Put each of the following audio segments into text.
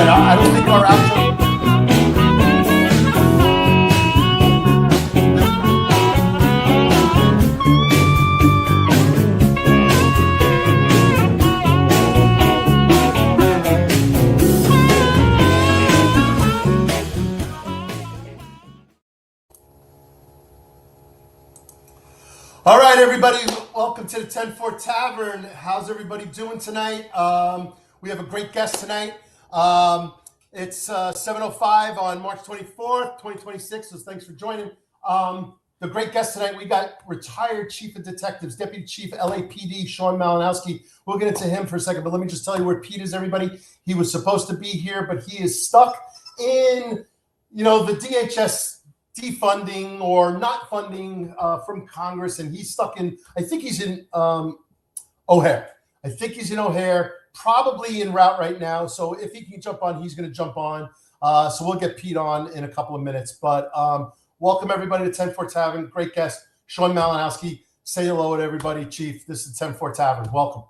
right, I don't think our outro. All right, everybody, welcome to the 10-4 Tavern. How's everybody doing tonight? We have a great guest tonight. It's 7:05 on March 24th, 2026, so thanks for joining. The great guest tonight, we got retired Chief of Detectives, Deputy Chief LAPD, Sean Malinowski. We'll get into him for a second, but let me just tell you where Pete is, everybody. He was supposed to be here, but he is stuck in, the DHS defunding or not funding from Congress, and he's stuck in, I think he's in O'Hare. I think he's in O'Hare, probably en route right now. So if he can jump on, he's going to jump on. So we'll get Pete on in a couple of minutes. But welcome everybody to 10-4 Tavern. Great guest, Sean Malinowski. Say hello to everybody, Chief. This is 10-4 Tavern. Welcome.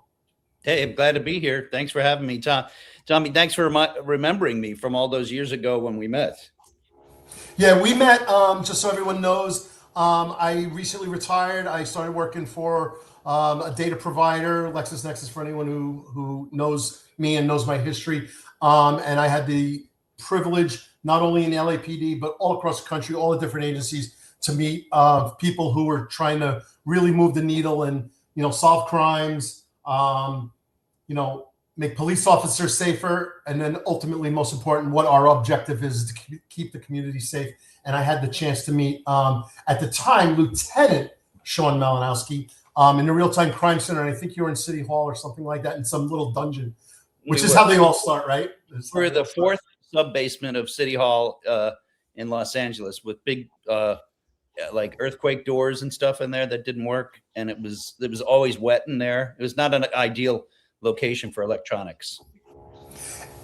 Hey, I'm glad to be here. Thanks for having me, Tom. Tommy, thanks for remembering me from all those years ago when we met. Yeah, we met, just so everyone knows, I recently retired. I started working for a data provider, LexisNexis, for anyone who knows me and knows my history. And I had the privilege, not only in the LAPD, but all across the country, all the different agencies, to meet people who were trying to really move the needle and, solve crimes, make police officers safer, and then ultimately, most important, what our objective is to keep the community safe. And I had the chance to meet, at the time, Lieutenant Sean Malinowski in the Real-Time Crime Center. And I think you were in City Hall or something like that in some little dungeon, which is how they all start, right? We're the fourth sub-basement of City Hall in Los Angeles with big like earthquake doors and stuff in there that didn't work. And it was always wet in there. It was not an ideal location for electronics.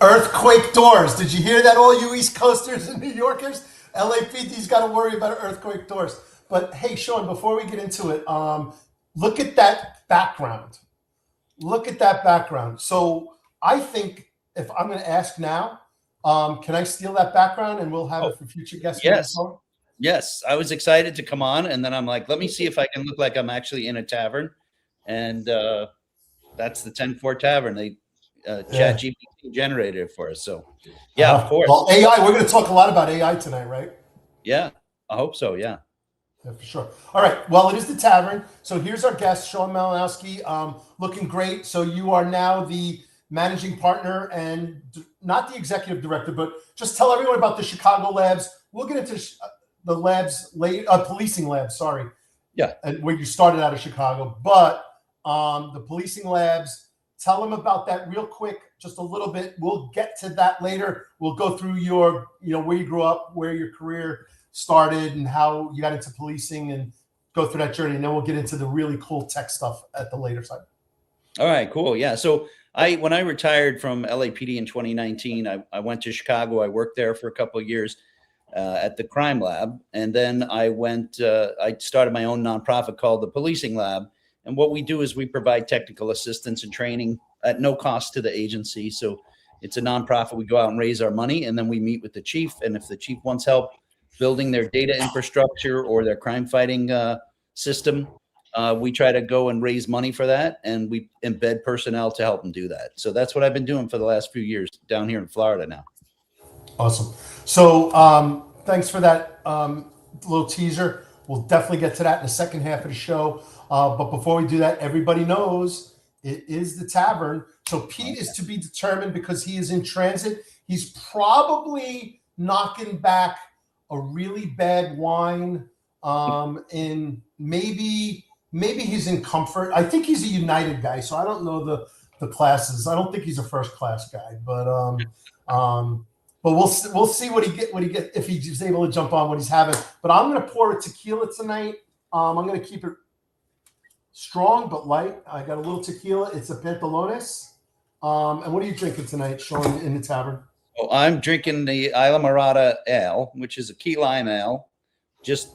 Earthquake doors. Did you hear that, all you East Coasters and New Yorkers? LAPD's got to worry about earthquake doors. But hey, Sean, before we get into it, look at that background. Look at that background. So I think if I'm going to ask now, can I steal that background and we'll have it for future guests? Yes. Yes. I was excited to come on, and then I'm like, let me see if I can look like I'm actually in a tavern. And that's the 10-4 Tavern. They ChatGPT generated it for us. So, yeah, of course. Well, AI, we're going to talk a lot about AI tonight, right? Yeah, I hope so, yeah. Yeah, for sure. All right. Well, it is the Tavern. So here's our guest, Sean Malinowski, looking great. So you are now the managing partner and not the executive director, but just tell everyone about the Chicago labs. We'll get into the labs, policing labs, sorry. Yeah. Where you started out of Chicago. But the policing labs, tell them about that real quick, just a little bit. We'll get to that later. We'll go through your, where you grew up, where your career started, and how you got into policing, and go through that journey. And then we'll get into the really cool tech stuff at the later side. All right, cool. Yeah. So when I retired from LAPD in 2019, I went to Chicago. I worked there for a couple of years at the crime lab. And then I started my own nonprofit called the Policing Lab. And what we do is we provide technical assistance and training at no cost to the agency. So it's a nonprofit. We go out and raise our money, and then we meet with the chief. And if the chief wants help building their data infrastructure or their crime fighting system, we try to go and raise money for that. And we embed personnel to help them do that. So that's what I've been doing for the last few years down here in Florida now. Awesome. So thanks for that little teaser. We'll definitely get to that in the second half of the show. But before we do that, everybody knows it is the Tavern. So Pete is to be determined because he is in transit. He's probably knocking back a really bad wine in maybe he's in Comfort. I think he's a United guy, so I don't know the classes. I don't think he's a first class guy, but we'll see what he get if he's able to jump on what he's having. But I'm going to pour a tequila tonight. I'm going to keep it strong but light. I got a little tequila. It's a Pantalones. And what are you drinking tonight, Sean, in the Tavern? Oh, I'm drinking the Isla Morada Ale, which is a key lime ale, just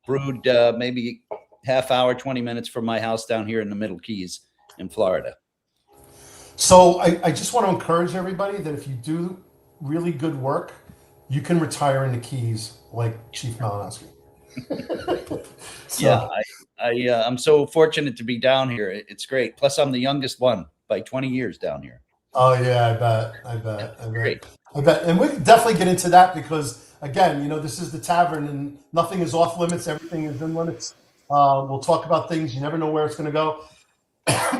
brewed maybe half hour, 20 minutes from my house down here in the Middle Keys in Florida. So I just want to encourage everybody that if you do really good work, you can retire in the Keys like Chief Malinowski. Yeah, I'm so fortunate to be down here. It's great. Plus, I'm the youngest one by 20 years down here. Oh yeah, I bet, and we can definitely get into that because again, this is the tavern, and nothing is off limits. Everything is in limits. We'll talk about things. You never know where it's going to go,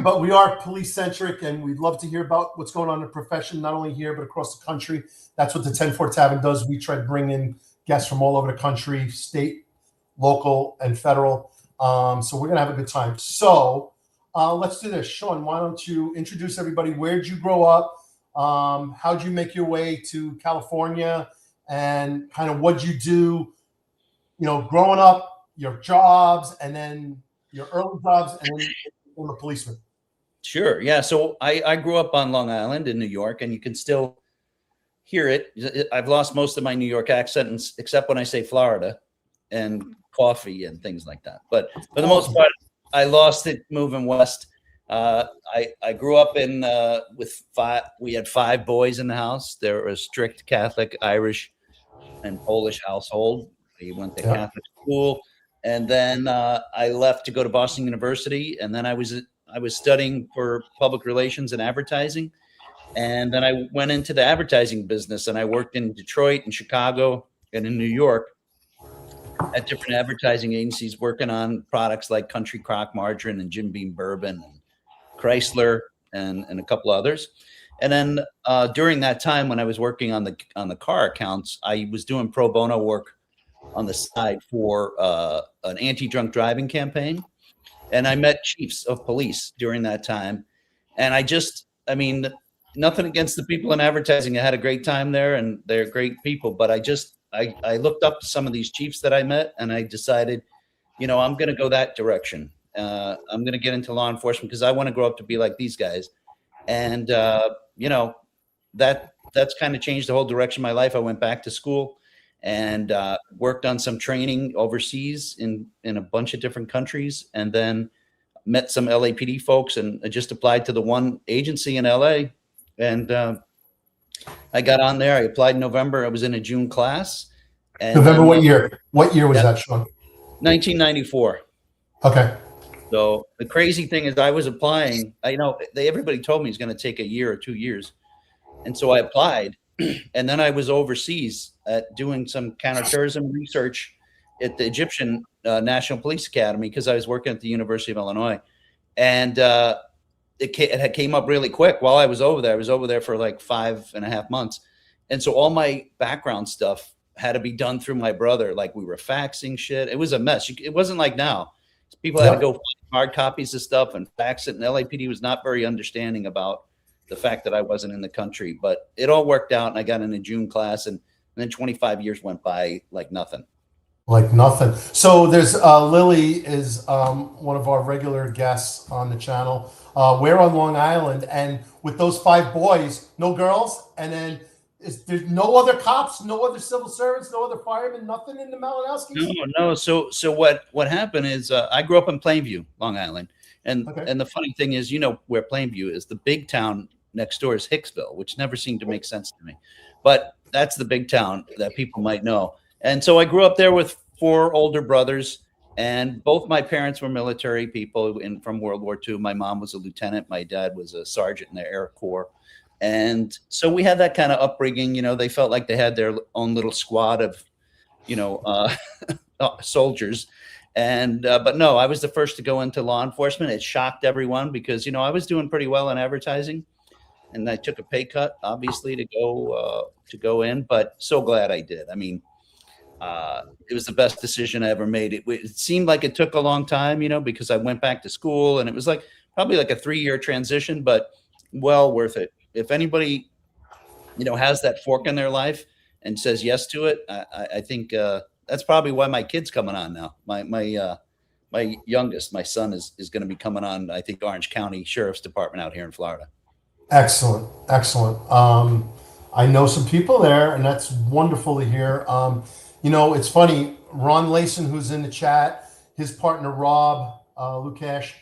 but we are police centric, and we'd love to hear about what's going on in the profession, not only here but across the country. That's what the 10-4 Tavern does. We try to bring in guests from all over the country, state, local, and federal. So we're gonna have a good time. So let's do this. Sean, why don't you introduce everybody? Where'd you grow up? How'd you make your way to California? And kind of what'd you do, growing up, your jobs, and then your early jobs, and then became a policeman. Sure. Yeah. So I grew up on Long Island in New York, and you can still hear it. I've lost most of my New York accent, except when I say Florida and coffee and things like that. But for the most part, I lost it moving west. I grew up we had 5 boys in the house. They were a strict Catholic, Irish, and Polish household. We went to Catholic school, and then I left to go to Boston University, and then I was studying for public relations and advertising, and then I went into the advertising business, and I worked in Detroit and Chicago and in New York at different advertising agencies, working on products like Country Crock margarine and Jim Beam bourbon and Chrysler and a couple others. And then during that time, when I was working on the car accounts, I was doing pro bono work on the side for an anti-drunk driving campaign. And I met chiefs of police during that time. And nothing against the people in advertising. I had a great time there, and they're great people. But I looked up to some of these chiefs that I met, and I decided, I'm going to go that direction. I'm going to get into law enforcement because I want to grow up to be like these guys. And, that's kind of changed the whole direction of my life. I went back to school and worked on some training overseas in a bunch of different countries, and then met some LAPD folks, and I just applied to the one agency in LA. And I got on there. I applied in November. I was in a June class. And November, what year? What year was that, Sean? 1994. Okay. So the crazy thing is I was applying, everybody told me it's going to take a year or 2 years. And so I applied, and then I was overseas doing some counterterrorism research at the Egyptian National Police Academy because I was working at the University of Illinois. And it came up really quick while I was over there. I was over there for like 5.5 months. And so all my background stuff had to be done through my brother. Like we were faxing shit. It was a mess. It wasn't like now. People had to go find hard copies of stuff and fax it. And LAPD was not very understanding about the fact that I wasn't in the country. But it all worked out, and I got in a June class, and then 25 years went by like nothing. Like nothing. So there's Lily is one of our regular guests on the channel. We're on Long Island, and with those 5 boys, no girls, and then there's no other cops, no other civil servants, no other firemen, nothing in the Malinowskis? No. So what happened is I grew up in Plainview, Long Island, and the funny thing is, where Plainview is, the big town next door is Hicksville, which never seemed to make sense to me, but that's the big town that people might know. And so I grew up there with 4 older brothers, and both my parents were military people from World War II. My mom was a lieutenant. My dad was a sergeant in the Air Corps. And so we had that kind of upbringing. They felt like they had their own little squad of, soldiers. And but no, I was the first to go into law enforcement. It shocked everyone because, I was doing pretty well in advertising. And I took a pay cut, obviously, to go in. But so glad I did. I mean, it was the best decision I ever made. It seemed like it took a long time, because I went back to school, and it was probably like a 3-year transition, but well worth it. If anybody, has that fork in their life and says yes to it, I think that's probably why my kid's coming on now. My youngest, my son is going to be coming on, I think, Orange County Sheriff's Department out here in Florida. Excellent. I know some people there, and that's wonderful to hear. It's funny, Ron Layson, who's in the chat, his partner, Rob Lukash,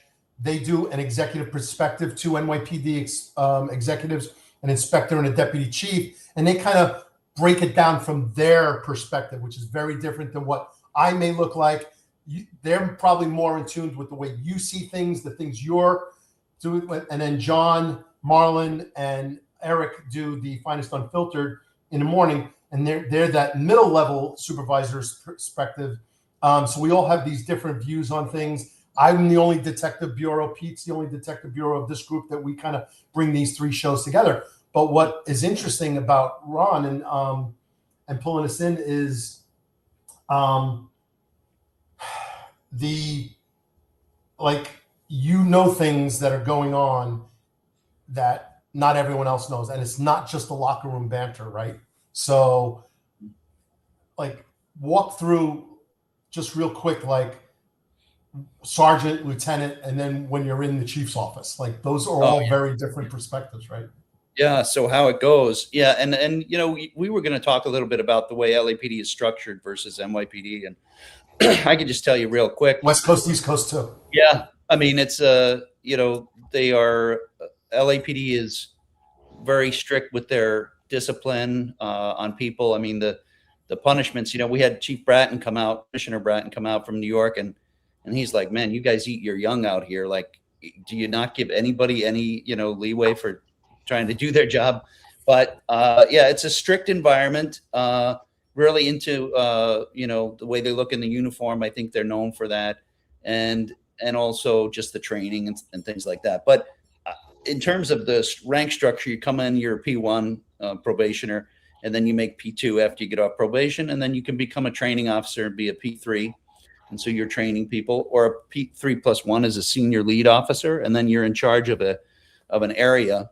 they do an executive perspective to NYPD executives an inspector and a deputy chief, and they kind of break it down from their perspective, which is very different than what I may look like. They're probably more in tune with the way you see things, the things you're doing. And then John, Marlon, and Eric do the Finest Unfiltered in the morning, and they're that middle level supervisor's perspective. So we all have these different views on things. I'm the only detective bureau. Pete's the only detective bureau of this group that we kind of bring these three shows together. But what is interesting about Ron and pulling us in is things that are going on that not everyone else knows, and it's not just the locker room banter, right? So, like, walk through just real quick, like sergeant, lieutenant, and then when you're in the chief's office, like those are all very different perspectives, right? Yeah. So how it goes. Yeah. And you know, we were going to talk a little bit about the way LAPD is structured versus NYPD. And I can just tell you real quick. West Coast, East Coast too. Yeah. I mean, it's you know, they are, LAPD is very strict with their discipline on people. I mean, the punishments, you know, we had Chief Bratton come out, Commissioner Bratton come out from New York, and he's like, man, you guys eat your young out here. Like, do you not give anybody any, you know, leeway for trying to do their job? But yeah, it's a strict environment, really into, you know, the way they look in the uniform. I think they're known for that. And also just the training and things like that. But in terms of the rank structure, you come in, you're a P1 probationer, and then you make P2 after you get off probation, and then you can become a training officer and be a P3. And so you're training people, or a P3+1 is a senior lead officer, and then you're in charge of an area,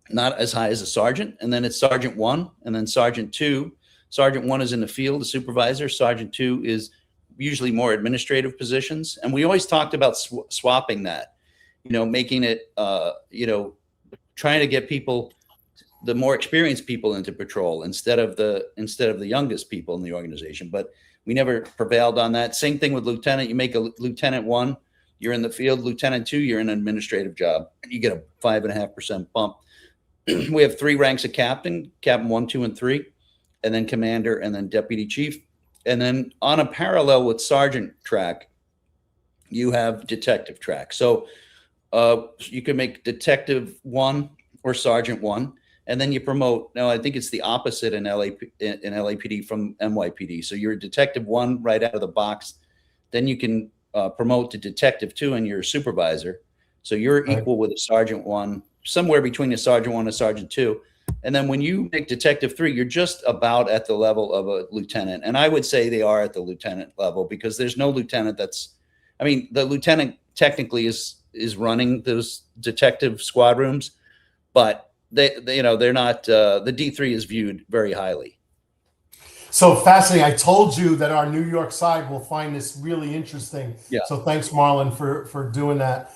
not as high as a sergeant. And then it's Sergeant 1, and then Sergeant 2. Sergeant 1 is in the field, a supervisor. Sergeant 2 is usually more administrative positions. And we always talked about swapping that, you know, making it, you know, trying to get people, the more experienced people into patrol instead of the youngest people in the organization. But we never prevailed on that. Same thing with lieutenant. You make a Lieutenant 1, you're in the field. Lieutenant 2, you're in an administrative job. You get a 5.5% bump. We have 3 ranks of captain 1, 2, and 3, and then commander, and then deputy chief. And then on a parallel with sergeant track, you have detective track. So you can make detective 1 or sergeant 1, and then you promote. Now, I think it's the opposite in LAPD from NYPD. So you're a detective 1 right out of the box. Then you can promote to detective 2, and you're a supervisor. So you're equal with a sergeant 1, somewhere between a sergeant 1 and a sergeant 2. And then when you make detective 3, you're just about at the level of a lieutenant. And I would say they are at the lieutenant level, because there's no lieutenant that's, I mean, the lieutenant technically is running those detective squad rooms, but they you know, they're not, the D3 is viewed very highly. So fascinating. I told you that our New York side will find this really interesting. Yeah. So thanks, Marlon, for doing that.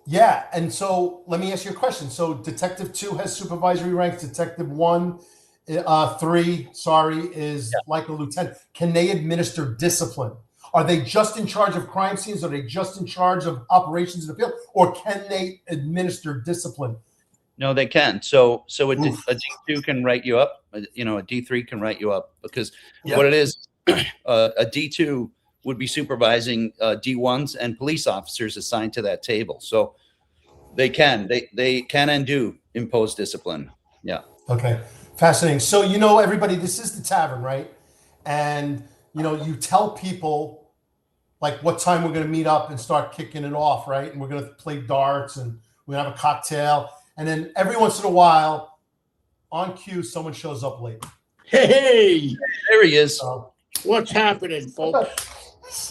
Yeah, and so let me ask you a question. So Detective 2 has supervisory ranks. Detective 3, is like a lieutenant. Can they administer discipline? Are they just in charge of crime scenes? Are they just in charge of operations in the field? Or can they administer discipline? No, they can. So a D2 can write you up. You know, a D3 can write you up, because what it is, a D2 would be supervising D1s and police officers assigned to that table. So they can and do impose discipline. Yeah. Okay. Fascinating. So, you know, everybody, this is the Tavern, right? And, you know, you tell people like what time we're going to meet up and start kicking it off, right? And we're going to play darts and we're going to have a cocktail. And then every once in a while, on cue, someone shows up late. Hey, there he is. What's happening, folks?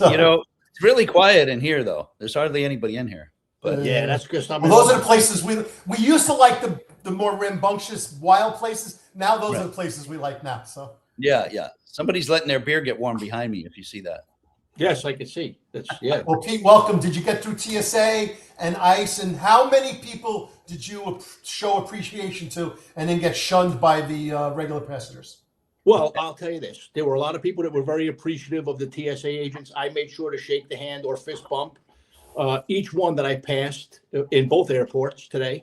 You know, it's really quiet in here, though. There's hardly anybody in here. But yeah, that's because those are the places we used to like, the more rambunctious, wild places. Now those are the places we like now. So yeah. Somebody's letting their beer get warm behind me, if you see that. Yes, I can see. That's Well, Pete, welcome. Did you get through TSA and ICE? And how many people did you show appreciation to and then get shunned by the regular passengers? Well, I'll tell you this. There were a lot of people that were very appreciative of the TSA agents. I made sure to shake the hand or fist bump each one that I passed in both airports today.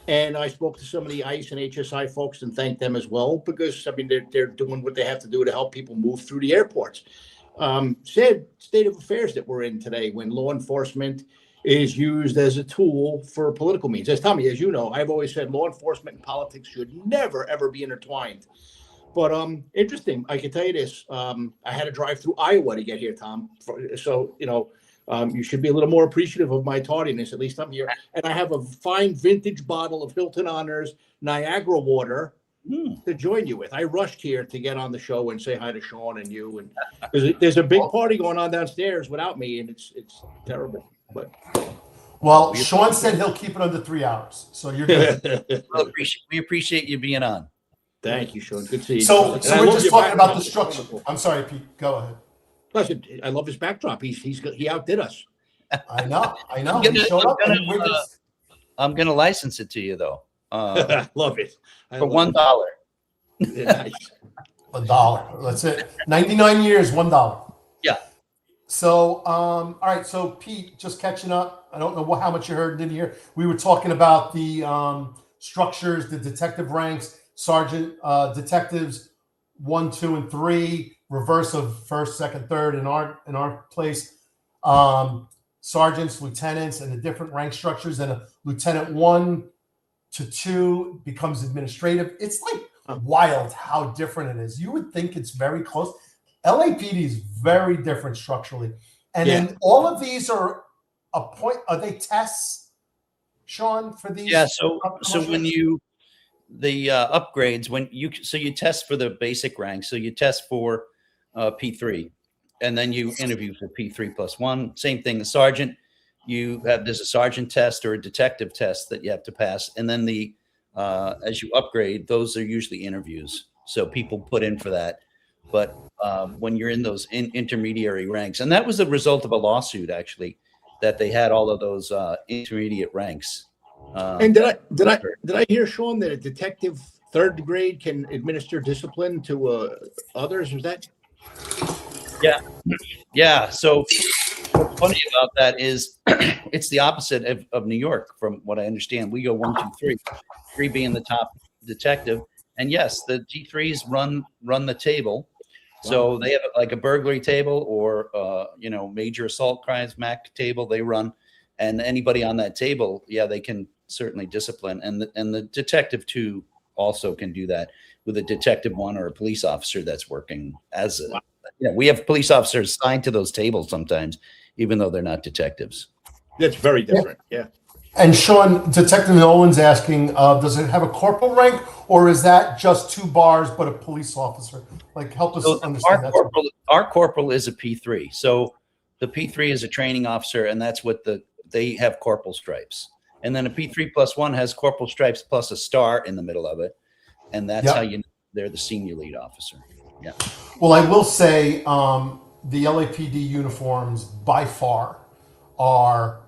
And I spoke to some of the ICE and HSI folks and thanked them as well, because I mean they're doing what they have to do to help people move through the airports. Sad state of affairs that we're in today, when law enforcement is used as a tool for political means. As Tommy, as you know, I've always said law enforcement and politics should never ever be intertwined. But interesting. I can tell you this. I had to drive through Iowa to get here, Tom. So you should be a little more appreciative of my tardiness. At least I'm here, and I have a fine vintage bottle of Hilton Honors Niagara water to join you with. I rushed here to get on the show and say hi to Sean and you. And there's a big party going on downstairs without me, and it's terrible. But well, Sean said he'll keep it under 3 hours, so you're good. We appreciate you being on. Thank you, Sean. Good to see you. So we're just talking about the structure. I'm sorry, Pete. Go ahead. Listen, I love his backdrop. He outdid us. I know. I'm He showed up. I'm gonna license it to you though. Love it. For $1. Nice. $1. That's it. 99 years, $1. Yeah. So, all right. So, Pete, just catching up. I don't know how much you heard and didn't hear. We were talking about the structures, the detective ranks, sergeant, detectives 1, 2, and 3, reverse of first, second, third in our place. Sergeants, lieutenants, and the different rank structures. And a lieutenant 1 to 2 becomes administrative. It's like wild how different it is. You would think it's very close. LAPD is very different structurally. And then all of these are they tests, Sean, for these? Yeah. So when the upgrades, you test for the basic rank. So you test for P3, and then you interview for P3+1. Same thing, the sergeant. There's a sergeant test or a detective test that you have to pass, and then as you upgrade, those are usually interviews. So people put in for that. But when you're in those intermediary ranks, and that was a result of a lawsuit actually, that they had all of those intermediate ranks. And did I hear, Sean, that a detective 3rd grade can administer discipline to others? Was that? Yeah. So what's funny about that is it's the opposite of New York, from what I understand. We go 1, 2, 3, 3 being the top detective, and yes, the G3s run the table. So they have like a burglary table or major assault crimes MAC table. They run, and anybody on that table, they can certainly discipline. And the detective 2 also can do that with a detective 1 or a police officer that's working as a. We have police officers assigned to those tables sometimes, even though they're not detectives. That's very different. Yeah. And Sean, Detective Nolan's asking, does it have a corporal rank, or is that just 2 bars but a police officer? Like, help us understand that. Our corporal is a P3. So the P3 is a training officer, and that's what they have corporal stripes. And then a P3+1 has corporal stripes plus a star in the middle of it. And that's how they're the senior lead officer. Yeah. Well, I will say the LAPD uniforms by far are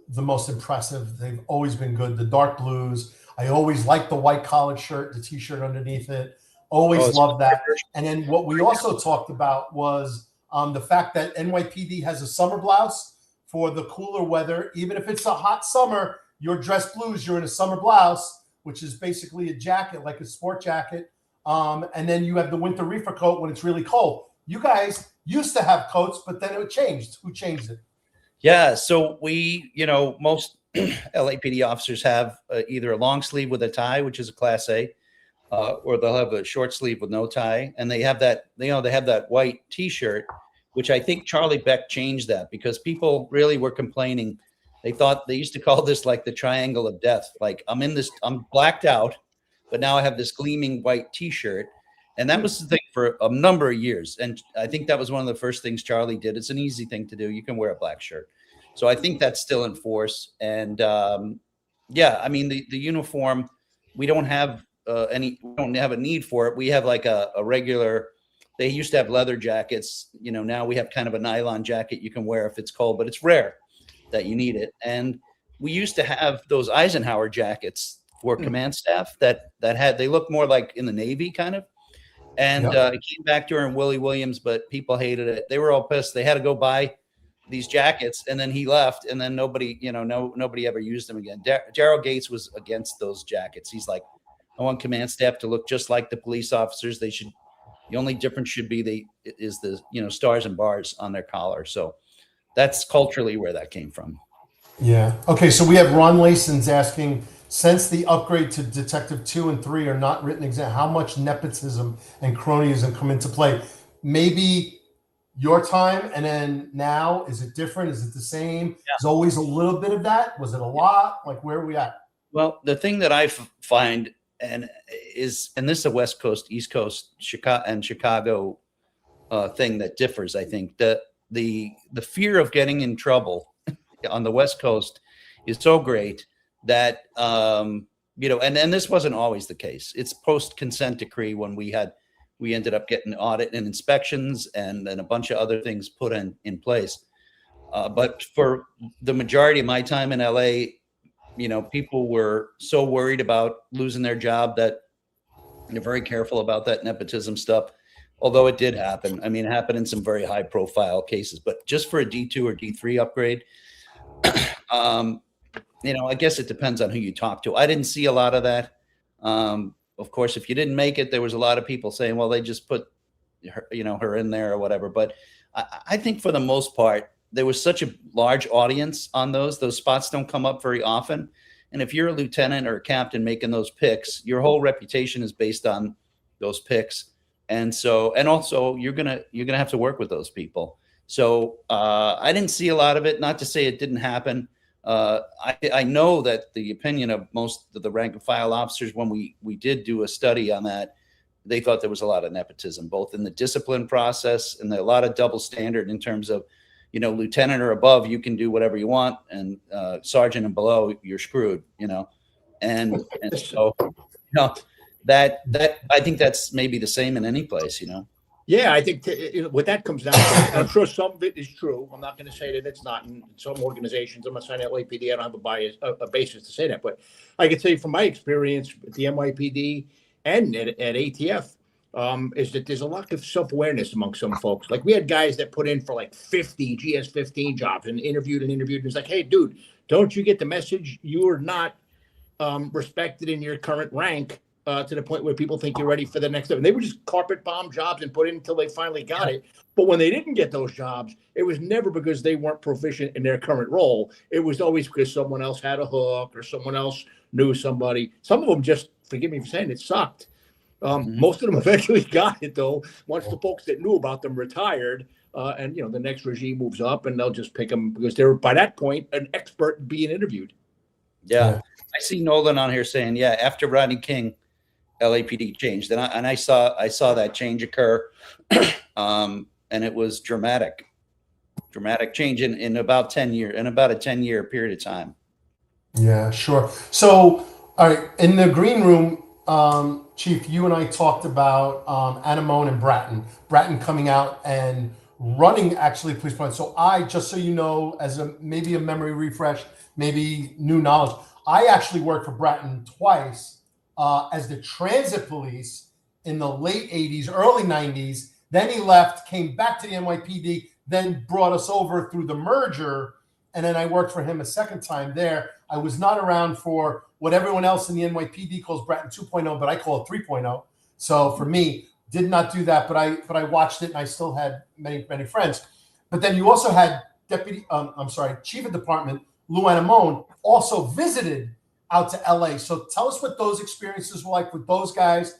the most impressive. They've always been good. The dark blues. I always like the white collared shirt, the T-shirt underneath it. Always loved that. And then what we also talked about was the fact that NYPD has a summer blouse for the cooler weather. Even if it's a hot summer, you're dressed blues, you're in a summer blouse, which is basically a jacket, like a sport jacket. And then you have the winter reefer coat when it's really cold. You guys used to have coats, but then it changed. Who changed it? Yeah. So we, most LAPD officers have either a long sleeve with a tie, which is a class A, or they'll have a short sleeve with no tie. And they have that, they have that white T-shirt, which I think Charlie Beck changed that because people really were complaining. They thought they used to call this like the triangle of death. Like I'm blacked out, but now I have this gleaming white T-shirt. And that was the thing for a number of years. And I think that was one of the first things Charlie did. It's an easy thing to do. You can wear a black shirt. So I think that's still in force. And the uniform, we don't have we don't have a need for it. We have like a regular, they used to have leather jackets. Now we have kind of a nylon jacket you can wear if it's cold, but it's rare that you need it. And we used to have those Eisenhower jackets for command staff that they look more like in the Navy kind of. And it came back during Willie Williams, but people hated it. They were all pissed. They had to go buy these jackets, and then he left, and then nobody, nobody ever used them again. Daryl Gates was against those jackets. He's like, I want command staff to look just like the police officers. They should. The only difference should be the stars and bars on their collar. So that's culturally where that came from. Yeah. Okay. So we have Ron Lason's asking, since the upgrade to Detective 2 and 3 are not written exam, how much nepotism and cronyism come into play? Maybe your time and then now, is it different? Is it the same? Yeah. There's always a little bit of that. Was it a lot? Like, where are we at? Well, the thing that I find and this is a West Coast, East Coast, Chicago thing that differs. I think that the fear of getting in trouble on the West Coast is so great that and this wasn't always the case. It's post consent decree when we ended up getting audit and inspections and a bunch of other things put in place. But for the majority of my time in LA, people were so worried about losing their job that they're very careful about that nepotism stuff. Although it did happen. I mean, it happened in some very high profile cases, but just for a D2 or D3 upgrade, I guess it depends on who you talk to. I didn't see a lot of that. Of course, if you didn't make it, there was a lot of people saying, well, they just put her, her in there or whatever. But I think for the most part, there was such a large audience on those spots don't come up very often. And if you're a lieutenant or a captain making those picks, your whole reputation is based on those picks. And also you're going to have to work with those people. So I didn't see a lot of it, not to say it didn't happen. I know that the opinion of most of the rank and file officers, when we did do a study on that, they thought there was a lot of nepotism, both in the discipline process and a lot of double standard in terms of, lieutenant or above, you can do whatever you want, and sergeant and below, you're screwed, and so, that I think that's maybe the same in any place, Yeah, I think what that comes down to, I'm sure some of it is true. I'm not going to say that it's not in some organizations. I'm not saying LAPD. I don't have a basis to say that, but I can say from my experience at the NYPD and at ATF, is that there's a lack of self-awareness among some folks. Like we had guys that put in for like 50 GS-15 jobs and interviewed. And it's like, hey, dude, don't you get the message? You are not respected in your current rank. To the point where people think you're ready for the next step. And they were just carpet bomb jobs and put in until they finally got it. But when they didn't get those jobs, it was never because they weren't proficient in their current role. It was always because someone else had a hook or someone else knew somebody. Some of them just, forgive me for saying it, sucked. Most of them eventually got it, though, once the folks that knew about them retired. And the next regime moves up and they'll just pick them because they're, by that point, an expert being interviewed. Yeah. I see Nolan on here saying, after Rodney King, LAPD changed, and I saw that change occur, and it was dramatic change in about 10 years, in about a 10-year period of time. Yeah, sure. So, all right, in the green room, Chief, you and I talked about Anemone and Bratton coming out and running actually police department. So just so you know, as maybe a memory refresh, maybe new knowledge, I actually worked for Bratton twice. As the transit police in the late 80s, early 90s. Then he left, came back to the NYPD, then brought us over through the merger. And then I worked for him a second time there. I was not around for what everyone else in the NYPD calls Bratton 2.0, but I call it 3.0. So for me, did not do that, but I watched it and I still had many, many friends. But then you also had Chief of Department Lou Anemone also visited out to LA. So tell us what those experiences were like with those guys,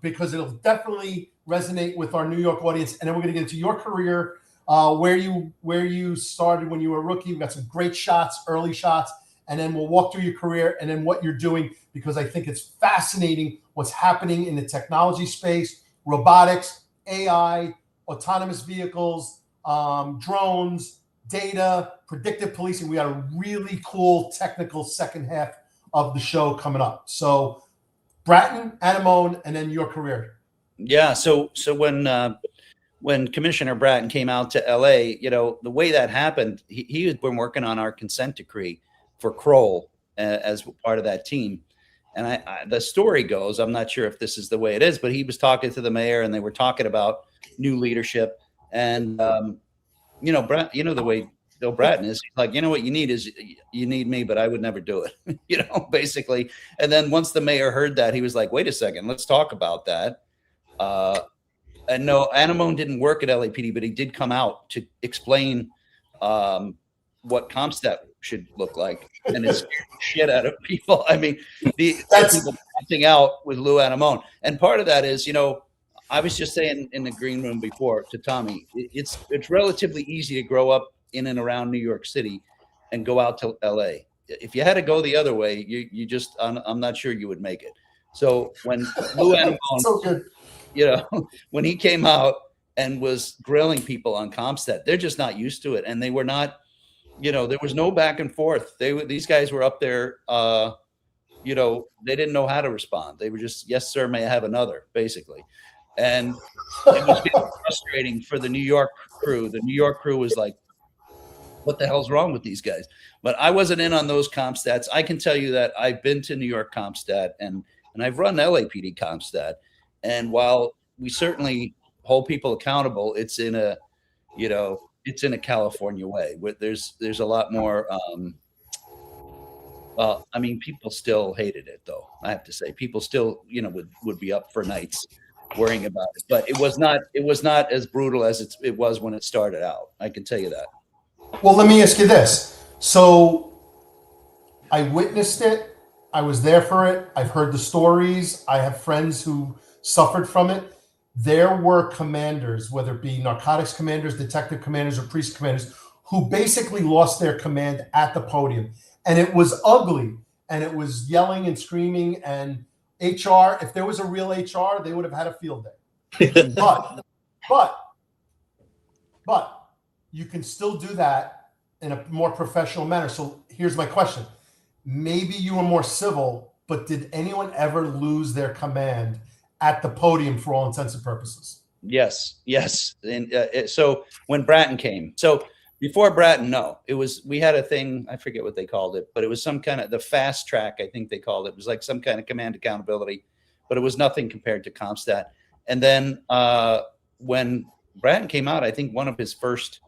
because it'll definitely resonate with our New York audience. And then we're going to get into your career, where you started when you were a rookie. We've got some great shots, early shots, and then we'll walk through your career and then what you're doing, because I think it's fascinating what's happening in the technology space, robotics, AI, autonomous vehicles, drones, data, predictive policing. We got a really cool technical second half of the show coming up. So Bratton, Anemone, and then your career. Yeah. So when Commissioner Bratton came out to LA, the way that happened, he had been working on our consent decree for Kroll as part of that team. And the story goes, I'm not sure if this is the way it is, but he was talking to the mayor and they were talking about new leadership. And, you know the way Bill Bratton is. He's like, you know what you need is you need me, but I would never do it. Basically. And then once the mayor heard that, he was like, wait a second, let's talk about that. And no, Anamone didn't work at LAPD, but he did come out to explain what CompStat should look like, and it scared the shit out of people. I mean, that's people acting out with Lou Anamone, and part of that is, I was just saying in the green room before to Tommy, it's relatively easy to grow up in and around New York City and go out to LA. If you had to go the other way, you just I'm not sure you would make it. So when Lou Anamone, so good. When he came out and was grilling people on CompStat, they're just not used to it. And they were not, there was no back and forth. These guys were up there, they didn't know how to respond. They were just, yes, sir, may I have another, basically. And it was getting frustrating for the New York crew. The New York crew was like, what the hell's wrong with these guys? But I wasn't in on those CompStats. I can tell you that I've been to New York CompStat and I've run LAPD CompStat. And while we certainly hold people accountable, it's in a California way. There's a lot more. People still hated it, though. I have to say, people still, would be up for nights worrying about it. But it was not as brutal as it was when it started out. I can tell you that. Well, let me ask you this. So I witnessed it. I was there for it. I've heard the stories. I have friends who suffered from it. There were commanders, whether it be narcotics commanders, detective commanders, or precinct commanders, who basically lost their command at the podium. And it was ugly. And it was yelling and screaming. And HR, if there was a real HR, they would have had a field day. But you can still do that in a more professional manner. So here's my question. Maybe you were more civil, but did anyone ever lose their command at the podium for all intents and purposes? Yes. And so when Bratton came, so before Bratton, no, we had a thing, I forget what they called it, but it was some kind of the fast track, I think they called it. It was like some kind of command accountability, but it was nothing compared to CompStat. And then when Bratton came out, I think one of his first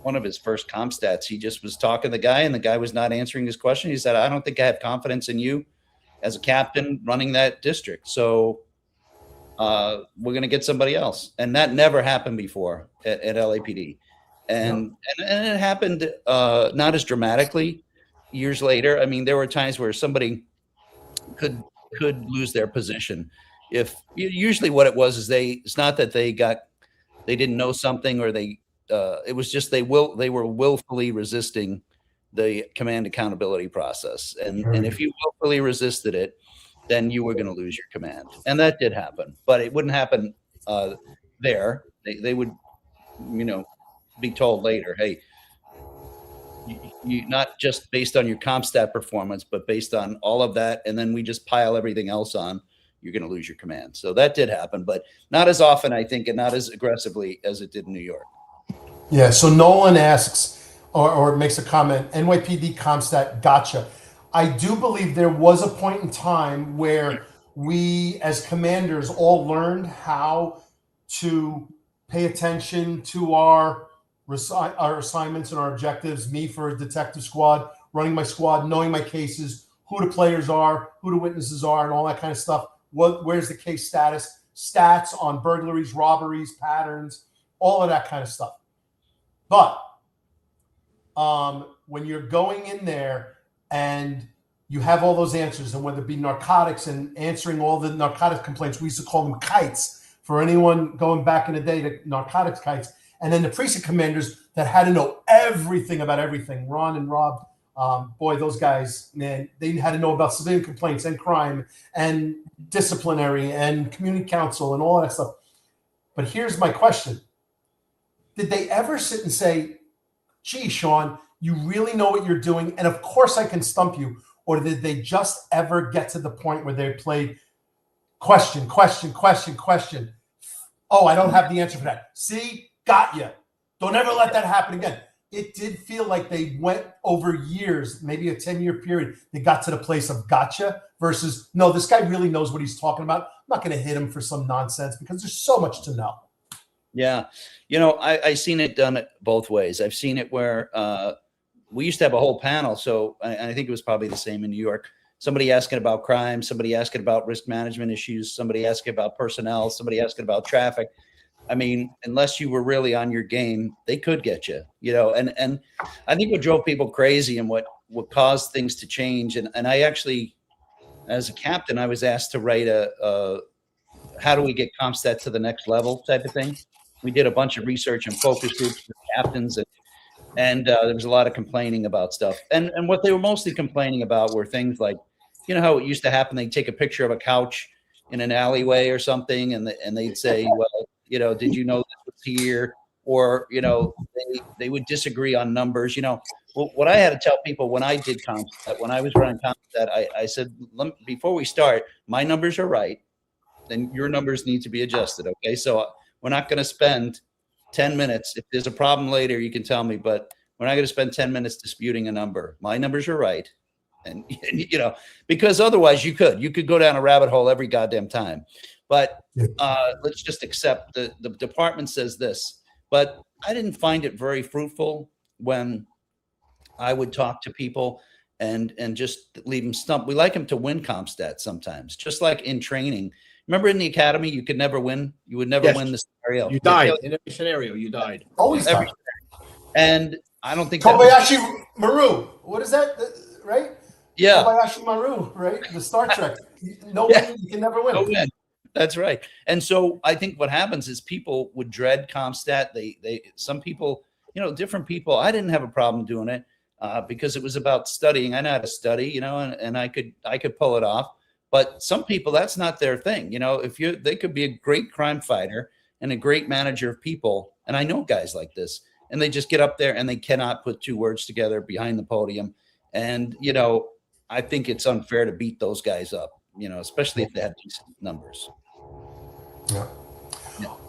CompStats, he just was talking to the guy and the guy was not answering his question. He said, I don't think I have confidence in you as a captain running that district. So we're going to get somebody else. And that never happened before at LAPD. And it happened not as dramatically years later. I mean, there were times where somebody could lose their position. If usually what it was is it's not that they didn't know something or it was just they were willfully resisting the command accountability process. And if you willfully resisted it, then you were going to lose your command. And that did happen, but it wouldn't happen there. They would, be told later, hey, you not just based on your CompStat performance, but based on all of that. And then we just pile everything else on, you're going to lose your command. So that did happen, but not as often, I think, and not as aggressively as it did in New York. Yeah. So Nolan asks or makes a comment, NYPD CompStat, gotcha. I do believe there was a point in time where we as commanders all learned how to pay attention to our assignments and our objectives. Me for a detective squad, running my squad, knowing my cases, who the players are, who the witnesses are, and all that kind of stuff. Where's the case status, stats on burglaries, robberies, patterns, all of that kind of stuff. But when you're going in there and you have all those answers, and whether it be narcotics and answering all the narcotics complaints, we used to call them kites for anyone going back in the day, the narcotics kites. And then the precinct commanders that had to know everything about everything. Ron and Rob, boy, those guys, man, they had to know about civilian complaints and crime and disciplinary and community council and all that stuff. But here's my question. Did they ever sit and say, gee, Sean, you really know what you're doing, and of course I can stump you? Or did they just ever get to the point where they played question? Oh, I don't have the answer for that. See? Got you. Don't ever let that happen again. It did feel like they went over years, maybe a 10-year period. They got to the place of gotcha versus, no, this guy really knows what he's talking about. I'm not going to hit him for some nonsense because there's so much to know. Yeah. You know, I seen it done it both ways. I've seen it where we used to have a whole panel. So I think it was probably the same in New York. Somebody asking about crime, somebody asking about risk management issues, somebody asking about personnel, somebody asking about traffic. I mean, unless you were really on your game, they could get you, you know, and I think what drove people crazy and what caused things to change. And I actually, as a captain, I was asked to write a how do we get CompStat to the next level type of thing. We did a bunch of research and focus groups with captains, and there was a lot of complaining about stuff. And what they were mostly complaining about were things like, you know how it used to happen, they'd take a picture of a couch in an alleyway or something, and they'd say, well, you know, did you know this was here? Or, you know, they would disagree on numbers. You know, what I had to tell people when I did CompStat, when I was running CompStat, I said, before we start, my numbers are right, then your numbers need to be adjusted. Okay. So we're not going to spend 10 minutes. If there's a problem later, you can tell me, but we're not going to spend 10 minutes disputing a number. My numbers are right. And you know, because otherwise you could go down a rabbit hole every goddamn time. But let's just accept the department says this. But I didn't find it very fruitful when I would talk to people and just leave them stumped. We like them to win CompStat sometimes, just like in training. Remember in the academy, you could never win. You would never win the scenario. You died in every scenario. You died. Always died. And I don't think Kobayashi Maru. What is that? Right? Yeah. Kobayashi Maru, right? The Star Trek. No win, you can never win. No win. That's right. And so I think what happens is people would dread CompStat. Some people, you know, different people. I didn't have a problem doing it because it was about studying. I know how to study, you know, and I could pull it off. But some people, that's not their thing. You know, they could be a great crime fighter and a great manager of people. And I know guys like this, and they just get up there and they cannot put two words together behind the podium. And, you know, I think it's unfair to beat those guys up, you know, especially if they have decent numbers. Yeah.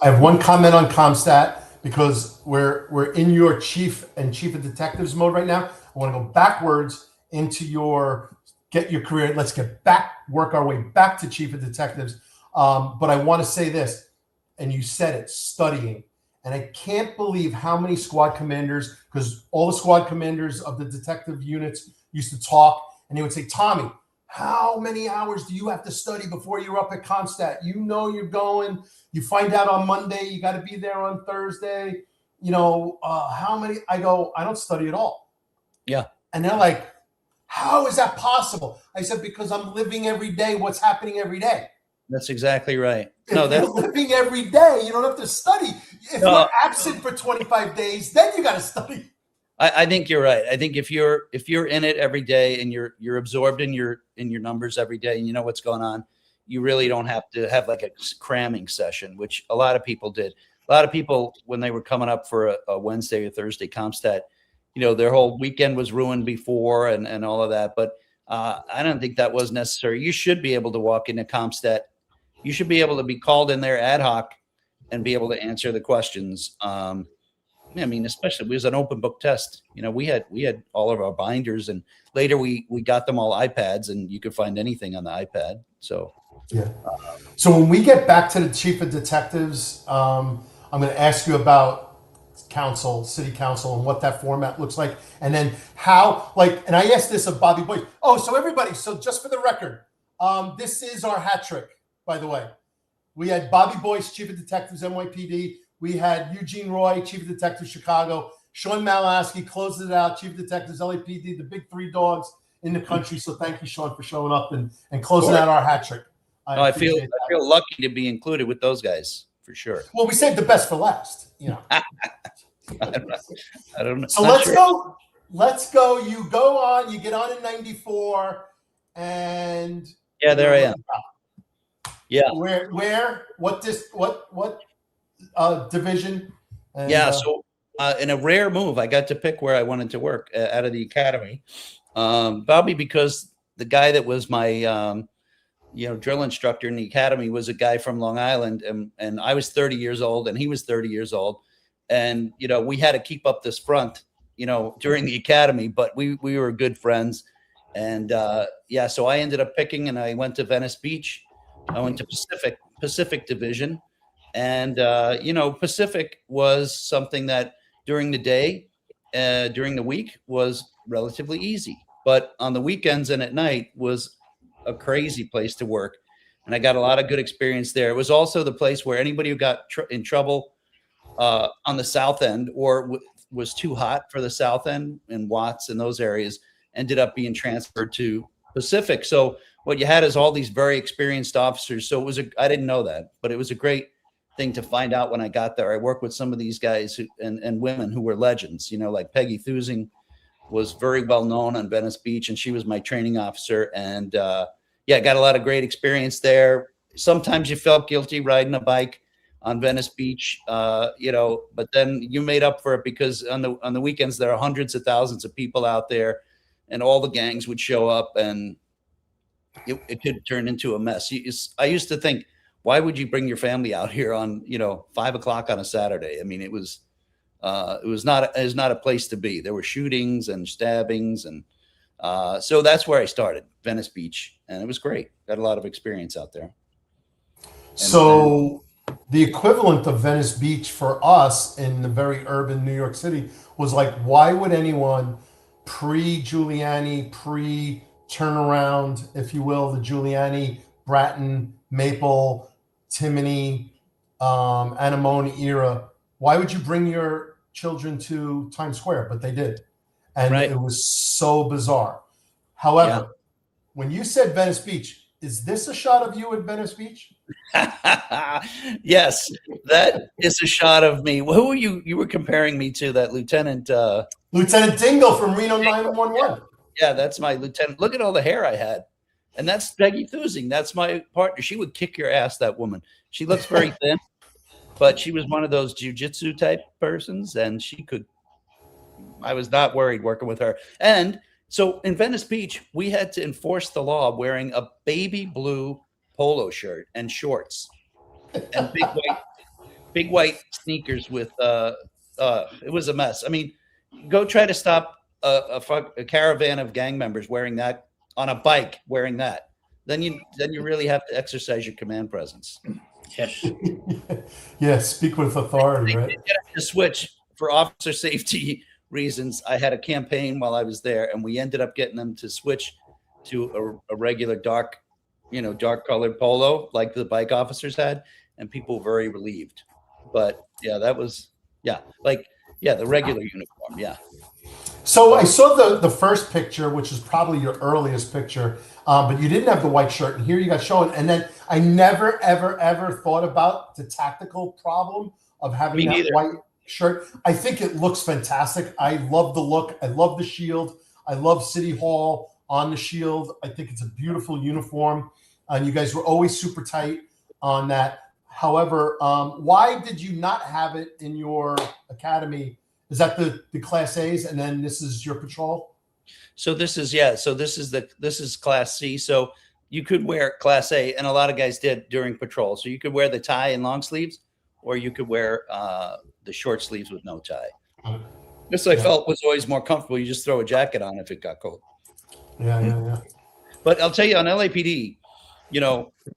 I have one comment on CompStat because we're in your chief and chief of detectives mode right now. I want to go backwards into get your career. Let's work our way back to chief of detectives. But I want to say this, and you said it, studying. And I can't believe how many squad commanders, because all the squad commanders of the detective units used to talk, and they would say, Tommy, how many hours do you have to study before you're up at CompStat? You know you're going. You find out on Monday. You got to be there on Thursday. You know, how many? I go, I don't study at all. Yeah. And they're like, how is that possible? I said, because I'm living every day what's happening every day. That's exactly right. If you're living every day, you don't have to study. If you're absent for 25 days, then you got to study. I think you're right. I think if you're in it every day and you're absorbed in your numbers every day and you know what's going on, you really don't have to have like a cramming session, which a lot of people did. A lot of people, when they were coming up for a Wednesday or Thursday CompStat, you know, their whole weekend was ruined before and all of that. But I don't think that was necessary. You should be able to walk into CompStat. You should be able to be called in there ad hoc and be able to answer the questions. I mean, especially it was an open book test. You know, we had all of our binders, and later we got them all iPads, and you could find anything on the iPad. So yeah. So when we get back to the chief of detectives, I'm going to ask you about city council, and what that format looks like, and then how, like, and I asked this of Bobby Boyce. Oh, so everybody, so just for the record, this is our hat trick, by the way. We had Bobby Boyce, chief of detectives, NYPD. We had Eugene Roy, chief of detectives, Chicago. Sean Malinowski closes it out, chief of detectives, LAPD, the big three dogs in the country. So thank you, Sean, for showing up and closing out our hat trick. I feel lucky to be included with those guys for sure. Well, we saved the best for last, you know. I don't know. So let's go. You go on, you get on in 94, and yeah, there I am. Yeah. What division? And, so in a rare move, I got to pick where I wanted to work out of the academy. Probably because the guy that was my drill instructor in the academy was a guy from Long Island, and I was 30 years old and he was 30 years old. And, you know, we had to keep up this front, you know, during the academy, but we were good friends. And so I ended up picking, and I went to Venice Beach. I went to Pacific Division. And, Pacific was something that during the day, during the week was relatively easy, but on the weekends and at night was a crazy place to work. And I got a lot of good experience there. It was also the place where anybody who got in trouble on the South End or was too hot for the South End and Watts and those areas ended up being transferred to Pacific. So what you had is all these very experienced officers. So I didn't know that, but it was a great thing to find out when I got there. I worked with some of these guys and women who were legends, like Peggy Thusing was very well known on Venice Beach, and she was my training officer. And I got a lot of great experience there. Sometimes you felt guilty riding a bike on Venice Beach, but then you made up for it because on the weekends there are hundreds of thousands of people out there, and all the gangs would show up, and it could turn into a mess. I used to think, why would you bring your family out here on 5 o'clock on a Saturday? I mean, it was not a place to be. There were shootings and stabbings, and so that's where I started, Venice Beach, and it was great. Got a lot of experience out there. So the equivalent of Venice Beach for us in the very urban New York City was like, why would anyone pre-Giuliani, pre-turnaround, if you will, the Giuliani, Bratton, Maple, Timony, Anemone era, why would you bring your children to Times Square? But they did. And It was so bizarre. However, when you said Venice Beach, is this a shot of you at Venice Beach? Yes, that is a shot of me. Who were you? You were comparing me to that Lieutenant Dingle from Reno 911. Yeah, that's my lieutenant. Look at all the hair I had. And that's Peggy Thusing. That's my partner. She would kick your ass, that woman. She looks very thin, but she was one of those jiu-jitsu type persons, and I was not worried working with her. And so in Venice Beach, we had to enforce the law wearing a baby blue polo shirt and shorts and big white sneakers with it was a mess. I mean, go try to stop a caravan of gang members wearing that on a bike, wearing that. Then you really have to exercise your command presence. Yes. Yeah, speak with authority, right? To switch for officer safety reasons. I had a campaign while I was there, and we ended up getting them to switch to a regular dark colored polo like the bike officers had, and people were very relieved. But that was the regular uniform. Yeah. So I saw the first picture, which is probably your earliest picture, but you didn't have the white shirt, and here you got shown. And then I never, ever, ever thought about the tactical problem of having that white shirt. I think it looks fantastic. I love the look. I love the shield. I love City Hall on the shield. I think it's a beautiful uniform, and you guys were always super tight on that. However, why did you not have it in your academy? Is that the Class A's, and then this is your patrol? So this is Class C. So you could wear Class A, and a lot of guys did during patrol. So you could wear the tie and long sleeves, or you could wear the short sleeves with no tie. This I felt was always more comfortable. You just throw a jacket on if it got cold. Yeah. But I'll tell you, on LAPD,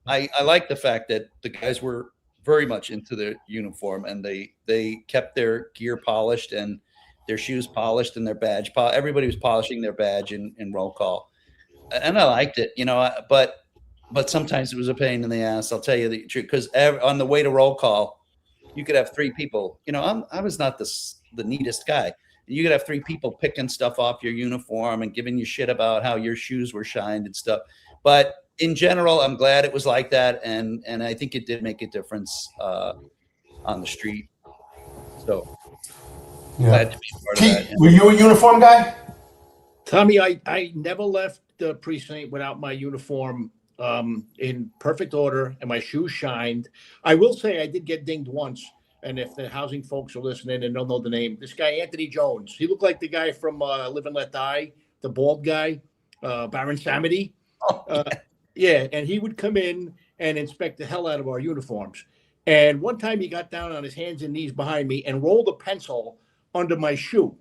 I like the fact that the guys were very much into their uniform, and they kept their gear polished and their shoes polished and their badge. Everybody was polishing their badge in roll call, and I liked it, but sometimes it was a pain in the ass. I'll tell you the truth, because on the way to roll call, you could have three people. I was not the neatest guy. You could have three people picking stuff off your uniform and giving you shit about how your shoes were shined and stuff. But in general, I'm glad it was like that, and I think it did make a difference on the street. So glad to be part of that. Were you a uniform guy? Tommy, I never left the precinct without my uniform in perfect order, and my shoes shined. I will say I did get dinged once, and if the housing folks are listening and don't know the name, this guy, Anthony Jones, he looked like the guy from Live and Let Die, the bald guy, Baron Samedi. Yeah, and he would come in and inspect the hell out of our uniforms. And one time he got down on his hands and knees behind me and rolled a pencil under my shoe.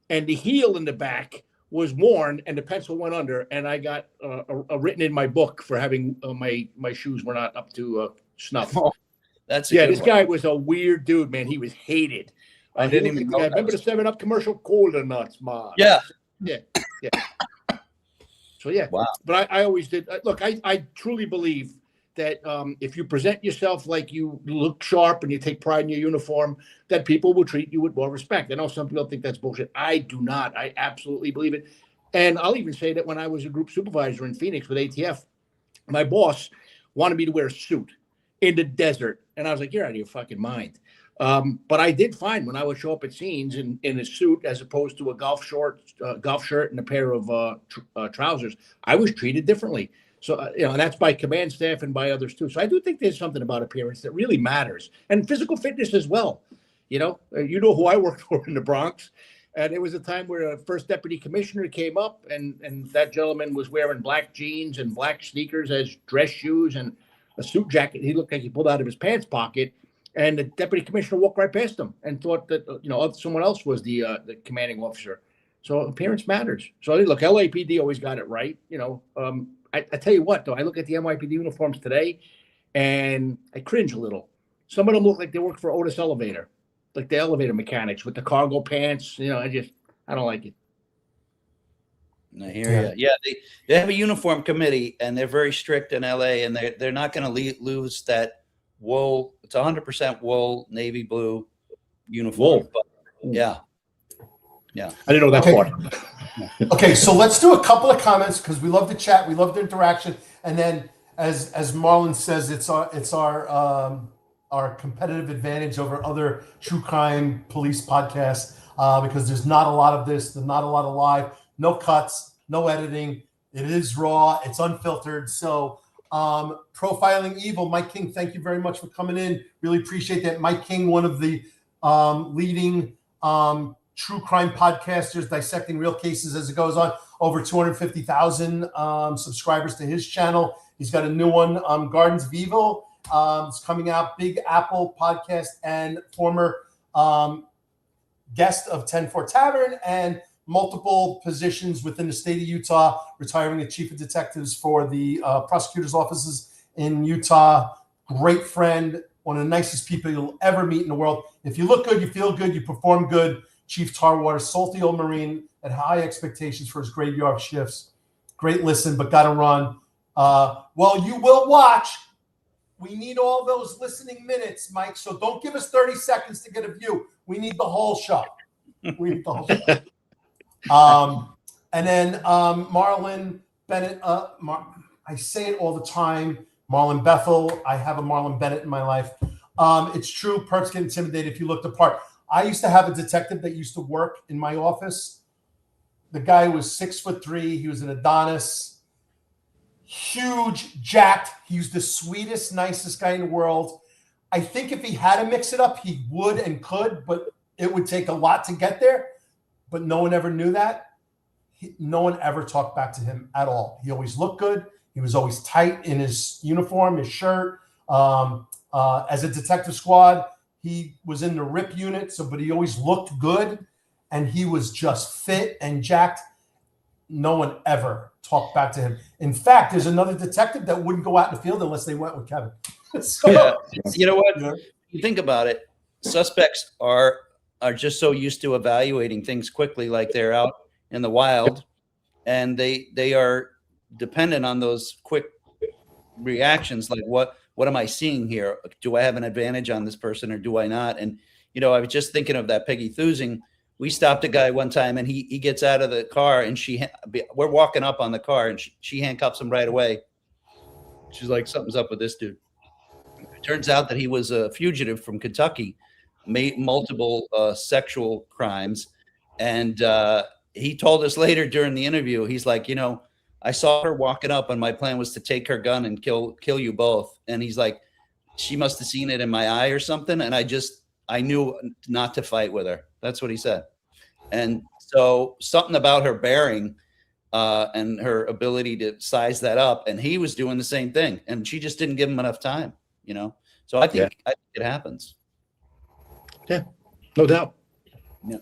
And the heel in the back was worn, and the pencil went under. And I got written in my book for having my shoes were not up to snuff. That's a Yeah, good this one. guy was a weird dude, man. He was hated. I He didn't looked even like the know guy. Remember the 7-Up commercial? Cooler nuts, man. Yeah. Yeah. So yeah, Wow. but I always did. Look, I truly believe that if you present yourself like you look sharp and you take pride in your uniform, that people will treat you with more respect. I know some people think that's bullshit. I do not. I absolutely believe it. And I'll even say that when I was a group supervisor in Phoenix with ATF, my boss wanted me to wear a suit in the desert. And I was like, you're out of your fucking mind. But I did find when I would show up at scenes in a suit as opposed to a golf shirt and a pair of trousers, I was treated differently. So, and that's by command staff and by others too. So I do think there's something about appearance that really matters, and physical fitness as well. You know who I worked for in the Bronx. And there was a time where a first deputy commissioner came up and that gentleman was wearing black jeans and black sneakers as dress shoes and a suit jacket. He looked like he pulled out of his pants pocket. And the deputy commissioner walked right past him and thought that, someone else was the commanding officer. So appearance matters. So look, LAPD always got it right. I tell you what, though, I look at the NYPD uniforms today and I cringe a little. Some of them look like they work for Otis Elevator, like the elevator mechanics with the cargo pants. I don't like it. I hear you. Yeah, they have a uniform committee and they're very strict in LA, and they're not going to lose that wool. It's 100% wool, navy blue uniform. Wool. But yeah. I didn't know that part. Okay, so let's do a couple of comments because we love the chat, we love the interaction, and then as Marlon says, it's our competitive advantage over other true crime police podcasts because there's not a lot of this, there's not a lot of live, no cuts, no editing. It is raw, it's unfiltered. So Profiling Evil, Mike King, thank you very much for coming in. Really appreciate that. Mike King, one of the leading true crime podcasters, dissecting real cases as it goes on. Over 250,000 subscribers to his channel. He's got a new one, Gardens of Evil. It's coming out. Big Apple podcast and former guest of 10-4 Tavern and multiple positions within the state of Utah, retiring as chief of detectives for the prosecutor's offices in Utah. Great friend, one of the nicest people you'll ever meet in the world. If you look good, you feel good, you perform good. Chief Tarwater, salty old Marine, had high expectations for his graveyard shifts. Great listen, but got to run. Well, you will watch. We need all those listening minutes, Mike. So don't give us 30 seconds to get a view. We need the whole show. We need the whole show. And then Marlon Bennett. I say it all the time. Marlon Bethel. I have a Marlon Bennett in my life. It's true. Perps get intimidated if you look the part. I used to have a detective that used to work in my office. The guy was 6'3". He was an Adonis. Huge, jacked. He was the sweetest, nicest guy in the world. I think if he had to mix it up, he would and could, but it would take a lot to get there. But no one ever knew that. No one ever talked back to him at all. He always looked good. He was always tight in his uniform, his shirt. As a detective squad, he was in the RIP unit, but he always looked good, and he was just fit and jacked. No one ever talked back to him. In fact, there's another detective that wouldn't go out in the field unless they went with Kevin. So, yeah. You know what? You think about it. Suspects are just so used to evaluating things quickly, like they're out in the wild, and they are dependent on those quick reactions. Like, what am I seeing here? Do I have an advantage on this person or do I not? And I was just thinking of that Peggy Thusing. We stopped a guy one time, and he gets out of the car, and we're walking up on the car, and she handcuffs him right away. She's like, something's up with this dude. It turns out that he was a fugitive from Kentucky, made multiple sexual crimes, and he told us later during the interview, he's like, I saw her walking up, and my plan was to take her gun and kill you both. And he's like, she must have seen it in my eye or something, and I knew not to fight with her. That's what he said. And so something about her bearing and her ability to size that up, and he was doing the same thing, and she just didn't give him enough time, So I think it happens. Yeah, no doubt. Yeah.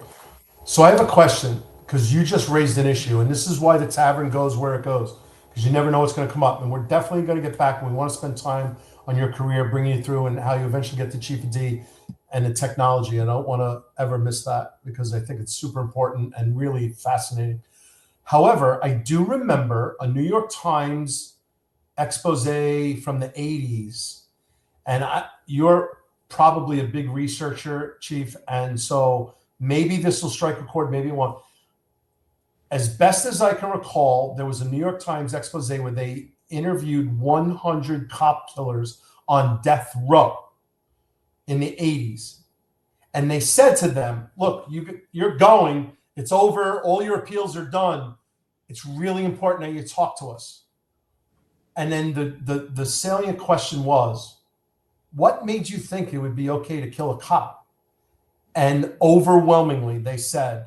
So I have a question because you just raised an issue, and this is why the Tavern goes where it goes. because you never know what's going to come up. And we're definitely going to get back, and we want to spend time on your career, bringing you through and how you eventually get to Chief of D and the technology. I don't want to ever miss that because I think it's super important and really fascinating. However, I do remember a New York Times expose from the 80s, and you're probably a big researcher, Chief, and so maybe this will strike a chord, maybe it won't. As best as I can recall, there was a New York Times expose where they interviewed 100 cop killers on death row in the 80s. And they said to them, look, you're going, it's over, all your appeals are done. It's really important that you talk to us. And then the salient question was, what made you think it would be okay to kill a cop? And overwhelmingly, they said,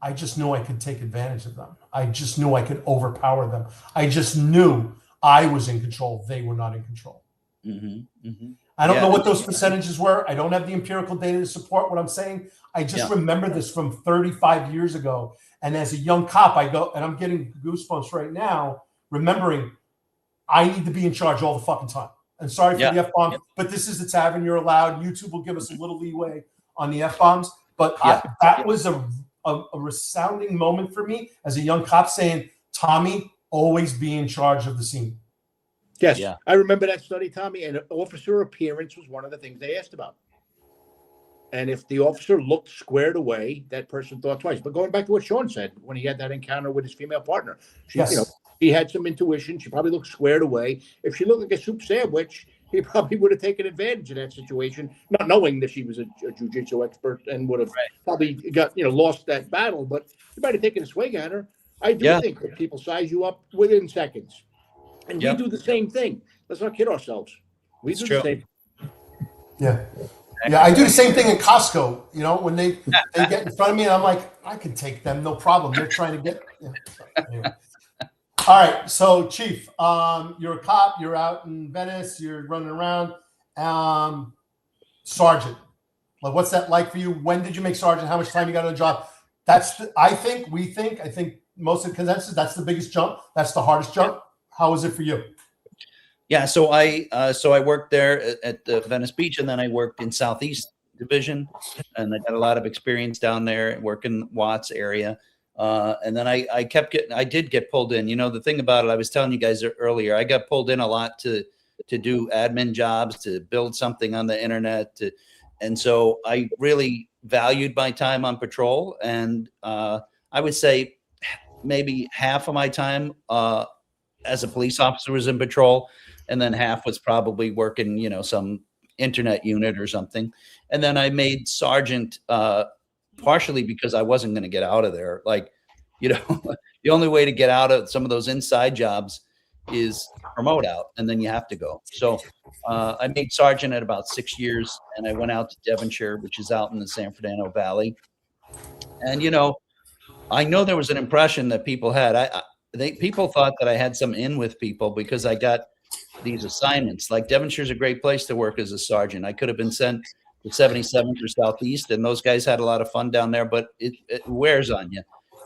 I just knew I could take advantage of them. I just knew I could overpower them. I just knew I was in control. They were not in control. Mm-hmm, mm-hmm. I don't know what those percentages were. I don't have the empirical data to support what I'm saying. I just remember this from 35 years ago. And as a young cop, I go, and I'm getting goosebumps right now, remembering I need to be in charge all the fucking time. And sorry for the F-bomb, but this is the Tavern. You're allowed. YouTube will give us a little leeway on the F-bombs. But that was a resounding moment for me as a young cop saying, Tommy, always be in charge of the scene. Yes, I remember that study, Tommy, and officer appearance was one of the things they asked about. And if the officer looked squared away, that person thought twice. But going back to what Sean said, when he had that encounter with his female partner, she had some intuition. She probably looked squared away. If she looked like a soup sandwich, he probably would have taken advantage of that situation, not knowing that she was a jiu-jitsu expert and would have probably got, lost that battle. But he might have taken a swing at her. I do think that people size you up within seconds. And we do the same thing. Let's not kid ourselves. We do the same. Yeah. Yeah, I do the same thing in Costco. When they get in front of me, and I'm like, I can take them, no problem. They're trying to get. Anyway. All right, so Chief, you're a cop. You're out in Venice. You're running around. Sergeant, what's that like for you? When did you make sergeant? How much time you got on the job? I think most of the consensus, that's the biggest jump. That's the hardest jump. How was it for you? Yeah, so I worked there at the Venice Beach, and then I worked in Southeast Division, and I got a lot of experience down there working Watts area. And then I did get pulled in. The thing about it, I was telling you guys earlier, I got pulled in a lot to do admin jobs, to build something on the internet, and so I really valued my time on patrol. And I would say maybe half of my time as a police officer was in patrol, and then half was probably working, some internet unit or something. And then I made sergeant partially because I wasn't going to get out of there. The only way to get out of some of those inside jobs is promote out, and then you have to go. So I made sergeant at about 6 years, and I went out to Devonshire, which is out in the San Fernando Valley. And, I know there was an impression that people had. People thought that I had some in with people because I got these assignments. Like Devonshire's a great place to work as a sergeant. I could have been sent to 77th or Southeast, and those guys had a lot of fun down there, but it wears on you.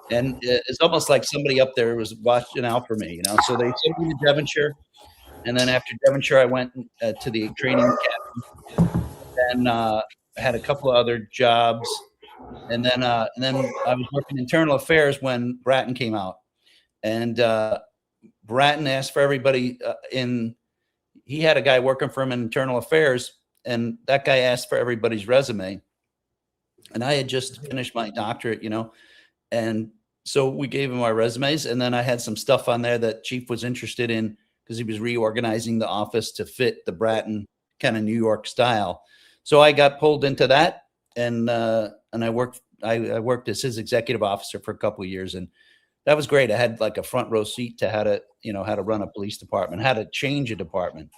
And it's almost like somebody up there was watching out for me, So they sent me to Devonshire, and then after Devonshire, I went to the training academy, and I had a couple of other jobs, and then I was working internal affairs when Bratton came out. And Bratton asked for everybody he had a guy working for him in internal affairs, and that guy asked for everybody's resume. And I had just finished my doctorate, and so we gave him our resumes. And then I had some stuff on there that Chief was interested in because he was reorganizing the office to fit the Bratton kind of New York style. So I got pulled into that, and I worked as his executive officer for a couple of years, and that was great. I had like a front row seat to how to run a police department, how to change a department.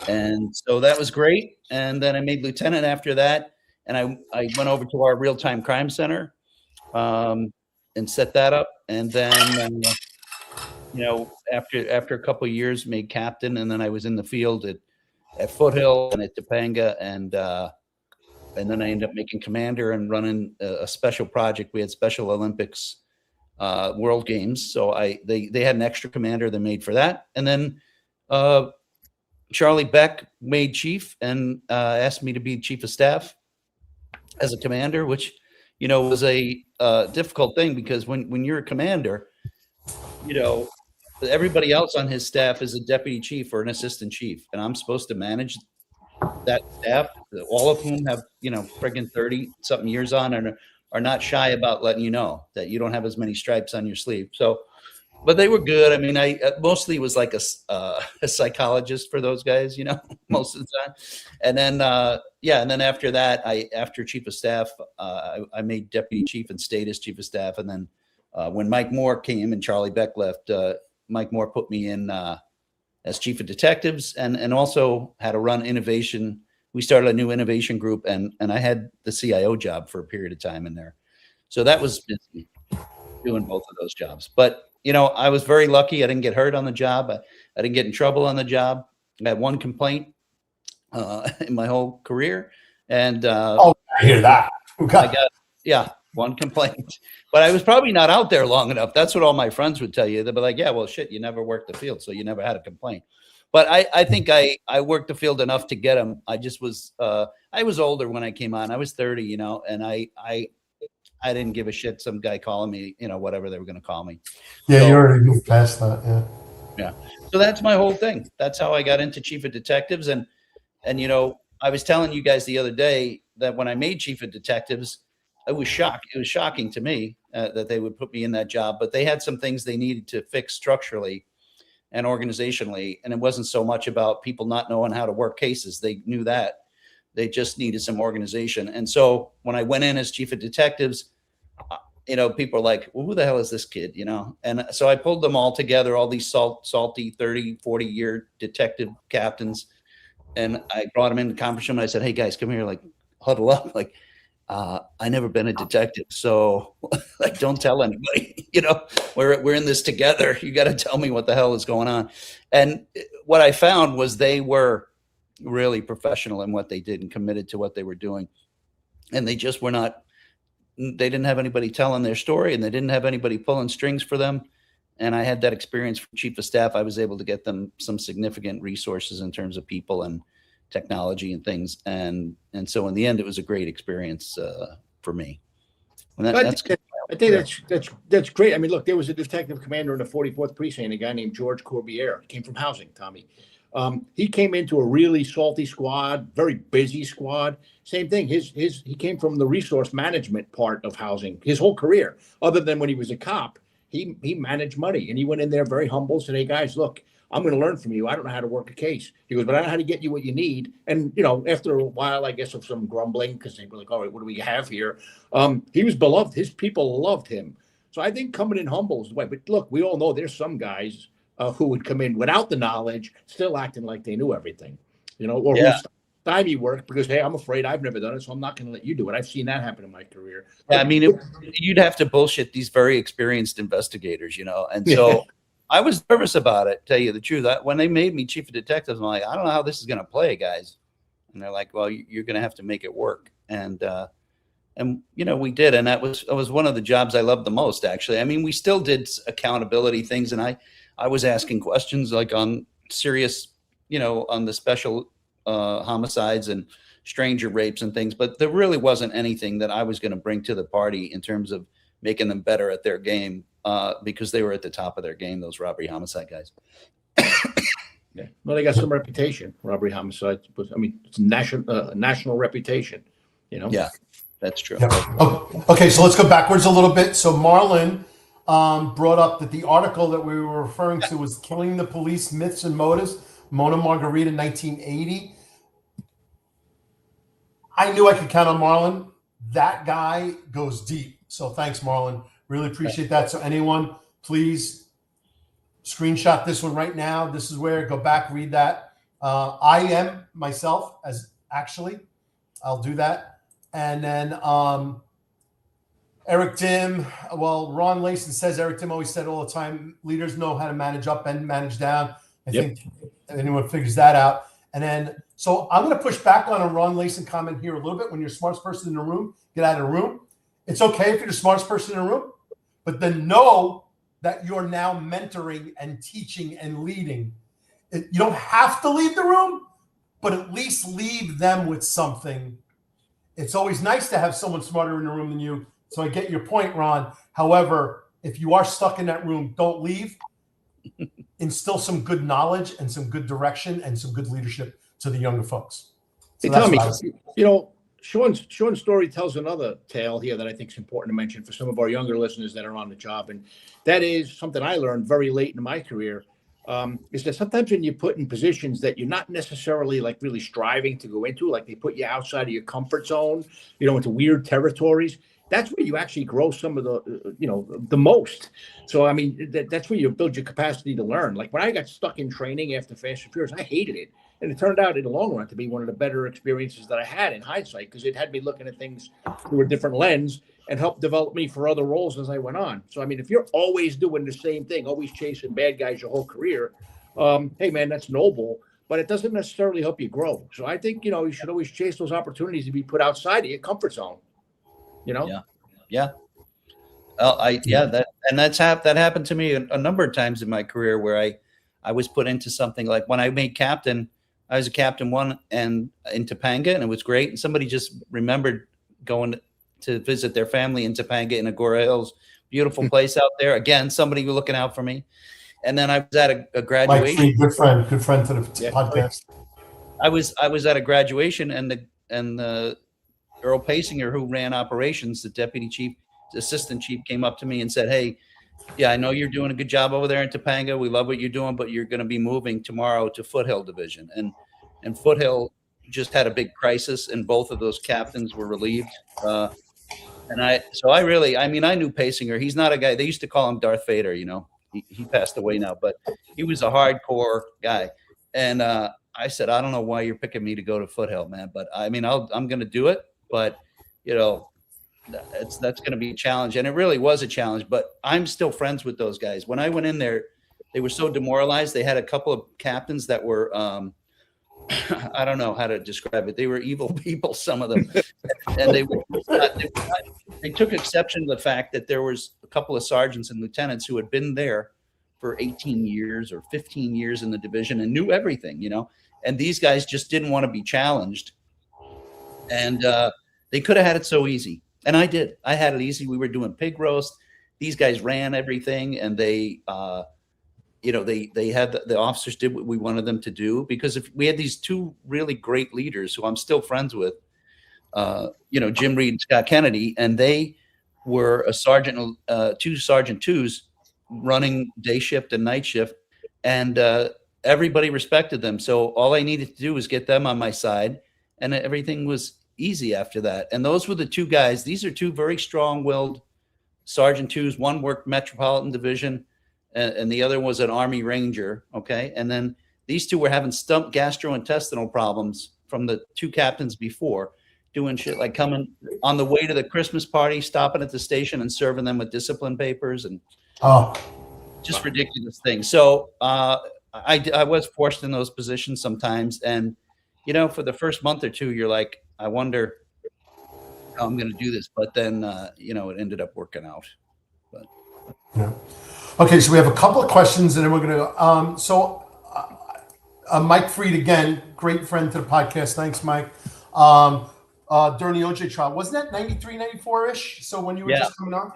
And so that was great. And then I made lieutenant after that. And I went over to our real-time crime center and set that up. And then, after a couple of years, made captain. And then I was in the field at Foothill and at Topanga. And then I ended up making commander and running a special project. We had Special Olympics World Games. So they had an extra commander they made for that. And then Charlie Beck made chief and asked me to be chief of staff as a commander, which, was a difficult thing because when you're a commander, everybody else on his staff is a deputy chief or an assistant chief, and I'm supposed to manage that staff, all of whom have, friggin' 30 something years on and are not shy about letting you know that you don't have as many stripes on your sleeve. So, but they were good. I mean, I mostly was like a psychologist for those guys, most of the time. And then, and then after that, after chief of staff, I made deputy chief and stayed as chief of staff. And then when Mike Moore came and Charlie Beck left, Mike Moore put me in as chief of detectives and also had to run innovation. We started a new innovation group and I had the CIO job for a period of time in there. So that was busy doing both of those jobs. But, I was very lucky. I didn't get hurt on the job. I didn't get in trouble on the job. I had one complaint in my whole career. And I hear that. One complaint. But I was probably not out there long enough. That's what all my friends would tell you. They'd be like, yeah, well, shit, you never worked the field, so you never had a complaint. But I think I worked the field enough to get them. I just was I was older when I came on. I was 30, and I didn't give a shit. Some guy calling me, whatever they were going to call me. Yeah, so, you already moved past that. Yeah. Yeah. So that's my whole thing. That's how I got into chief of detectives. And I was telling you guys the other day that when I made chief of detectives, I was shocked. It was shocking to me that they would put me in that job, but they had some things they needed to fix structurally and organizationally. And it wasn't so much about people not knowing how to work cases. They knew that. They just needed some organization. And so when I went in as chief of detectives, people are like, well, who the hell is this kid? And so I pulled them all together, all these salty 30, 40-year detective captains. And I brought them into the conference room and I said, hey guys, come here, like huddle up. Like, I never been a detective. So like, don't tell anybody, we're in this together. You got to tell me what the hell is going on. And what I found was they were really professional in what they did and committed to what they were doing. And they just were not, they didn't have anybody telling their story and they didn't have anybody pulling strings for them. And I had that experience from chief of staff. I was able to get them some significant resources in terms of people and technology and things. And so in the end, it was a great experience for me. And I think that's great. I mean, look, there was a detective commander in the 44th precinct, a guy named George Corbiere. He came from housing, Tommy. He came into a really salty squad, very busy squad. Same thing. He came from the resource management part of housing his whole career. Other than when he was a cop, he managed money, and he went in there very humble. Said, "Hey guys, look, I'm going to learn from you. I don't know how to work a case." He goes, "But I know how to get you what you need." And after a while, I guess of some grumbling, because they were like, "All right, what do we have here?" He was beloved. His people loved him. So I think coming in humble is the way. But look, we all know there's some guys who would come in without the knowledge, still acting like they knew everything, or who stymie work because, hey, I'm afraid I've never done it, so I'm not going to let you do it. I've seen that happen in my career. Yeah, I mean, you'd have to bullshit these very experienced investigators, and so I was nervous about it, tell you the truth. When they made me chief of detectives, I'm like, I don't know how this is going to play, guys. And they're like, well, you're going to have to make it work. And we did. And that was one of the jobs I loved the most, actually. I mean, we still did accountability things, and I was asking questions like on serious, on the special homicides and stranger rapes and things, but there really wasn't anything that I was going to bring to the party in terms of making them better at their game because they were at the top of their game, those robbery homicide guys. Yeah. Well, they got some reputation, robbery homicide. I mean, it's national reputation, Yeah, that's true. Yeah. Oh, okay, so let's go backwards a little bit. So Marlon brought up that the article that we were referring to was Killing the Police, Myths and Motives, Mona Margarita, 1980. I knew I could count on Marlon. That guy goes deep. So thanks, Marlon. Really appreciate that. So anyone, please screenshot this one right now. This is where, go back, read that. I am myself as actually, I'll do that. And then Eric Dim, well, Ron Layson says Eric Dim always said all the time, leaders know how to manage up and manage down. I think anyone figures that out. And then, so I'm going to push back on a Ron Layson comment here a little bit. When you're the smartest person in the room, get out of the room. It's okay if you're the smartest person in the room, but then know that you're now mentoring and teaching and leading. You don't have to leave the room, but at least leave them with something. It's always nice to have someone smarter in the room than you. So I get your point, Ron. However, if you are stuck in that room, don't leave. Instill some good knowledge and some good direction and some good leadership to the younger folks. So Hey, Tommy, Sean's story tells another tale here that I think is important to mention for some of our younger listeners that are on the job. And that is something I learned very late in my career, is that sometimes when you're put in positions that you're not necessarily like really striving to go into, like they put you outside of your comfort zone, into weird territories, that's where you actually grow some of the most. So, I mean, that's where you build your capacity to learn. Like when I got stuck in training after Fast and Furious, I hated it. And it turned out in the long run to be one of the better experiences that I had in hindsight, because it had me looking at things through a different lens and helped develop me for other roles as I went on. So, I mean, if you're always doing the same thing, always chasing bad guys your whole career, hey, man, that's noble, but it doesn't necessarily help you grow. So I think, you should always chase those opportunities to be put outside of your comfort zone. Yeah. Well, that happened to me a number of times in my career where I was put into something. Like when I made captain, I was a captain one and in Topanga, and it was great. And somebody just remembered going to visit their family in Topanga in Agora Hills, beautiful place out there. Again, somebody looking out for me. And then I was at a graduation. Mike, good friend to the podcast. I was at a graduation, and the Earl Pasinger, who ran operations, the deputy chief, assistant chief, came up to me and said, "Hey, yeah, I know you're doing a good job over there in Topanga. We love what you're doing, but you're going to be moving tomorrow to Foothill Division." And Foothill just had a big crisis, and both of those captains were relieved. I knew Pasinger. He's not a guy. They used to call him Darth Vader. He passed away now, but he was a hardcore guy. And I said, "I don't know why you're picking me to go to Foothill, man, but I mean, I'm going to do it. But that's going to be a challenge." And it really was a challenge, but I'm still friends with those guys. When I went in there, they were so demoralized. They had a couple of captains that were, I don't know how to describe it. They were evil people, some of them. And they took exception to the fact that there was a couple of sergeants and lieutenants who had been there for 18 years or 15 years in the division and knew everything, and these guys just didn't want to be challenged. And they could have had it so easy. And I did. I had it easy. We were doing pig roast. These guys ran everything, and they had the officers did what we wanted them to do, because if we had these two really great leaders who I'm still friends with, Jim Reed and Scott Kennedy, and they were two sergeant twos running day shift and night shift, and everybody respected them. So all I needed to do was get them on my side, and everything was easy after that. And those were the two guys. These are two very strong-willed sergeant twos. One worked Metropolitan Division, and the other was an Army Ranger. Okay. And then these two were having stump gastrointestinal problems from the two captains before, doing shit like coming on the way to the Christmas party, stopping at the station and serving them with discipline papers and just ridiculous things. So I was forced in those positions sometimes. And, for the first month or two, you're like, I wonder how I'm going to do this. But then, it ended up working out. But yeah. Okay, so we have a couple of questions, and then we're going to Mike Freed, again, great friend to the podcast. Thanks, Mike. During the OJ trial, wasn't that 93, 94-ish? So when you were just coming on?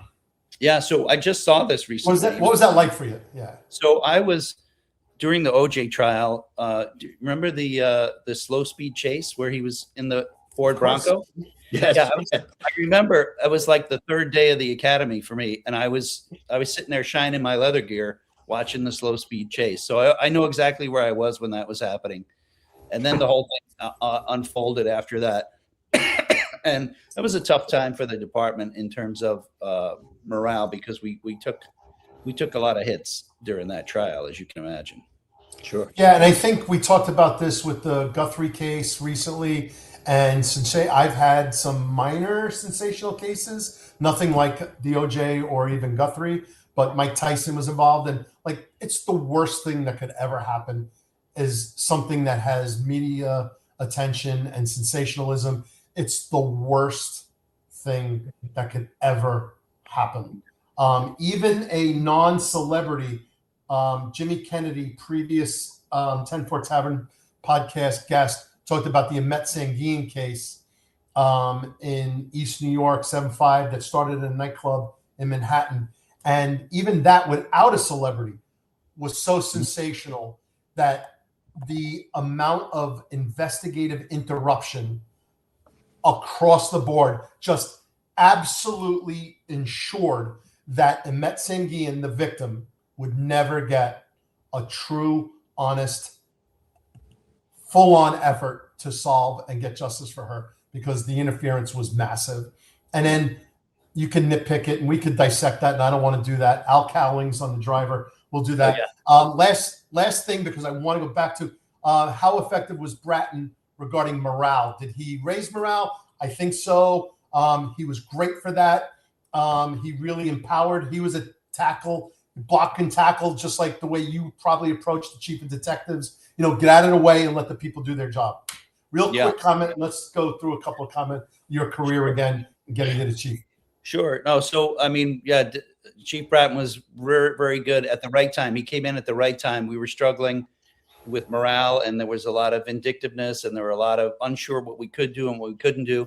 Yeah, so I just saw this recently. What was that like for you? Yeah. So I was, during the OJ trial, do you remember the slow speed chase where he was in the Ford Bronco? Yes. Yeah, I remember it was like the third day of the academy for me, and I was sitting there shining my leather gear, watching the slow speed chase. So I know exactly where I was when that was happening, and then the whole thing unfolded after that, and that was a tough time for the department in terms of morale, because we took a lot of hits during that trial, as you can imagine. Sure. Yeah, and I think we talked about this with the Guthrie case recently. And since I've had some minor sensational cases, nothing like the OJ or even Guthrie, but Mike Tyson was involved. And it's the worst thing that could ever happen is something that has media attention and sensationalism. It's the worst thing that could ever happen. Even a non-celebrity, Jimmy Kennedy, previous 10-4 Tavern podcast guest, talked about the Ahmet Sanguine case in East New York, 7-5, that started in a nightclub in Manhattan. And even that, without a celebrity, was so sensational that the amount of investigative interruption across the board just absolutely ensured that Ahmet Sanguine, the victim, would never get a true, honest, full-on effort to solve and get justice for her, because the interference was massive. And then you can nitpick it, and we could dissect that, and I don't want to do that. Al Cowlings on the driver. We'll do that. Oh, yeah. Last thing, because I want to go back to how effective was Bratton regarding morale. Did he raise morale? I think so. He was great for that. He really empowered. He was a tackle, block and tackle, just like the way you probably approach the chief of detectives. You know, get out of the way and let the people do their job. Real quick comment. Let's go through a couple of comments. Your career again, getting to the chief. Sure. No. So, I mean, yeah, Chief Bratton was very good at the right time. He came in at the right time. We were struggling with morale, and there was a lot of vindictiveness, and there were a lot of unsure what we could do and what we couldn't do.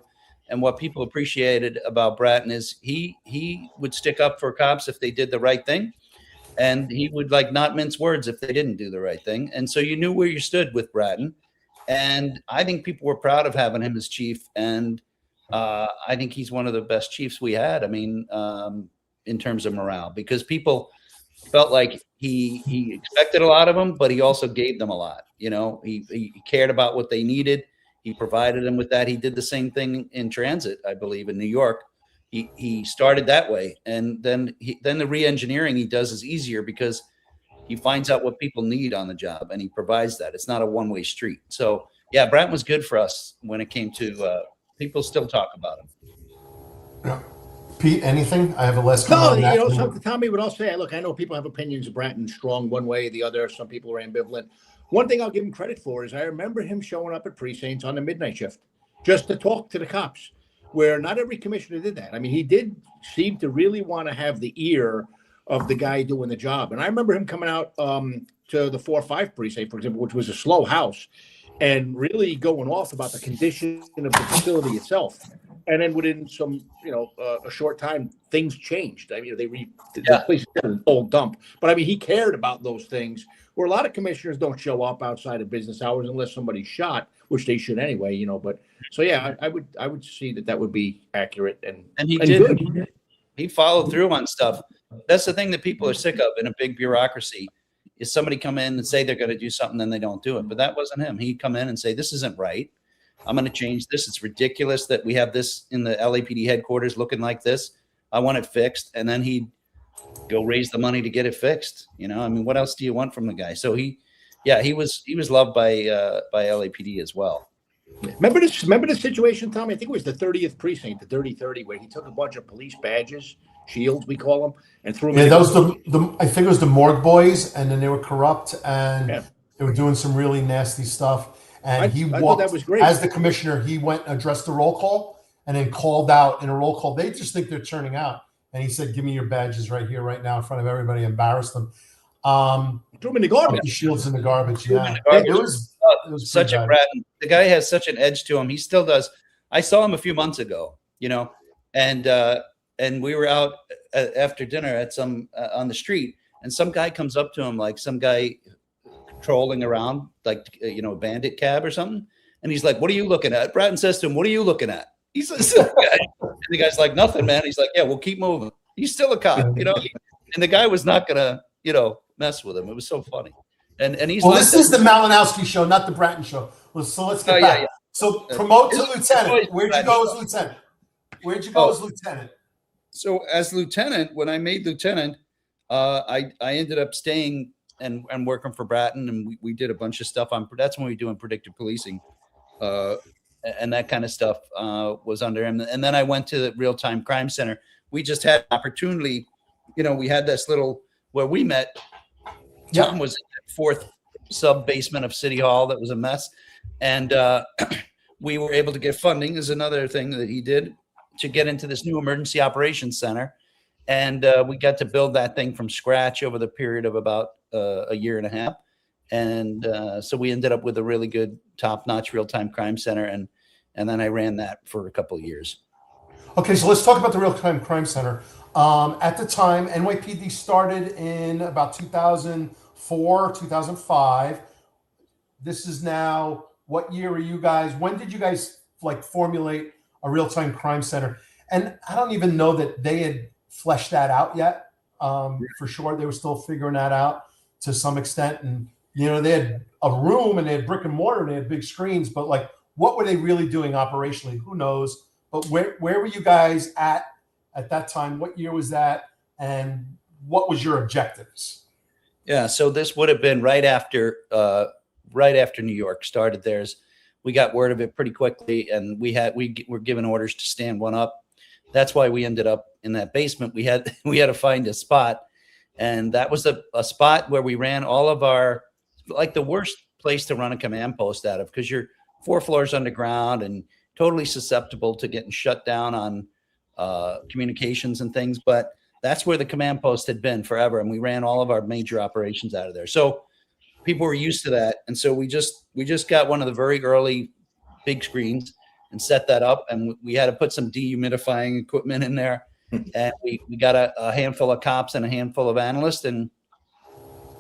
And what people appreciated about Bratton is he would stick up for cops if they did the right thing, and he would like not mince words if they didn't do the right thing. And so you knew where you stood with Bratton. And I think people were proud of having him as chief. And I think he's one of the best chiefs we had. I mean, in terms of morale, because people felt like he expected a lot of them, but he also gave them a lot. You know, he cared about what they needed. He provided them with that. He did the same thing in transit, I believe, in New York. He started that way, and then the re-engineering he does is easier because he finds out what people need on the job, and he provides that. It's not a one-way street. So yeah, Bratton was good for us when it came to people still talk about him. Yeah. Pete, anything? I have a list. No, you know, something, Tommy, what I'll say, look, I know people have opinions of Bratton strong one way or the other. Some people are ambivalent. One thing I'll give him credit for is I remember him showing up at precincts on the midnight shift just to talk to the cops, where not every commissioner did that. I mean, he did seem to really want to have the ear of the guy doing the job. And I remember him coming out to the 4-5 precinct, for example, which was a slow house, and really going off about the condition of the facility itself. And then within some, a short time, things changed. I mean, the place is an old dump. But I mean, he cared about those things, where a lot of commissioners don't show up outside of business hours unless somebody's shot, which they should anyway, But so yeah, I would see that would be accurate and he did. Good. He followed through on stuff. That's the thing that people are sick of in a big bureaucracy. Is somebody come in and say they're going to do something, then they don't do it. But that wasn't him. He'd come in and say, "This isn't right. I'm going to change this. It's ridiculous that we have this in the LAPD headquarters looking like this. I want it fixed." And then he'd go raise the money to get it fixed. I mean, what else do you want from the guy? So he was loved by LAPD as well. Remember the situation, Tommy? I think it was the 30th precinct, the Dirty 30, where he took a bunch of police badges, shields, we call them, and threw them. Yeah, that was I think it was the morgue boys, and then they were corrupt, and they were doing some really nasty stuff. And I thought that was great. As the commissioner, he went and addressed the roll call, and then called out in a roll call. They just think they're turning out, and he said, "Give me your badges right here, right now, in front of everybody." Embarrassed them. Threw them in the garbage. The shields in the garbage. Yeah, it was such a Bratton. The guy has such an edge to him. He still does. I saw him a few months ago, and we were out after dinner at some on the street, and some guy comes up to him, like some guy trolling around, like a bandit cab or something, and he's like, "What are you looking at?" Bratton says to him, "What are you looking at?" He says, and the guy's like, "Nothing, man." He's like, "Yeah, we'll keep moving." He's still a cop, and the guy was not gonna, mess with him. It was so funny. And he's this is the Malinowski show, not the Bratton show. So let's get back. Yeah. So promote to lieutenant. Where'd you go as lieutenant? So as lieutenant, when I made lieutenant, I ended up staying and working for Bratton, and we did a bunch of stuff on. That's when we were doing predictive policing, and that kind of stuff was under him. And then I went to the real-time crime center. We just had an opportunity. We had this little where we met. Tom was in the 4th sub basement of City Hall that was a mess, and we were able to get funding. Is another thing that he did to get into this new emergency operations center, And we got to build that thing from scratch over the period of about a year and a half. And so we ended up with a really good, top-notch real-time crime center. And then I ran that for a couple of years. Okay, so let's talk about the real-time crime center. At the time, NYPD started in about 2004, 2005. This is now, what year are you guys? When did you guys like formulate a real-time crime center? And I don't even know that they had fleshed that out yet. For sure, they were still figuring that out to some extent. And you know, they had a room and they had brick and mortar and they had big screens, but like, what were they really doing operationally? Who knows? But where were you guys at that time? What year was that? And what was your objectives? Yeah, so this would have been right after New York started theirs. We got word of it pretty quickly, and we were given orders to stand one up. That's why we ended up in that basement. We had to find a spot, and that was a spot where we ran all of our, like, the worst place to run a command post out of, because you're 4 floors underground and totally susceptible to getting shut down on communications and things. But that's where the command post had been forever, and we ran all of our major operations out of there. So people were used to that, and so we just got one of the very early big screens and set that up, and we had to put some dehumidifying equipment in there, and we got a handful of cops and a handful of analysts, and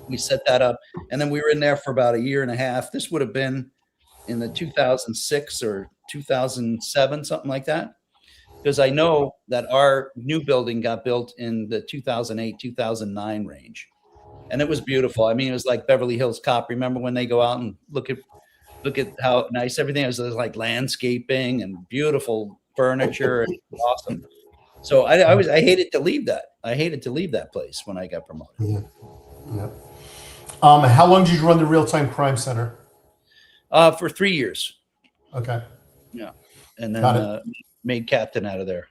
we set that up, and then we were in there for about a year and a half. This would have been in the 2006 or 2007, something like that, because I know that our new building got built in the 2008, 2009 range. And it was beautiful. I mean, it was like Beverly Hills Cop. Remember when they go out and look at how nice everything is? There's like landscaping and beautiful furniture. And awesome. So I hated to leave that. I hated to leave that place when I got promoted. Yeah. How long did you run the real-time crime center? For 3 years. Okay. Yeah. And then made captain out of there.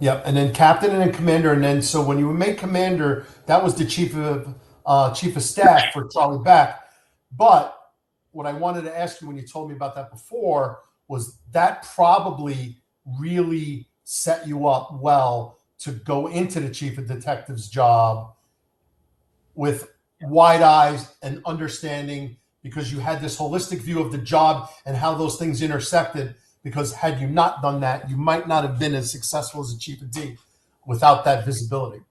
Yeah, and then captain and then commander, and then so when you were made commander, that was the chief of staff for Charlie Beck. But what I wanted to ask you when you told me about that before was that probably really set you up well to go into the chief of detectives job with wide eyes and understanding, because you had this holistic view of the job and how those things intersected. Because had you not done that, you might not have been as successful as a chief of D without that visibility.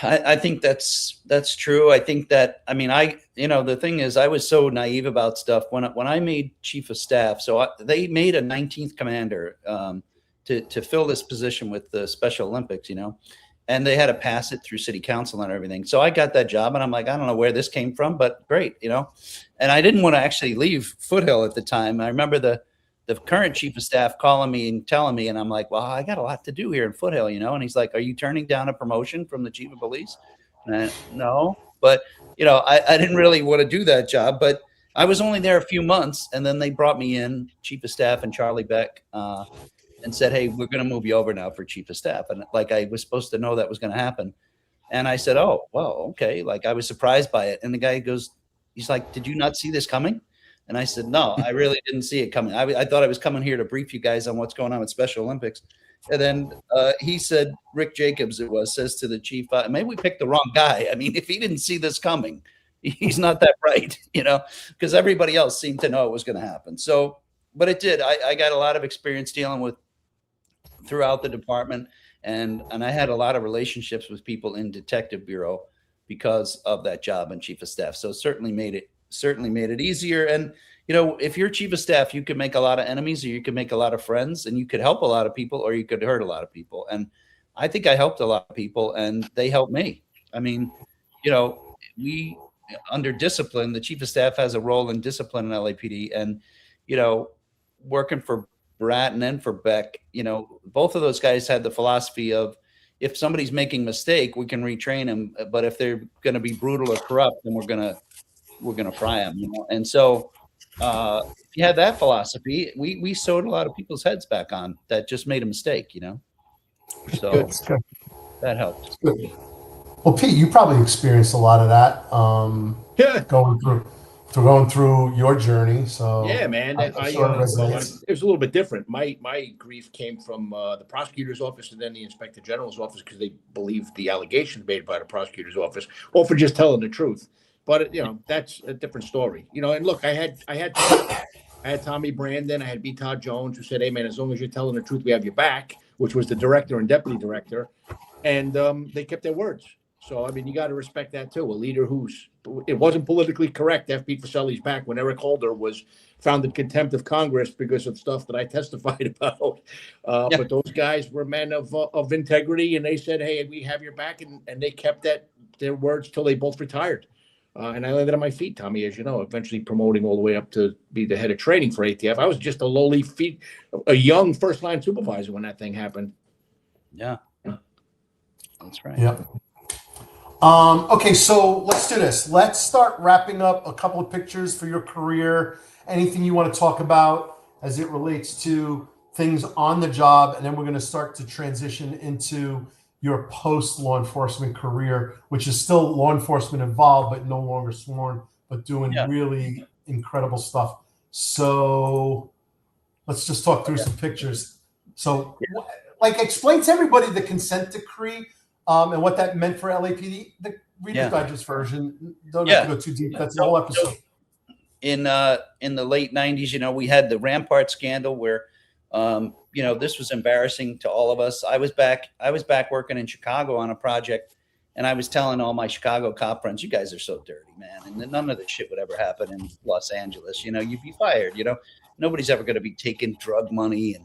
I think that's true. I think that, I mean, the thing is, I was so naive about stuff when I made chief of staff. So they made a 19th commander to fill this position with the Special Olympics, and they had to pass it through city council and everything. So I got that job, and I'm like, I don't know where this came from, but great, and I didn't want to actually leave Foothill at the time. I remember the current chief of staff calling me and telling me, and I'm like, well, I got a lot to do here in Foothill, and he's like, are you turning down a promotion from the chief of police? And no, but I didn't really want to do that job, but I was only there a few months, and then they brought me in, chief of staff and Charlie Beck, and said, hey, we're going to move you over now for chief of staff. And like, I was supposed to know that was going to happen. And I said, oh, well, okay. Like, I was surprised by it. And the guy goes, he's like, did you not see this coming? And I said, no, I really didn't see it coming. I thought I was coming here to brief you guys on what's going on with Special Olympics. And then he said, Rick Jacobs, says to the chief, maybe we picked the wrong guy. I mean, if he didn't see this coming, he's not that bright, because everybody else seemed to know it was going to happen. So, but it did. I got a lot of experience dealing with throughout the department. And I had a lot of relationships with people in Detective Bureau because of that job and chief of staff. So it certainly made it easier. And, if you're chief of staff, you could make a lot of enemies, or you could make a lot of friends, and you could help a lot of people, or you could hurt a lot of people. And I think I helped a lot of people, and they helped me. I mean, we, under discipline, the chief of staff has a role in discipline in LAPD, and, working for Bratton and for Beck, both of those guys had the philosophy of, if somebody's making a mistake, we can retrain them. But if they're going to be brutal or corrupt, then we're going to fry them, And so if you had that philosophy, we sewed a lot of people's heads back on that just made a mistake, So Good. that helped. Good. Well, Pete, you probably experienced a lot of that going going through your journey. So Yeah, man. I'm sure it resonates. It was a little bit different. My grief came from the prosecutor's office and then the inspector general's office because they believed the allegations made by the prosecutor's office, or for just telling the truth. But that's a different story. And look, I had Tommy Brandon, I had B. Todd Jones, who said, "Hey, man, as long as you're telling the truth, we have your back," which was the director and deputy director, and they kept their words. So, I mean, you got to respect that too. A leader it wasn't politically correct to beat Forcelli's back when Eric Holder was found in contempt of Congress because of stuff that I testified about. But those guys were men of integrity, and they said, "Hey, we have your back," and they kept their words till they both retired. And I landed on my feet, Tommy, as you know, eventually promoting all the way up to be the head of training for ATF. I was just a young first-line supervisor when that thing happened. Yeah, that's right. Yeah. Okay, so let's do this. Let's start wrapping up a couple of pictures for your career. Anything you want to talk about as it relates to things on the job, and then we're going to start to transition into your post-law enforcement career, which is still law enforcement involved, but no longer sworn, but doing really incredible stuff. So let's just talk through some pictures. So explain to everybody the consent decree and what that meant for LAPD. The Reader's Digest version. Don't have to go too deep. That's the whole episode. So in the late 90s, we had the Rampart scandal where this was embarrassing to all of us. I was back working in Chicago on a project, and I was telling all my Chicago cop friends, "You guys are so dirty, man. And none of this shit would ever happen in Los Angeles. You'd be fired. Nobody's ever going to be taking drug money."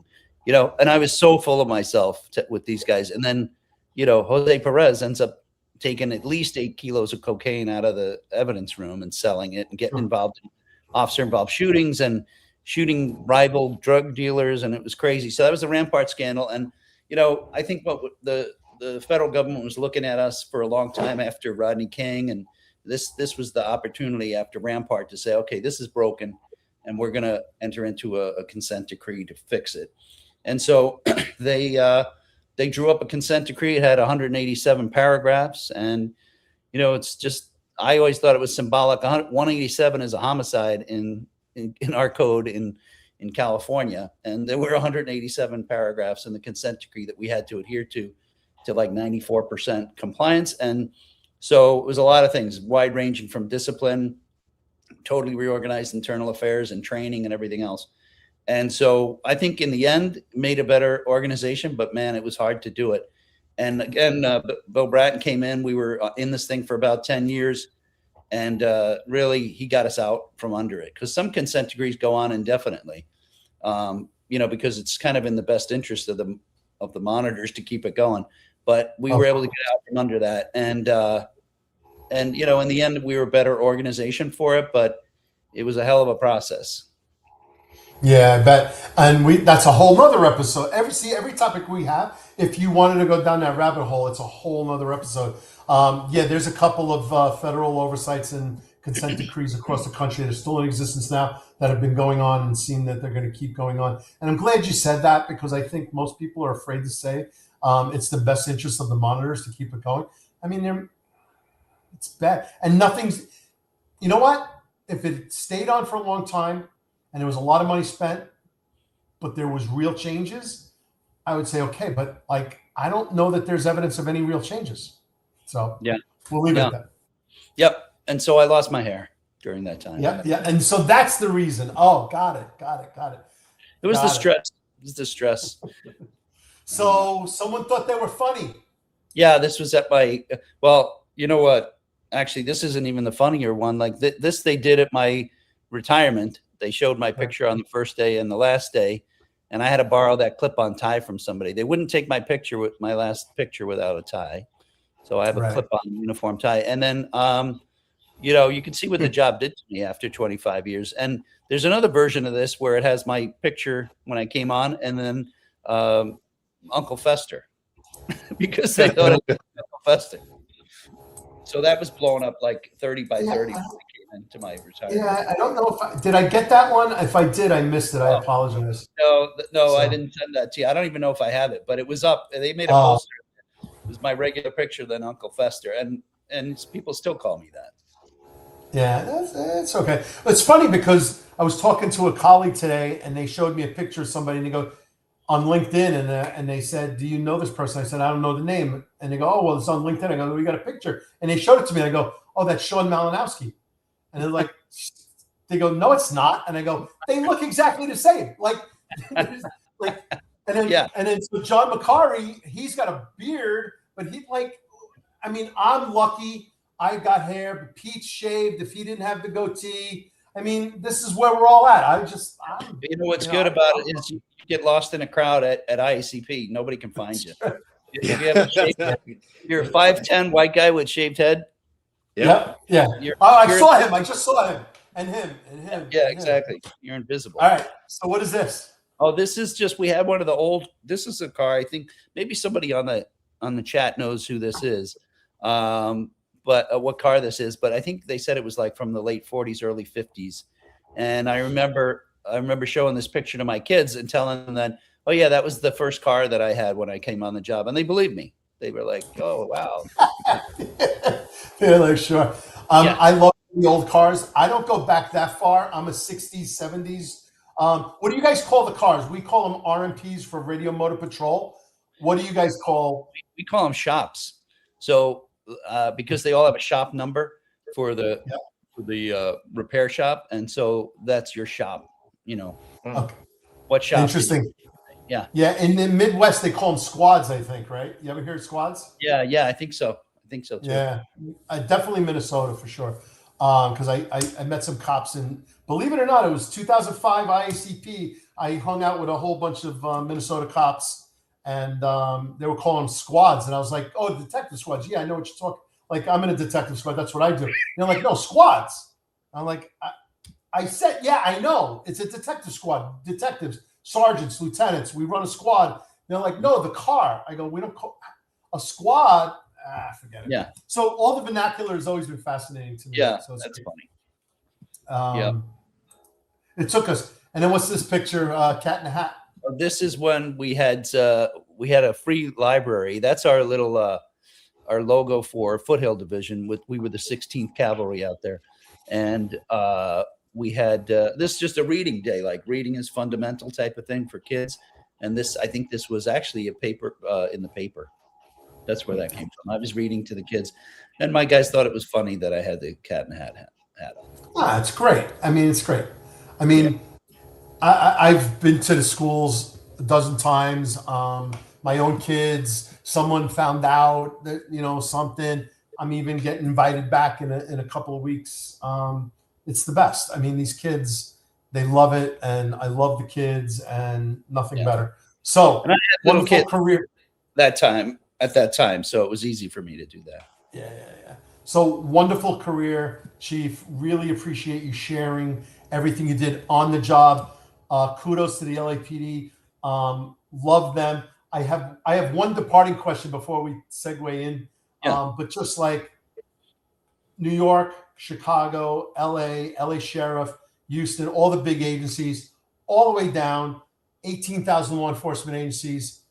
And I was so full of myself with these guys. And then, Jose Perez ends up taking at least 8 kilos of cocaine out of the evidence room and selling it and getting involved in officer-involved shootings and shooting rival drug dealers, and it was crazy. So that was the Rampart scandal. And, I think what the federal government was looking at us for a long time after Rodney King, and this was the opportunity after Rampart to say, okay, this is broken, and we're going to enter into a consent decree to fix it. And so they drew up a consent decree. It had 187 paragraphs, and, it's just, I always thought it was symbolic. 187 is a homicide in our code in California, and there were 187 paragraphs in the consent decree that we had to adhere to like 94% compliance. And so it was a lot of things, wide ranging from discipline, totally reorganized internal affairs and training and everything else. And so I think in the end it made a better organization, but man, it was hard to do it. And again, Bill Bratton came in. We were in this thing for about 10 years. And really, he got us out from under it, because some consent decrees go on indefinitely, because it's kind of in the best interest of the monitors to keep it going. But we were able to get out from under that, and in the end, we were a better organization for it. But it was a hell of a process. Yeah, I bet. And that's a whole nother episode. Every topic we have, if you wanted to go down that rabbit hole, it's a whole nother episode. There's a couple of federal oversights and consent decrees across the country that are still in existence now that have been going on and seem that they're going to keep going on. And I'm glad you said that, because I think most people are afraid to say it's the best interest of the monitors to keep it going. I mean, it's bad. And nothing's, you know what? If it stayed on for a long time and there was a lot of money spent, but there was real changes, I would say, okay. But I don't know that there's evidence of any real changes. So we'll leave it at that. Yep. And so I lost my hair during that time. Yeah. And so that's the reason. Oh, got it. It was the stress. It was the stress. So someone thought they were funny. Yeah, this was at my, well, you know what? Actually, this isn't even the funnier one. Like this, they did at my retirement. They showed my picture on the first day and the last day, and I had to borrow that clip-on tie from somebody. They wouldn't take my picture with my last picture without a tie. So I have a clip-on uniform tie. And then, you can see what the job did to me after 25 years. And there's another version of this where it has my picture when I came on, and then Uncle Fester, because they thought it was Uncle Fester. So that was blown up like 30 by 30 when I came into my retirement. Yeah, I don't know did I get that one? If I did, I missed it. I apologize. No, so. I didn't send that to you. I don't even know if I have it, but it was up. They made a poster. It was my regular picture, then Uncle Fester, and people still call me that. Yeah, that's okay. It's funny because I was talking to a colleague today, and they showed me a picture of somebody, and they go on LinkedIn, and they said, "Do you know this person?" I said, "I don't know the name." And they go, "Oh, well, it's on LinkedIn." I go, "We got a picture," and they showed it to me. And I go, "Oh, that's Sean Malinowski," and they're like, "They go, no, it's not." And I go, "They look exactly the same." Like, like, and then so John McCarry, he's got a beard, but he I mean, I'm lucky. I got hair, but Pete's shaved. If he didn't have the goatee, I mean, this is where we're all at. You know what's good about it is you get lost in a crowd at IACP. Nobody can find you. If you have a shaved head, you're a 5'10" white guy with shaved head. Yeah. I saw him. I just saw him. And him. Yeah, exactly. You're invisible. All right. So what is this? Oh, this is just, we had one of the old, this is a car. I think maybe somebody on the chat knows who this is. But what car this is, but I think they said it was like from the late 40s, early 50s. And I remember showing this picture to my kids and telling them that, oh yeah, that was the first car that I had when I came on the job. And they believed me. They were like, oh, wow. Yeah, like, sure. I love the old cars. I don't go back that far. I'm a 60s, 70s. What do you guys call the cars? We call them RMPs for Radio Motor Patrol. What do you guys call? We call them shops. So because they all have a shop number for the repair shop, and so that's your shop. You know, okay. What shop? Interesting. Yeah. In the Midwest, they call them squads, I think, right? You ever hear of squads? Yeah, I think so. Too. Yeah, definitely Minnesota for sure. Because I met some cops, and believe it or not, it was 2005 IACP. I hung out with a whole bunch of Minnesota cops, and they were calling them squads. And I was like, "Oh, detective squads. Yeah, I know what you're talking. Like, I'm in a detective squad. That's what I do." And they're like, "No, squads." I'm like, I said, "Yeah, I know. It's a detective squad. Detectives, sergeants, lieutenants. We run a squad." And they're like, "No, the car." I go, "We don't call a squad." Forget it. Yeah. So all the vernacular has always been fascinating to me. Yeah, so that's funny. It took us. And then what's this picture? Cat in a Hat. This is when we had a free library. That's our little our logo for Foothill Division. We were the 16th Cavalry out there, and we had this just a reading day. Like, reading is fundamental type of thing for kids. And I think this was actually a paper in the paper. That's where that came from. I was reading to the kids, and my guys thought it was funny that I had the Cat in the Hat on. It's great. I mean, it's great. I mean, I've been to the schools a dozen times. My own kids, someone found out that, something. I'm even getting invited back in a couple of weeks. It's the best. I mean, these kids, they love it, and I love the kids, and nothing better. So, and I had little wonderful kids career at that time, so it was easy for me to do that. Yeah. So wonderful career, Chief. Really appreciate you sharing everything you did on the job. Kudos to the LAPD. Love them. I have one departing question before we segue in. But just like New York, Chicago, LA Sheriff, Houston, all the big agencies, all the way down, 18,000 law enforcement agencies.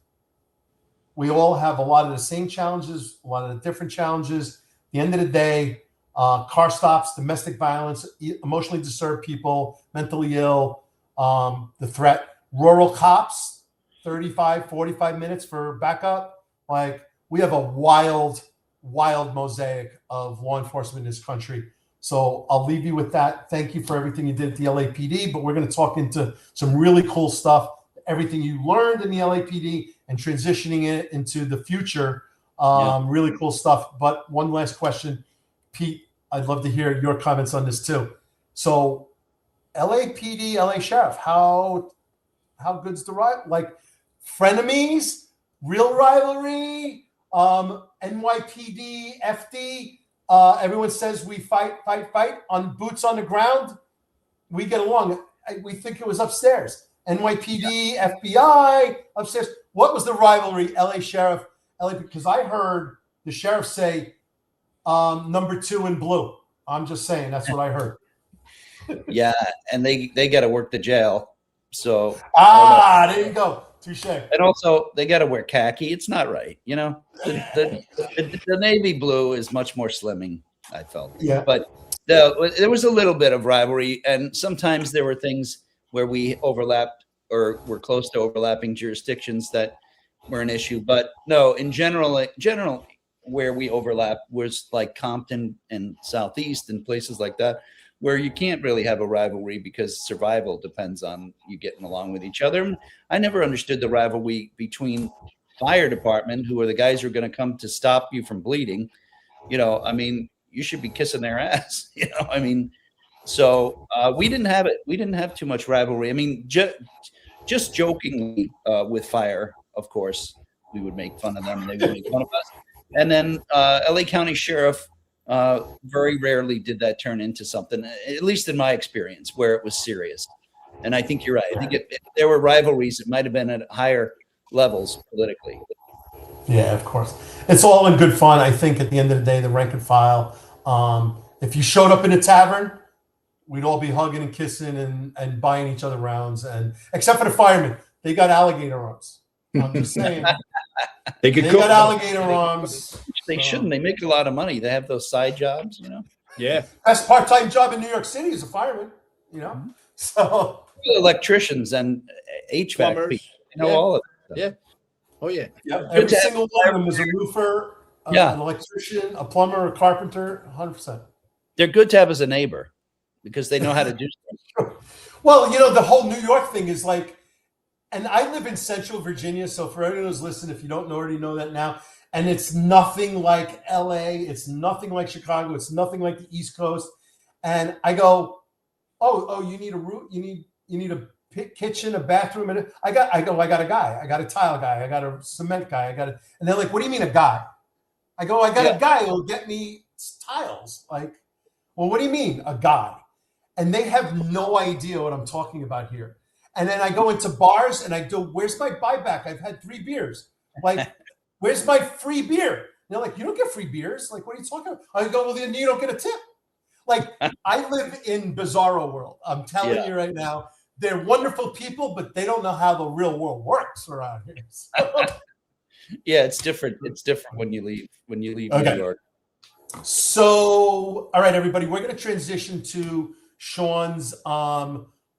We all have a lot of the same challenges, a lot of the different challenges. At the end of the day, car stops, domestic violence, emotionally disturbed people, mentally ill, the threat, rural cops, 35, 45 minutes for backup. Like, we have a wild mosaic of law enforcement in this country. So I'll leave you with that. Thank you for everything you did at the LAPD, but we're going to talk into some really cool stuff, everything you learned in the LAPD and transitioning it into the future. Really cool stuff. But one last question, Pete, I'd love to hear your comments on this too. So LAPD, LA Sheriff, how good's the like frenemies, real rivalry, NYPD, FD, everyone says we fight on boots on the ground. We get along. We think it was upstairs. NYPD, FBI, upstairs. What was the rivalry, LA Sheriff, LA? Because I heard the sheriff say number 2 in blue. I'm just saying, that's what I heard. Yeah, and they got to work the jail. So there you go. Touche. And also, they got to wear khaki. It's not right, The navy blue is much more slimming, I felt. Yeah. But There was a little bit of rivalry, and sometimes there were things where we overlapped or were close to overlapping jurisdictions that were an issue. But no, in general, where we overlap was like Compton and Southeast and places like that, where you can't really have a rivalry because survival depends on you getting along with each other. I never understood the rivalry between fire department, who are the guys who are going to come to stop you from bleeding. I mean, you should be kissing their ass. I mean, so we didn't have it. We didn't have too much rivalry. I mean, just jokingly with fire, of course, we would make fun of them and they would make fun of us. And then LA County Sheriff very rarely did that turn into something, at least in my experience, where it was serious. And I think you're right. I think if there were rivalries, it might have been at higher levels politically. Yeah, of course. It's all in good fun. I think at the end of the day, the rank and file, if you showed up in a tavern, we'd all be hugging and kissing and buying each other rounds. And except for the firemen, they got alligator arms. I'm just saying. They got alligator arms. They shouldn't. They make a lot of money. They have those side jobs, Yeah. Best part-time job in New York City is a fireman, So electricians and HVAC Plumbers. people, all of it. Yeah. Oh, yeah. Every single one of them is a roofer, an electrician, a plumber, a carpenter, 100%. They're good to have as a neighbor because they know how to do stuff. Well, the whole New York thing is like, and I live in Central Virginia, so for everyone who's listening, if you don't already know that now, and it's nothing like LA, it's nothing like Chicago, it's nothing like the East Coast. And I go, oh, you need a room, you need a kitchen, a bathroom, and I got a guy, I got a tile guy, I got a cement guy, and they're like, what do you mean a guy? I go, I got a guy who'll get me tiles. Like, well, what do you mean a guy? And they have no idea what I'm talking about here. And then I go into bars and I go, where's my buyback? I've had 3 beers. Like, where's my free beer? And they're like, you don't get free beers. Like, what are you talking about? I go, well, then you don't get a tip. Like, I live in bizarro world. I'm telling you right now, they're wonderful people, but they don't know how the real world works around here. So. Yeah, it's different. It's different when you leave New York. So, all right, everybody, we're going to transition to Sean's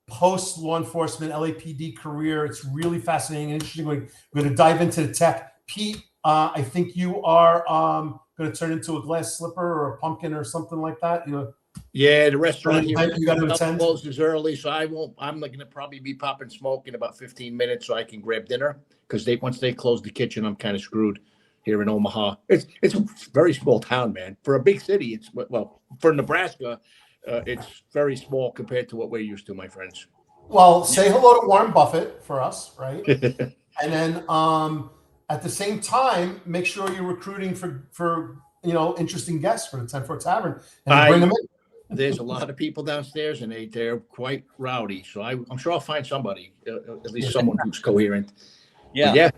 post law enforcement LAPD career. It's really fascinating and interesting. We're going to dive into the tech. Pete, I think you are going to turn into a glass slipper or a pumpkin or something like that. Yeah, the restaurant you got to attend. Closes early, so I won't. I'm going to probably be popping smoke in about 15 minutes, so I can grab dinner. Because once they close the kitchen, I'm kind of screwed here in Omaha. It's a very small town, man. For a big city, for Nebraska. It's very small compared to what we're used to, my friends. Well, say hello to Warren Buffett for us, right? And then at the same time, make sure you're recruiting for interesting guests for the 10-4 Tavern and bring them in. There's a lot of people downstairs, and they're quite rowdy. So I'm sure I'll find somebody, at least someone who's coherent. Yeah. But yeah.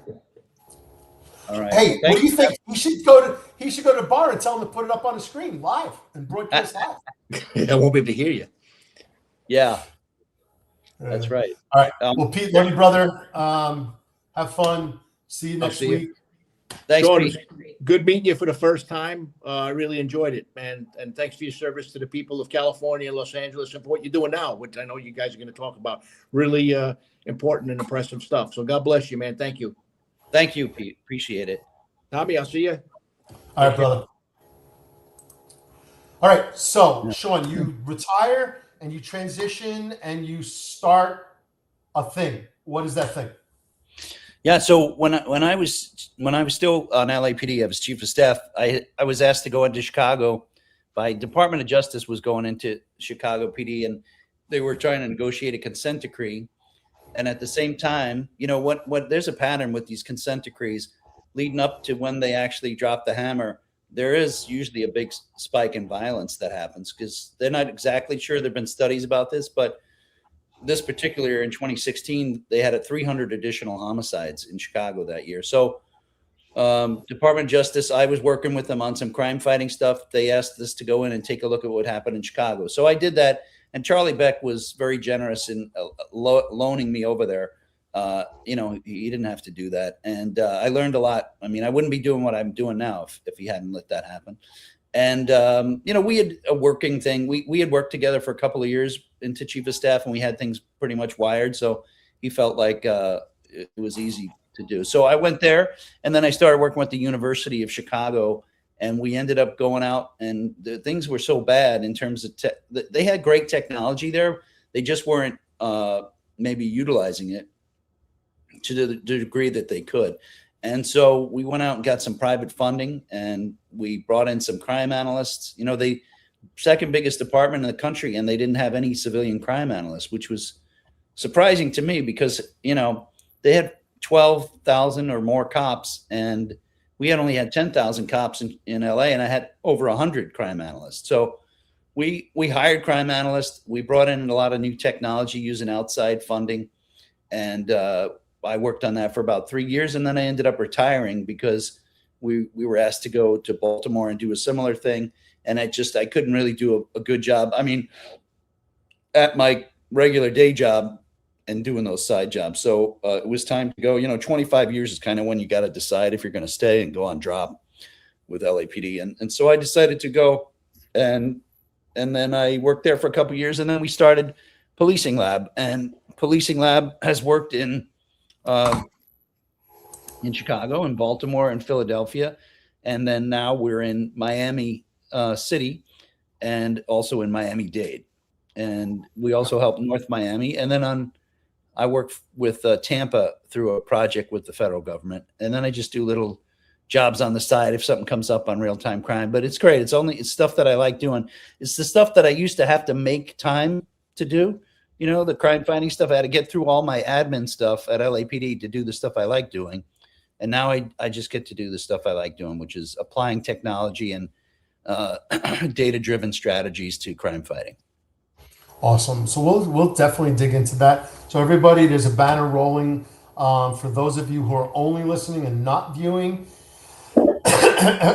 All right. Hey, what do you think? He should go to the bar and tell him to put it up on the screen live and broadcast live. I won't be able to hear you. Yeah, that's right. All right. Well, Pete, love you, brother. Have fun. See you next week. Thanks, Sean, Pete. Good meeting you for the first time. I really enjoyed it, man. And thanks for your service to the people of California and Los Angeles and for what you're doing now, which I know you guys are going to talk about. Really important and impressive stuff. So God bless you, man. Thank you. Thank you, Pete. Appreciate it. Tommy, I'll see you. All right, brother. All right. So, Sean, you retire and you transition and you start a thing. What is that thing? Yeah. So when I was still on LAPD, I was chief of staff. I was asked to go into Chicago by Department of Justice was going into Chicago PD, and they were trying to negotiate a consent decree. And at the same time, what there's a pattern with these consent decrees leading up to when they actually drop the hammer. There is usually a big spike in violence that happens because they're not exactly sure. There've been studies about this, but this particular year in 2016, they had 300 additional homicides in Chicago that year. So Department of Justice, I was working with them on some crime fighting stuff. They asked us to go in and take a look at what happened in Chicago. So I did that. And Charlie Beck was very generous in loaning me over there. He didn't have to do that. And I learned a lot. I mean, I wouldn't be doing what I'm doing now if he hadn't let that happen. And, we had a working thing. We had worked together for a couple of years into chief of staff, and we had things pretty much wired. So he felt like it was easy to do. So I went there, and then I started working with the University of Chicago, and we ended up going out, and things were so bad in terms of they had great technology there. They just weren't maybe utilizing it to the degree that they could. And so we went out and got some private funding, and we brought in some crime analysts. The second biggest department in the country, and they didn't have any civilian crime analysts, which was surprising to me because, they had 12,000 or more cops, and we had only had 10,000 cops in LA, and I had over 100 crime analysts. So we hired crime analysts. We brought in a lot of new technology using outside funding, and I worked on that for about 3 years, and then I ended up retiring because we were asked to go to Baltimore and do a similar thing. And I couldn't really do a good job. I mean, at my regular day job and doing those side jobs. So it was time to go. 25 years is kind of when you got to decide if you're going to stay and go on drop with LAPD. And so I decided to go, and then I worked there for a couple of years, and then we started Policing Lab. And Policing Lab has worked in Chicago and Baltimore and Philadelphia. And then now we're in Miami City and also in Miami-Dade. And we also help North Miami. And then I work with Tampa through a project with the federal government. And then I just do little jobs on the side if something comes up on real-time crime. But it's great. It's stuff that I like doing. It's the stuff that I used to have to make time to do. The crime fighting stuff. I had to get through all my admin stuff at LAPD to do the stuff I like doing. And now I just get to do the stuff I like doing, which is applying technology and data-driven strategies to crime fighting. Awesome. So we'll definitely dig into that. So everybody, there's a banner rolling. For those of you who are only listening and not viewing,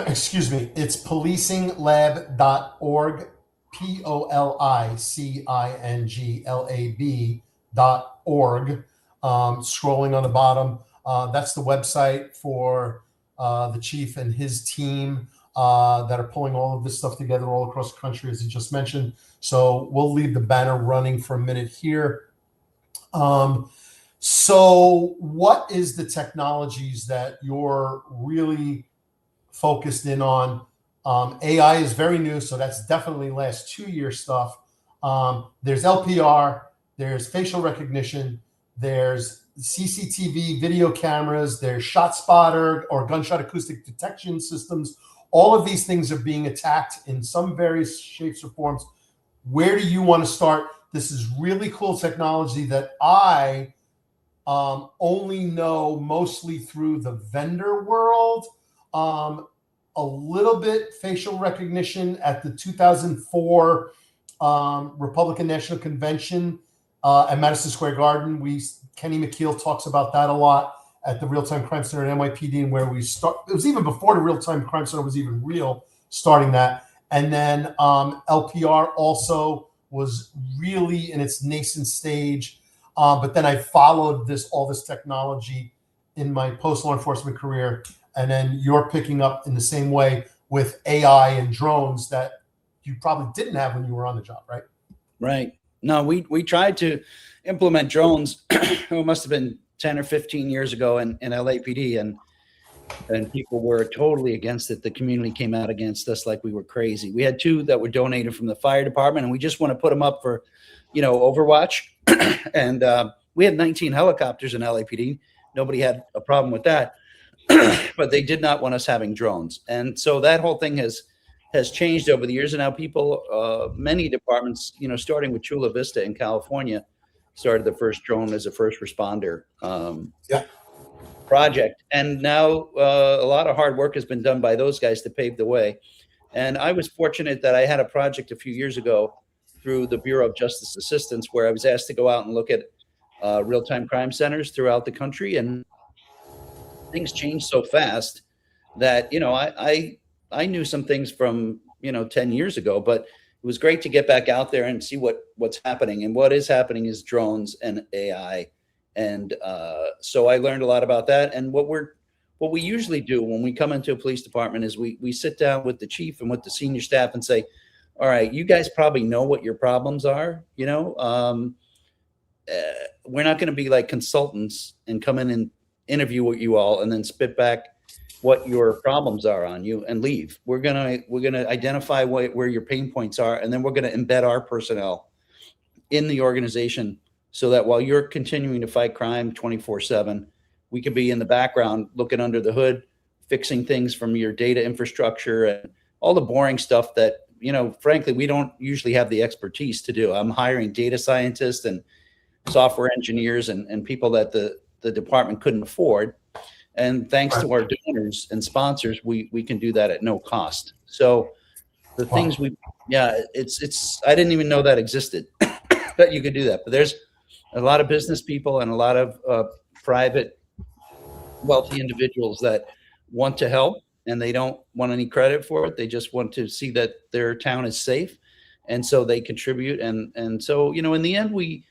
excuse me, it's policinglab.org. POLICINGLAB.org. Scrolling on the bottom, that's the website for the chief and his team that are pulling all of this stuff together all across the country, as he just mentioned. So we'll leave the banner running for a minute here. So what is the technologies that you're really focused in on? AI is very new, so that's definitely last 2 year stuff. There's LPR, there's facial recognition, there's CCTV video cameras, there's shot spotter or gunshot acoustic detection systems. All of these things are being attacked in some various shapes or forms. Where do you want to start? This is really cool technology that I only know mostly through the vendor world. A little bit facial recognition at the 2004 Republican National Convention at Madison Square Garden. Kenny McKeel talks about that a lot at the Real-Time Crime Center at NYPD, and where we start. It was even before the Real-Time Crime Center was even real, starting that. And then LPR also was really in its nascent stage. But then I followed all this technology in my post-law enforcement career. And then you're picking up in the same way with AI and drones that you probably didn't have when you were on the job, right? Right. No, we tried to implement drones. It must have been 10 or 15 years ago in LAPD, and people were totally against it. The community came out against us like we were crazy. We had 2 that were donated from the fire department, and we just want to put them up for, Overwatch. And we had 19 helicopters in LAPD. Nobody had a problem with that. But they did not want us having drones. And so that whole thing has changed over the years. And now people, many departments, starting with Chula Vista in California, started the first drone as a first responder project. And now a lot of hard work has been done by those guys to pave the way. And I was fortunate that I had a project a few years ago through the Bureau of Justice Assistance where I was asked to go out and look at real-time crime centers throughout the country. And things change so fast that, I knew some things from, 10 years ago, but it was great to get back out there and see what's happening. And what is happening is drones and AI. And so I learned a lot about that. And what we're what we usually do when we come into a police department is we sit down with the chief and with the senior staff and say, all right, you guys probably know what your problems are, we're not going to be like consultants and come in and interview with you all and then spit back what your problems are on you and leave. We're gonna identify where your pain points are, and then we're gonna embed our personnel in the organization so that while you're continuing to fight crime 24/7, we could be in the background looking under the hood, fixing things from your data infrastructure and all the boring stuff that, frankly, we don't usually have the expertise to do. I'm hiring data scientists and software engineers and people that the department couldn't afford. And thanks to our donors and sponsors, we can do that at no cost. So the things it's I didn't even know that existed, that you could do that. But there's a lot of business people and a lot of private wealthy individuals that want to help, and they don't want any credit for it. They just want to see that their town is safe. And so they contribute. And so, in the end, we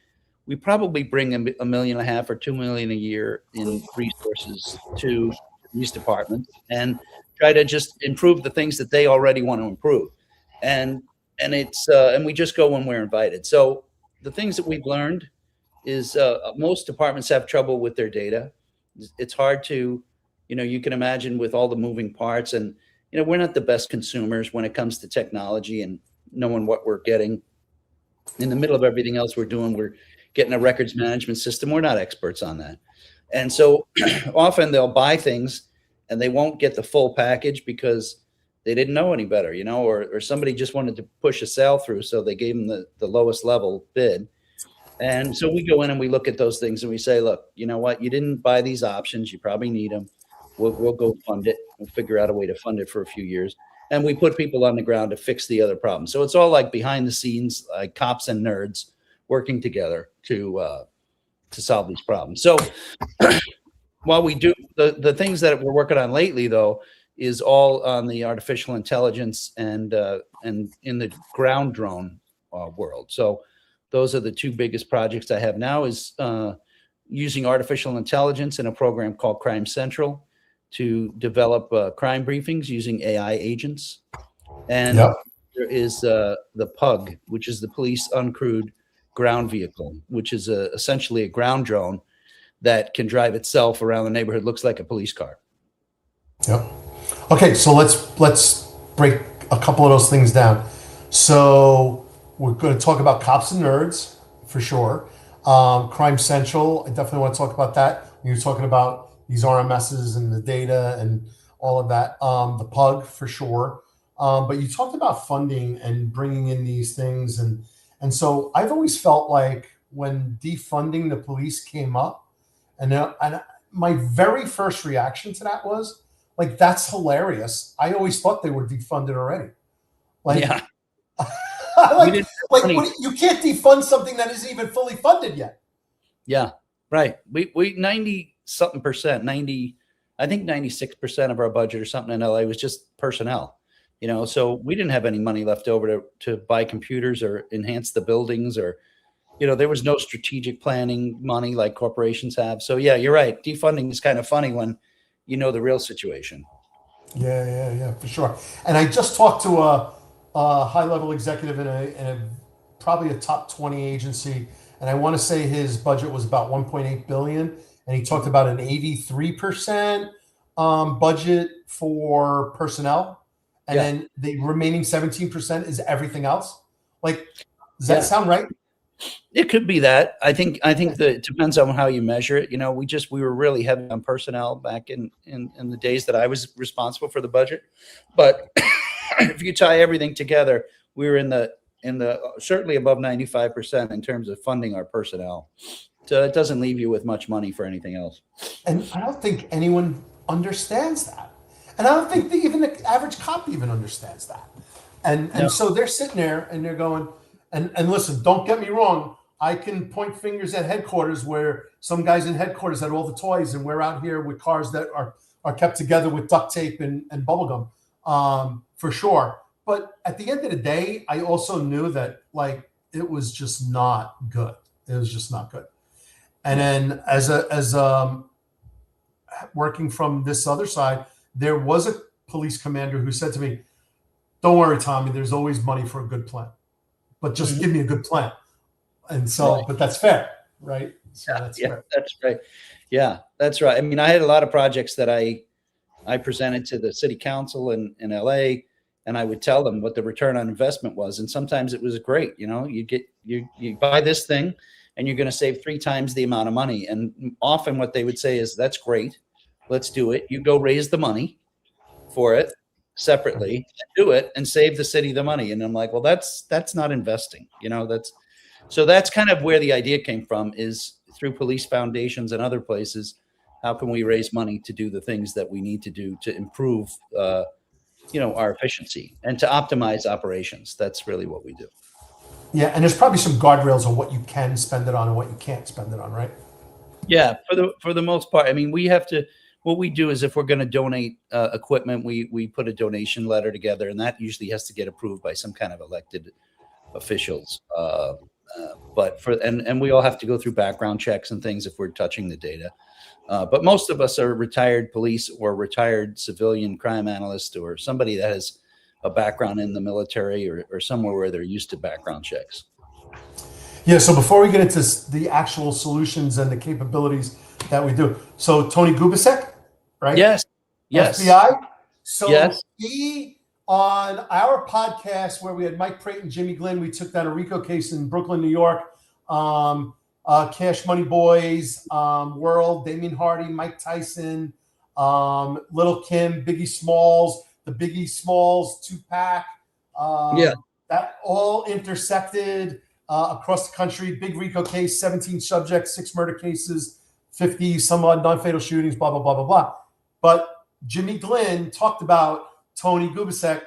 probably bring $1.5 million or $2 million a year in resources to these departments and try to just improve the things that they already want to improve. And it's and we just go when we're invited. So the things that we've learned is most departments have trouble with their data. It's hard to, you can imagine with all the moving parts, and we're not the best consumers when it comes to technology and knowing what we're getting. In the middle of everything else we're doing, we're getting a records management system. We're not experts on that. And so often they'll buy things and they won't get the full package because they didn't know any better, or somebody just wanted to push a sale through. So they gave them the lowest level bid. And so we go in and we look at those things and we say, look, you know what? You didn't buy these options. You probably need them. We'll go fund it. We'll figure out a way to fund it for a few years. And we put people on the ground to fix the other problems. So it's all like behind the scenes, like cops and nerds working together to solve these problems. So while we do the things that we're working on lately, though, is all on the artificial intelligence and in the ground drone world. So those are the two biggest projects I have now, is using artificial intelligence in a program called Crime Central to develop crime briefings using AI agents. And there is the PUG, which is the Police Uncrewed Ground Vehicle, which is essentially a ground drone that can drive itself around the neighborhood. Looks like a police car. Yep. Okay, so let's break a couple of those things down. So we're going to talk about cops and nerds for sure. Crime Central, I definitely want to talk about that. You're talking about these RMSs and the data and all of that. The PUG for sure. But you talked about funding and bringing in these things, and so I've always felt like when defunding the police came up, and my very first reaction to that was like, that's hilarious. I always thought they were defunded already. Like, yeah. You can't defund something that isn't even fully funded yet. Yeah, right. We 90 something percent, I think 96% of our budget or something in LA was just personnel. So we didn't have any money left over to buy computers or enhance the buildings, or, there was no strategic planning money like corporations have. So yeah, you're right. Defunding is kind of funny when the real situation. Yeah, for sure. And I just talked to a high-level executive in a probably a top 20 agency, and I want to say his budget was about 1.8 billion, and he talked about an 83% budget for personnel. And then the remaining 17% is everything else. Like, does that sound right? It could be that. I think that it depends on how you measure it. We were really heavy on personnel back in the days that I was responsible for the budget. But if you tie everything together, we were in the certainly above 95% in terms of funding our personnel. So it doesn't leave you with much money for anything else. And I don't think anyone understands that. And I don't think even the average cop even understands that. And so they're sitting there and they're going, and listen, don't get me wrong. I can point fingers at headquarters where some guys in headquarters had all the toys, and we're out here with cars that are kept together with duct tape and bubble gum, for sure. But at the end of the day, I also knew that like it was just not good. It was just not good. And then as working from this other side, there was a police commander who said to me, "Don't worry, Tommy, there's always money for a good plan, but just give me a good plan." And so, but that's fair, right? So that's fair. That's right. Yeah, that's right. I mean, I had a lot of projects that I presented to the city council in LA, and I would tell them what the return on investment was. And sometimes it was great. You know, you buy this thing and you're going to save 3 times the amount of money. And often what they would say is, that's great. Let's do it. You go raise the money for it separately, do it, and save the city the money. And I'm like, well, that's not investing. You know, that's kind of where the idea came from, is through police foundations and other places. How can we raise money to do the things that we need to do to improve, our efficiency and to optimize operations? That's really what we do. Yeah, and there's probably some guardrails on what you can spend it on and what you can't spend it on, right? Yeah, for the most part. I mean, we have to. What we do is, if we're going to donate equipment, we put a donation letter together, and that usually has to get approved by some kind of elected officials. But we all have to go through background checks and things if we're touching the data. But most of us are retired police or retired civilian crime analyst, or somebody that has a background in the military or somewhere where they're used to background checks. Yeah. So before we get into the actual solutions and the capabilities that we do, so Tony Gubicek, right? Yes. FBI. So yes. he, on our podcast where we had Mike Prate and Jimmy Glynn, we took down a RICO case in Brooklyn, New York. Cash Money Boys, World, Damien Hardy, Mike Tyson, Little Kim, Biggie Smalls, the Biggie Smalls 2-pack. That all intersected across the country. Big RICO case, 17 subjects, 6 murder cases, 50 some odd non-fatal shootings, blah, blah, blah, blah, blah. But Jimmy Glynn talked about Tony Gubicek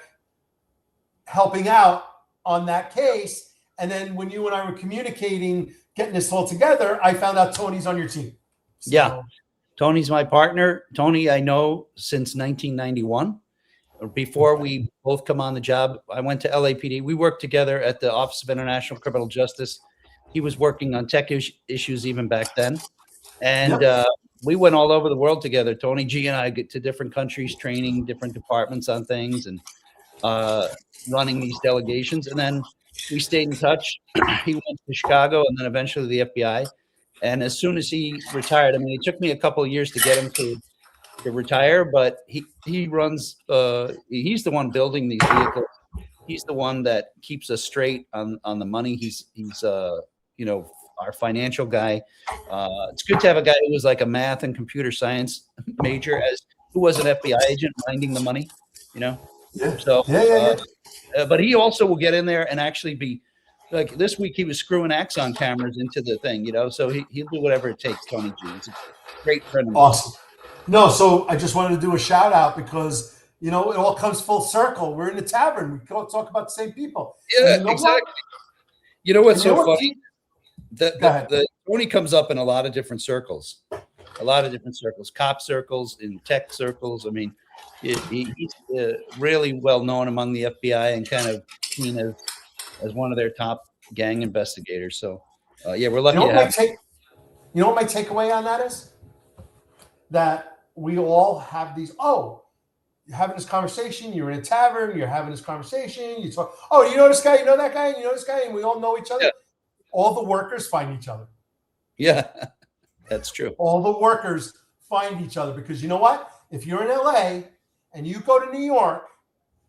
helping out on that case. And then when you and I were communicating, getting this all together, I found out Tony's on your team. So. Yeah. Tony's my partner. Tony, I know since 1991. Before we both come on the job, I went to LAPD. We worked together at the Office of International Criminal Justice. He was working on tech issues even back then. And we went all over the world together. Tony G and I get to different countries, training different departments on things and running these delegations. And then we stayed in touch. He went to Chicago and then eventually the FBI. And as soon as he retired, I mean, it took me a couple of years to get him to retire, but he runs, he's the one building these vehicles. He's the one that keeps us straight on the money. He's our financial guy. It's good to have a guy who was like a math and computer science major, who was an FBI agent minding the money, Yeah. So, yeah. But he also will get in there and actually be like, this week he was screwing Axon cameras into the thing, so he'll do whatever it takes. Tony G. He's a great friend. Awesome. No, so I just wanted to do a shout out because, it all comes full circle. We're in the tavern. We go talk about the same people. Yeah, exactly. You know what's so funny? The Tony comes up in a lot of different circles, cop circles, in tech circles. I mean, he's really well known among the FBI and kind of seen as one of their top gang investigators. So, we're lucky to have him. You know what my takeaway on that is? That we all have these, you're having this conversation, you're in a tavern, you're having this conversation, you talk, you know this guy, you know that guy, you know this guy, and we all know each other. Yeah. All the workers find each other. Yeah, that's true. All the workers find each other because you know what? If you're in LA and you go to New York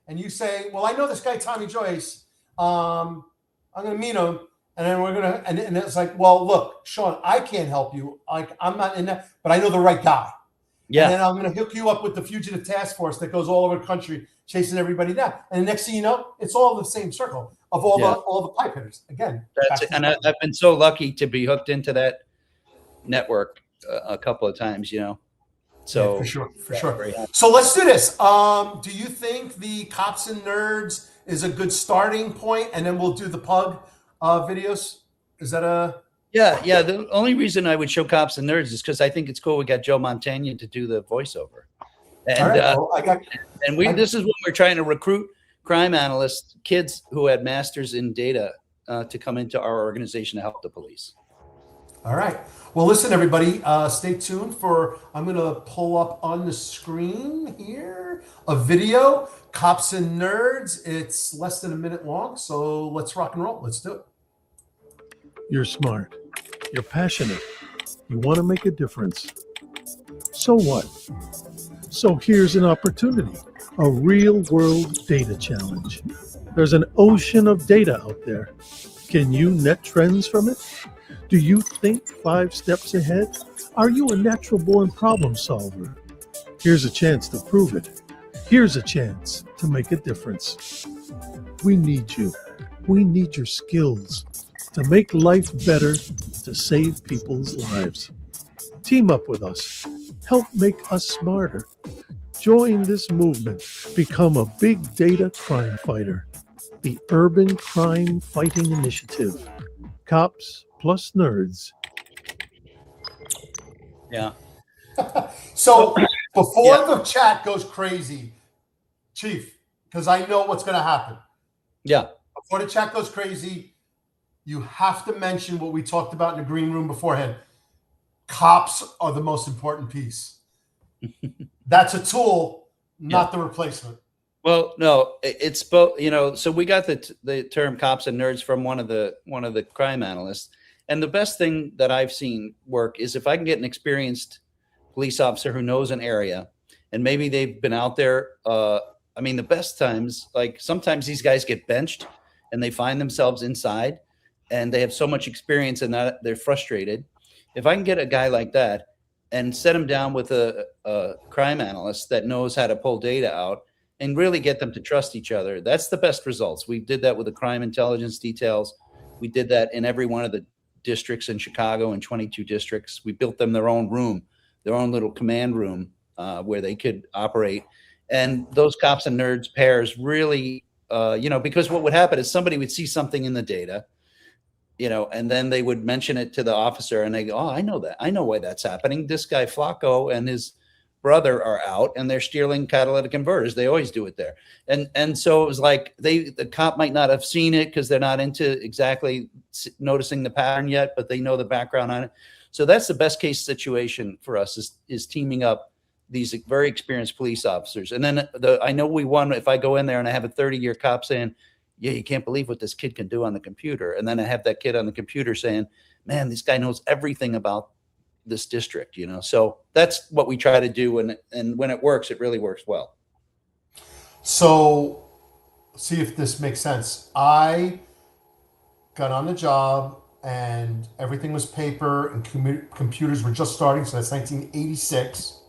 and you say, well, I know this guy, Tommy Joyce, I'm going to meet him. And then we're going to, and it's like, well, look, Sean, I can't help you. Like, I'm not in that, but I know the right guy. Yeah. And then I'm going to hook you up with the fugitive task force that goes all over the country, chasing everybody down. And the next thing you know, it's all the same circle of all the pipe hitters. Again. That's it. And I've been so lucky to be hooked into that network a couple of times, So for sure. So let's do this. Do you think the Cops and Nerds is a good starting point? And then we'll do the PUG videos. Is that a... Yeah. The only reason I would show Cops and Nerds is because I think it's cool. We got Joe Montagna to do the voiceover. And this is when we're trying to recruit crime analysts, kids who had masters in data to come into our organization to help the police. All right. Well, listen, everybody, stay tuned for, I'm going to pull up on the screen here a video, Cops and Nerds. It's less than a minute long, so let's rock and roll. Let's do it. You're smart. You're passionate. You want to make a difference. So what? So here's an opportunity, a real-world data challenge. There's an ocean of data out there. Can you net trends from it? Do you think 5 steps ahead? Are you a natural-born problem solver? Here's a chance to prove it. Here's a chance to make a difference. We need you. We need your skills to make life better, to save people's lives. Team up with us. Help make us smarter. Join this movement. Become a big data crime fighter. The Urban Crime Fighting Initiative. Cops plus nerds. Yeah. So before Yeah. the chat goes crazy, Chief, because I know what's going to happen. Yeah. Before the chat goes crazy, you have to mention what we talked about in the green room beforehand. Cops are the most important piece. That's a tool, not the replacement. Well, no, it's both. So we got the term cops and nerds from one of the crime analysts, and the best thing that I've seen work is if I can get an experienced police officer who knows an area, and maybe they've been out there. I mean, the best times, like sometimes these guys get benched, and they find themselves inside, and they have so much experience and that they're frustrated. If I can get a guy like that and set him down with a crime analyst that knows how to pull data out and really get them to trust each other, that's the best results. We did that with the crime intelligence details. We did that in every one of the districts in Chicago, in 22 districts. We built them their own room, their own little command room where they could operate. And those cops and nerds pairs really, because what would happen is somebody would see something in the data, and then they would mention it to the officer and they go, oh, I know that. I know why that's happening. This guy Flacco and his brother are out and they're stealing catalytic converters. They always do it there. And so it was like the cop might not have seen it because they're not into exactly noticing the pattern yet, but they know the background on it. So that's the best case situation for us is teaming up these very experienced police officers. And then I know we won if I go in there and I have a 30-year cop saying, yeah, you can't believe what this kid can do on the computer. And then I have that kid on the computer saying, man, this guy knows everything about this district, So that's what we try to do. And when it works, it really works well. So see if this makes sense. I got on the job and everything was paper and computers were just starting. So that's 1986.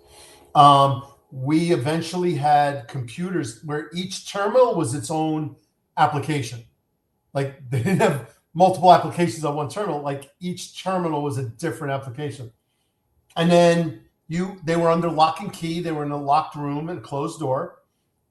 We eventually had computers where each terminal was its own application. Like they didn't have multiple applications on one terminal. Like each terminal was a different application. And then they were under lock and key. They were in a locked room and a closed door.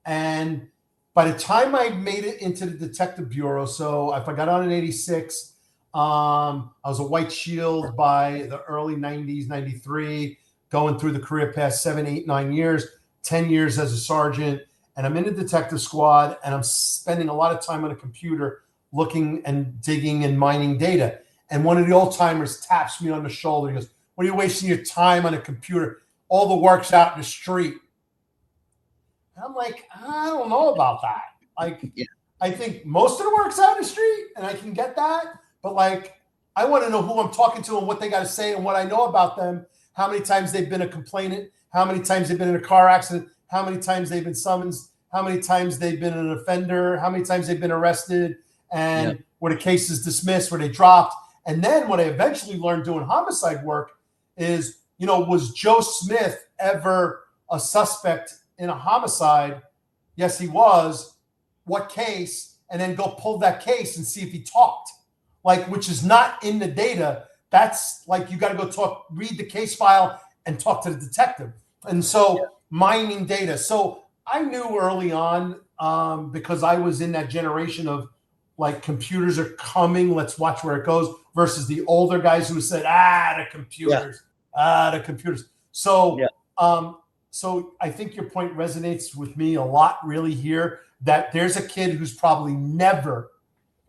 And by the time I made it into the detective bureau, so if I got on in 86, I was a white shield by the early 90s, 93, going through the career past 7, 8, 9 years, 10 years as a sergeant. And I'm in the detective squad and I'm spending a lot of time on a computer looking and digging and mining data. And one of the old timers taps me on the shoulder. He goes, what are you wasting your time on a computer? All the work's out in the street. And I'm like, I don't know about that. Like, I think most of the work's out in the street and I can get that. But like, I want to know who I'm talking to and what they got to say and what I know about them. How many times they've been a complainant, how many times they've been in a car accident, how many times they've been summoned, how many times they've been an offender, how many times they've been arrested, and where the case is dismissed, where they dropped. And then what I eventually learned doing homicide work is, was Joe Smith ever a suspect in a homicide? Yes, he was. What case? And then go pull that case and see if he talked, which is not in the data. That's like, you got to go read the case file and talk to the detective. And so mining data. So I knew early on because I was in that generation of like, computers are coming, let's watch where it goes, versus the older guys who said, the computers. So, so I think your point resonates with me a lot really here, that there's a kid who's probably never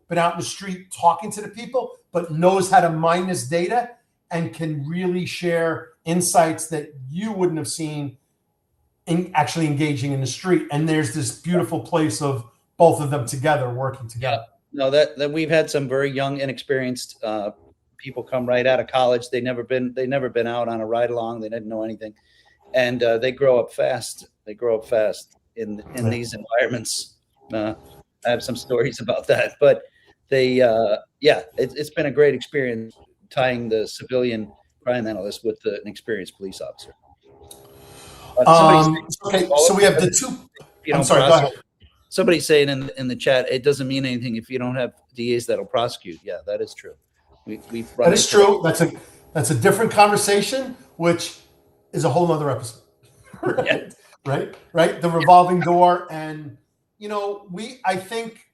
been out in the street talking to the people, but knows how to mine this data and can really share insights that you wouldn't have seen in actually engaging in the street. And there's this beautiful place of both of them together, working together. No, that we've had some very young, inexperienced people come right out of college. They never been out on a ride along. They didn't know anything, and they grow up fast. They grow up fast in these environments. I have some stories about that, but they, it's been a great experience tying the civilian crime analyst with an experienced police officer. Okay, so we have the two. I'm sorry, go ahead. Somebody's saying in the chat, it doesn't mean anything if you don't have DAs that'll prosecute. Yeah, that is true. That is true. That's a different conversation, which is a whole nother episode. Right? Yeah. Right. The revolving door. And, I think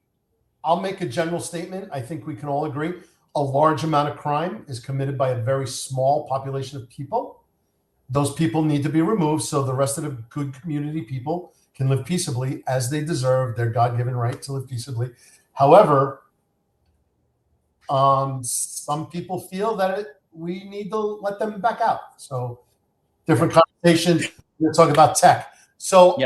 I'll make a general statement. I think we can all agree a large amount of crime is committed by a very small population of people. Those people need to be removed so the rest of the good community people can live peaceably as they deserve their God-given right to live peaceably. However, some people feel that we need to let them back out. So different conversations. We're talking about tech. So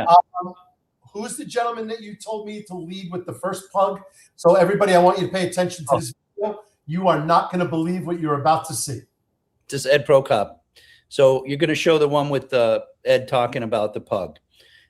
who's the gentleman that you told me to lead with the first plug? So everybody, I want you to pay attention to this video. You are not going to believe what you're about to see. This is Ed Prokop. So you're going to show the one with Ed talking about the PUG.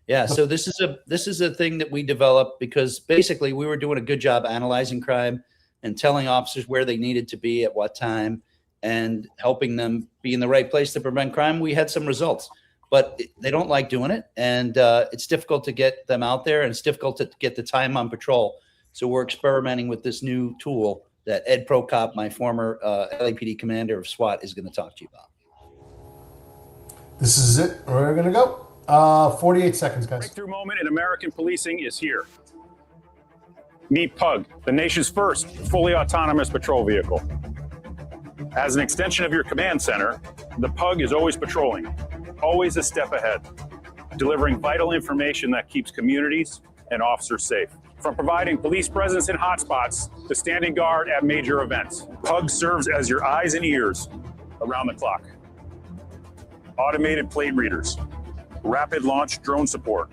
Yeah, so this is a thing that we developed because basically we were doing a good job analyzing crime and telling officers where they needed to be at what time and helping them be in the right place to prevent crime. We had some results, but they don't like doing it, and it's difficult to get them out there, and it's difficult to get the time on patrol. So we're experimenting with this new tool that Ed Prokop, my former LAPD commander of SWAT, is going to talk to you about. This is it. We're going to go. 48 seconds, guys. Breakthrough moment in American policing is here. Meet PUG, the nation's first fully autonomous patrol vehicle. As an extension of your command center, the PUG is always patrolling, always a step ahead, delivering vital information that keeps communities and officers safe. From providing police presence in hotspots to standing guard at major events, PUG serves as your eyes and ears around the clock. Automated plate readers, rapid launch drone support.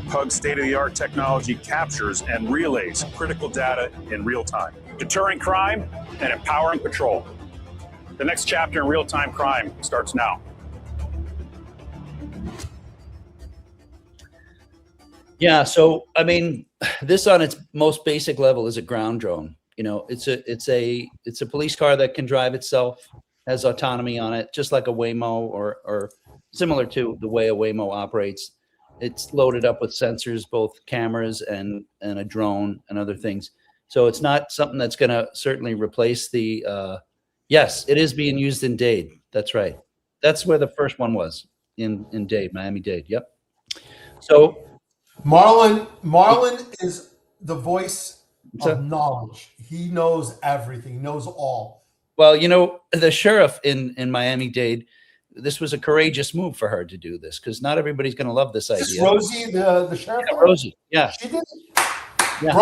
PUG state-of-the-art technology captures and relays critical data in real time, deterring crime and empowering patrol. The next chapter in real-time crime starts now. Yeah, so I mean, this on its most basic level is a ground drone. It's a police car that can drive itself, has autonomy on it, just like a Waymo or similar to the way a Waymo operates. It's loaded up with sensors, both cameras and a drone and other things. So it's not something that's going to certainly replace the. Yes, it is being used in Dade. That's right. That's where the first one was in Dade, Miami-Dade. Yep. So Marlon is the voice of knowledge. He knows everything. He knows all. Well, the sheriff in Miami-Dade, this was a courageous move for her to do this because not everybody's going to love this idea. Is this Rosie, the sheriff? Yeah, Rosie, yeah. She did it? Yeah.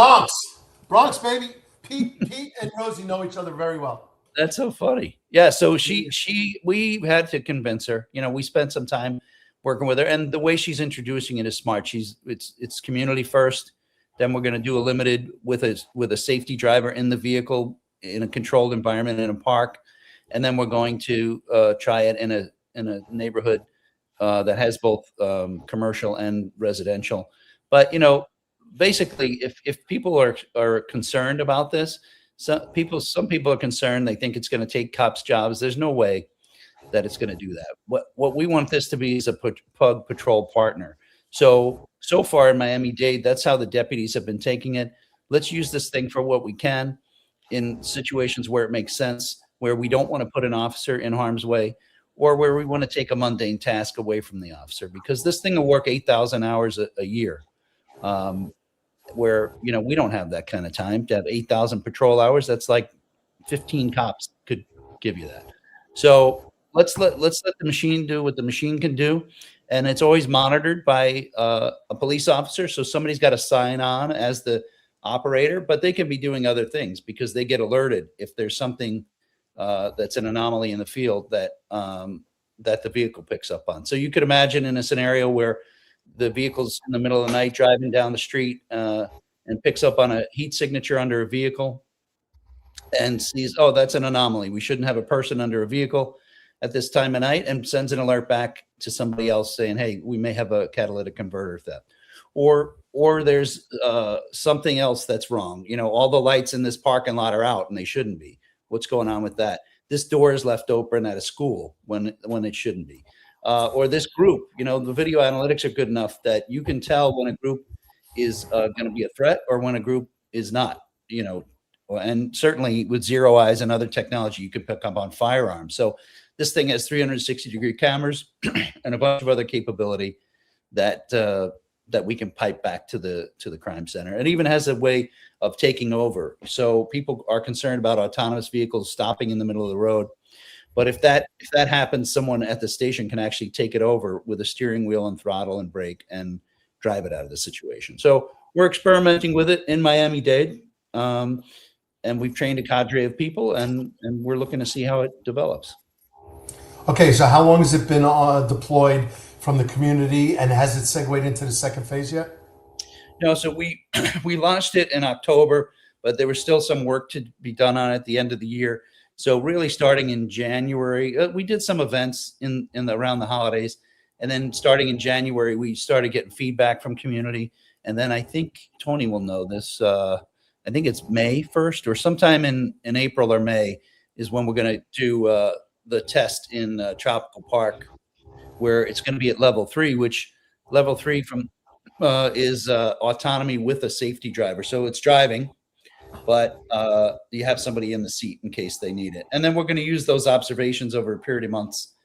Bronx, baby. Pete and Rosie know each other very well. That's so funny. Yeah, so we had to convince her. We spent some time working with her, and the way she's introducing it is smart. It's community first. Then we're going to do a limited with a safety driver in the vehicle in a controlled environment in a park, and then we're going to try it in a neighborhood that has both commercial and residential. But basically, if people are concerned about this, some people are concerned. They think it's going to take cops' jobs. There's no way that it's going to do that. What we want this to be is a PUG patrol partner. So far in Miami-Dade, that's how the deputies have been taking it. Let's use this thing for what we can in situations where it makes sense, where we don't want to put an officer in harm's way, or where we want to take a mundane task away from the officer, because this thing will work 8,000 hours a year, where, we don't have that kind of time to have 8,000 patrol hours. That's like 15 cops could give you that. So let's let the machine do what the machine can do. And it's always monitored by a police officer. So somebody's got to sign on as the operator, but they can be doing other things because they get alerted if there's something that's an anomaly in the field that that the vehicle picks up on. So you could imagine in a scenario where the vehicle's in the middle of the night driving down the street and picks up on a heat signature under a vehicle and sees, oh, that's an anomaly. We shouldn't have a person under a vehicle at this time of night, and sends an alert back to somebody else saying, hey, we may have a catalytic converter theft. Or there's something else that's wrong. You know, all the lights in this parking lot are out and they shouldn't be. What's going on with that? This door is left open at a school when it shouldn't be. Or this group, you know, the video analytics are good enough that you can tell when a group is going to be a threat or when a group is not, you know, and certainly with zero eyes and other technology, you could pick up on firearms. So this thing has 360-degree cameras and a bunch of other capability that that we can pipe back to the crime center. It even has a way of taking over. So people are concerned about autonomous vehicles stopping in the middle of the road. But if that happens, someone at the station can actually take it over with a steering wheel and throttle and brake and drive it out of the situation. So we're experimenting with it in Miami-Dade. And we've trained a cadre of people, and we're looking to see how it develops. Okay, so how long has it been deployed from the community, and has it segued into the second phase yet? No, so we launched it in October, but there was still some work to be done on it at the end of the year. So really starting in January, we did some events in around the holidays, and then starting in January, we started getting feedback from community. And then I think Tony will know this. I think it's May 1st or sometime in April or May is when we're going to do the test in Tropical Park, where it's going to be at level 3, which level 3 from is autonomy with a safety driver. So it's driving, but you have somebody in the seat in case they need it. And then we're going to use those observations over a period of months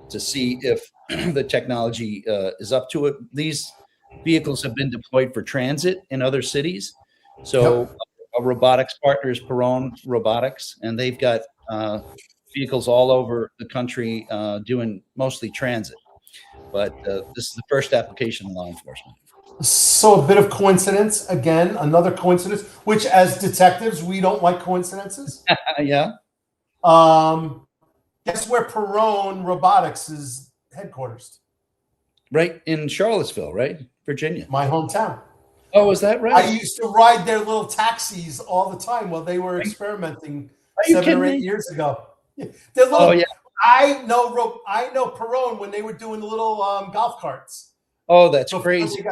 to see if the technology is up to it. These vehicles have been deployed for transit in other cities. So a robotics partner is Perron Robotics, and they've got vehicles all over the country doing mostly transit. But this is the first application in law enforcement. So a bit of coincidence, again, another coincidence, which as detectives, we don't like coincidences. Yeah. Guess where Perron Robotics is headquarters? Right in Charlottesville, right? Virginia. My hometown. Oh, is that right? I used to ride their little taxis all the time while they were experimenting 7 or 8 years ago. Yeah. They're little, oh, yeah. I know Perron when they were doing the little golf carts. Oh, that's crazy.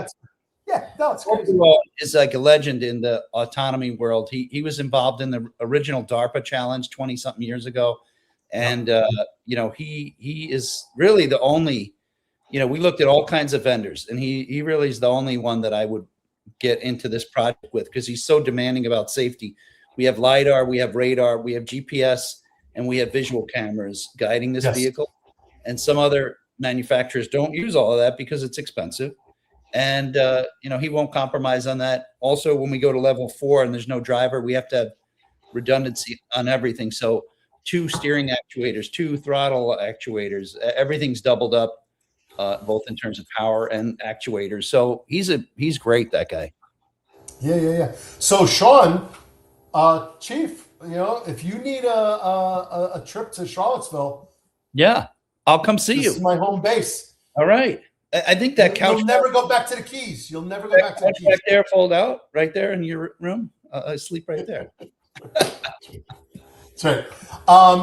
Yeah, no, it's crazy. Is like a legend in the autonomy world. He was involved in the original DARPA challenge 20-something years ago. And, you know, he is really the only, you know, we looked at all kinds of vendors, and he really is the only one that I would get into this project with, because he's so demanding about safety. We have LiDAR, we have radar, we have GPS, and we have visual cameras guiding this vehicle. And some other manufacturers don't use all of that because it's expensive. And, you know, he won't compromise on that. Also, when we go to level 4 and there's no driver, we have to have redundancy on everything. So 2 steering actuators, 2 throttle actuators, everything's doubled up, both in terms of power and actuators. So he's great, that guy. Yeah. So Sean, Chief, you know, if you need a trip to Charlottesville, yeah, I'll come see you. This is my home base. All right. I think that couch. You'll never go back to the Keys. You'll never go back to the Keys. Back there, fold out, right there in your room. I sleep right there. That's right.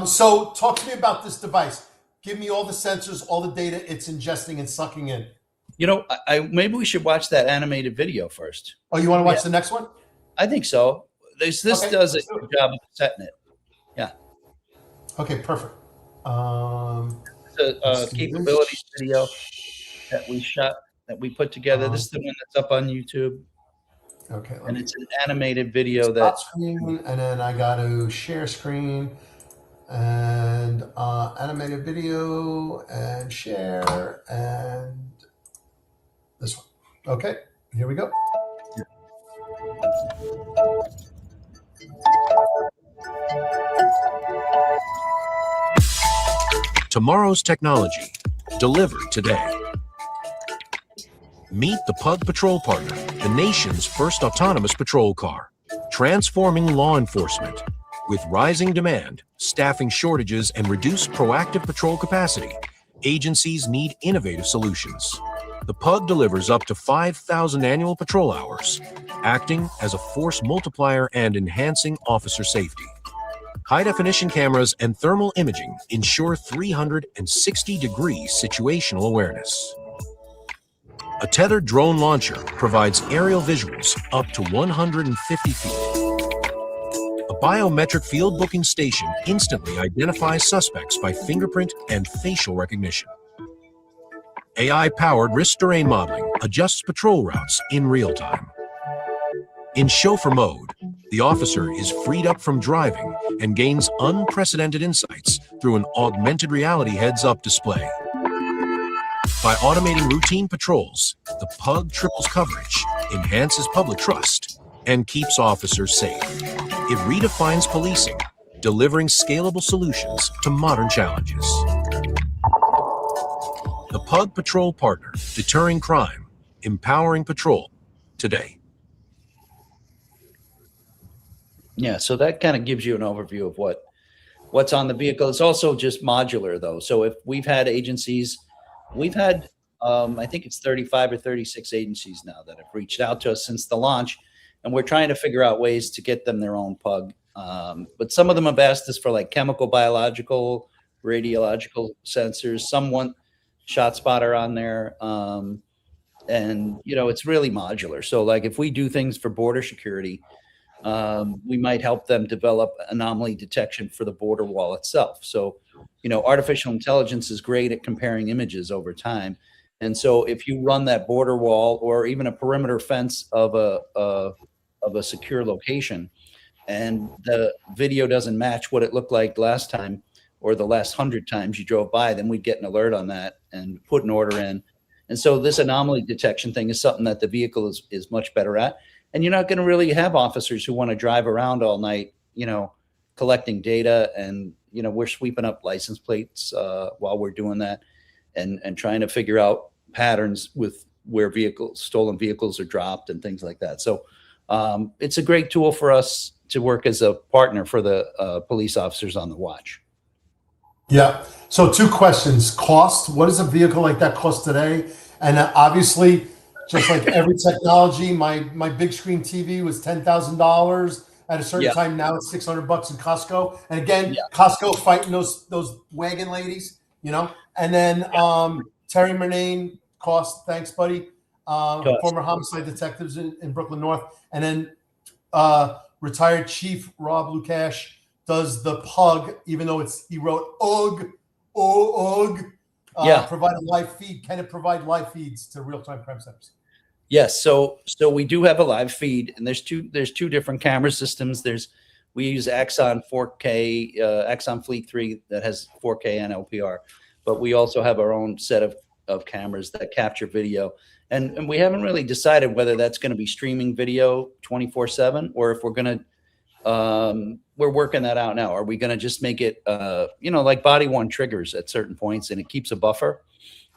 So talk to me about this device. Give me all the sensors, all the data it's ingesting and sucking in. You know, maybe we should watch that animated video first. Oh, you want to watch the next one? I think so. This does a good job of setting it. Yeah. Okay, perfect. The capabilities video that we shot, that we put together. This is the one that's up on YouTube. Okay. And it's an animated video screen, and then I got to share screen and animated video and share and this one. Okay, here we go. Tomorrow's technology, delivered today. Meet the PUG Patrol Partner, the nation's first autonomous patrol car, transforming law enforcement. With rising demand, staffing shortages, and reduced proactive patrol capacity, agencies need innovative solutions. The PUG delivers up to 5,000 annual patrol hours, acting as a force multiplier and enhancing officer safety. High-definition cameras and thermal imaging ensure 360-degree situational awareness. A tethered drone launcher provides aerial visuals up to 150 feet. A biometric field booking station instantly identifies suspects by fingerprint and facial recognition. AI-powered risk terrain modeling adjusts patrol routes in real time. In chauffeur mode, the officer is freed up from driving and gains unprecedented insights through an augmented reality heads-up display. By automating routine patrols, the PUG triples coverage, enhances public trust, and keeps officers safe. It redefines policing, delivering scalable solutions to modern challenges. The PUG Patrol Partner, deterring crime, empowering patrol today. Yeah, so that kind of gives you an overview of what's on the vehicle. It's also just modular, though. So if we've had agencies, we've had, I think it's 35 or 36 agencies now that have reached out to us since the launch, and we're trying to figure out ways to get them their own PUG. But some of them have asked us for like chemical, biological, radiological sensors. Some want ShotSpotter on there. And, you know, it's really modular. So like if we do things for border security, we might help them develop anomaly detection for the border wall itself. So, you know, artificial intelligence is great at comparing images over time. And so if you run that border wall or even a perimeter fence of a secure location and the video doesn't match what it looked like last time or the last 100 times you drove by, then we'd get an alert on that and put an order in. And so this anomaly detection thing is something that the vehicle is much better at. And you're not going to really have officers who want to drive around all night, you know, collecting data. And, you know, we're sweeping up license plates while we're doing that and trying to figure out patterns with where stolen vehicles are dropped and things like that. So it's a great tool for us to work as a partner for the police officers on the watch. Yeah. So 2 questions. Cost. What does a vehicle like that cost today? And obviously, just like every technology, my big screen TV was $10,000 at a certain time. Now it's $600 in Costco. And again, Costco fighting those wagon ladies, you know. And then Terry Murnane, cost. Thanks, buddy. Former homicide detectives in Brooklyn North. And then retired Chief Rob Lukash does the PUG, even though he wrote UG. Provide a live feed. Can it provide live feeds to real-time crime centers? Yes, so we do have a live feed, and there's two different camera systems. We use Axon 4K, Axon Fleet 3 that has 4K and LPR, but we also have our own set of cameras that capture video, and we haven't really decided whether that's going to be streaming video 24/7 or if we're going to. We're working that out now. Are we going to just make it, you know, like body worn triggers at certain points, and it keeps a buffer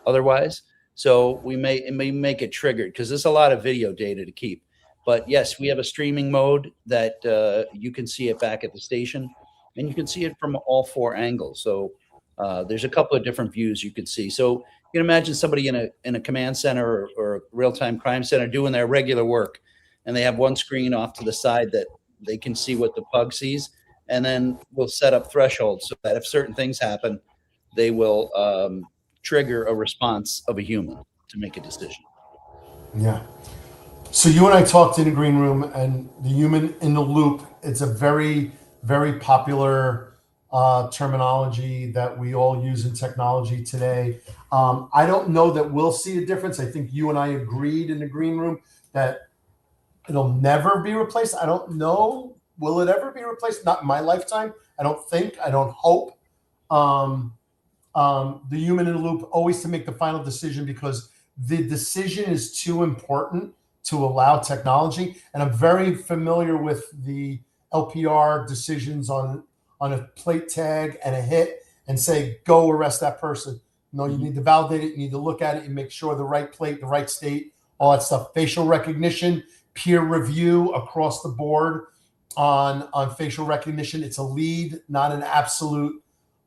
otherwise? So we may make it triggered because there's a lot of video data to keep. But yes, we have a streaming mode that you can see it back at the station, and you can see it from all 4 angles. So there's a couple of different views you could see. So you can imagine somebody in a command center or a real-time crime center doing their regular work, and they have one screen off to the side that they can see what the PUG sees, and then we'll set up thresholds so that if certain things happen, they will trigger a response of a human to make a decision. Yeah. So you and I talked in a green room, and the human in the loop, it's a very, very popular terminology that we all use in technology today. I don't know that we'll see a difference. I think you and I agreed in the green room that it'll never be replaced. I don't know. Will it ever be replaced? Not in my lifetime. I don't think. I don't hope. The human in the loop always to make the final decision because the decision is too important to allow technology. And I'm very familiar with the LPR decisions on a plate tag and a hit and say, go arrest that person. No, you need to validate it. You need to look at it and make sure the right plate, the right state, all that stuff. Facial recognition, peer review across the board on facial recognition. It's a lead, not an absolute.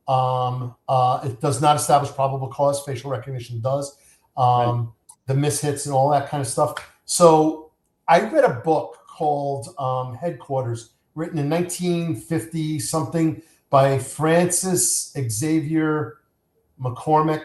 It does not establish probable cause. Facial recognition does. Right. The mishits and all that kind of stuff. So I read a book called Headquarters, written in 1950 something by Francis Xavier McCormick.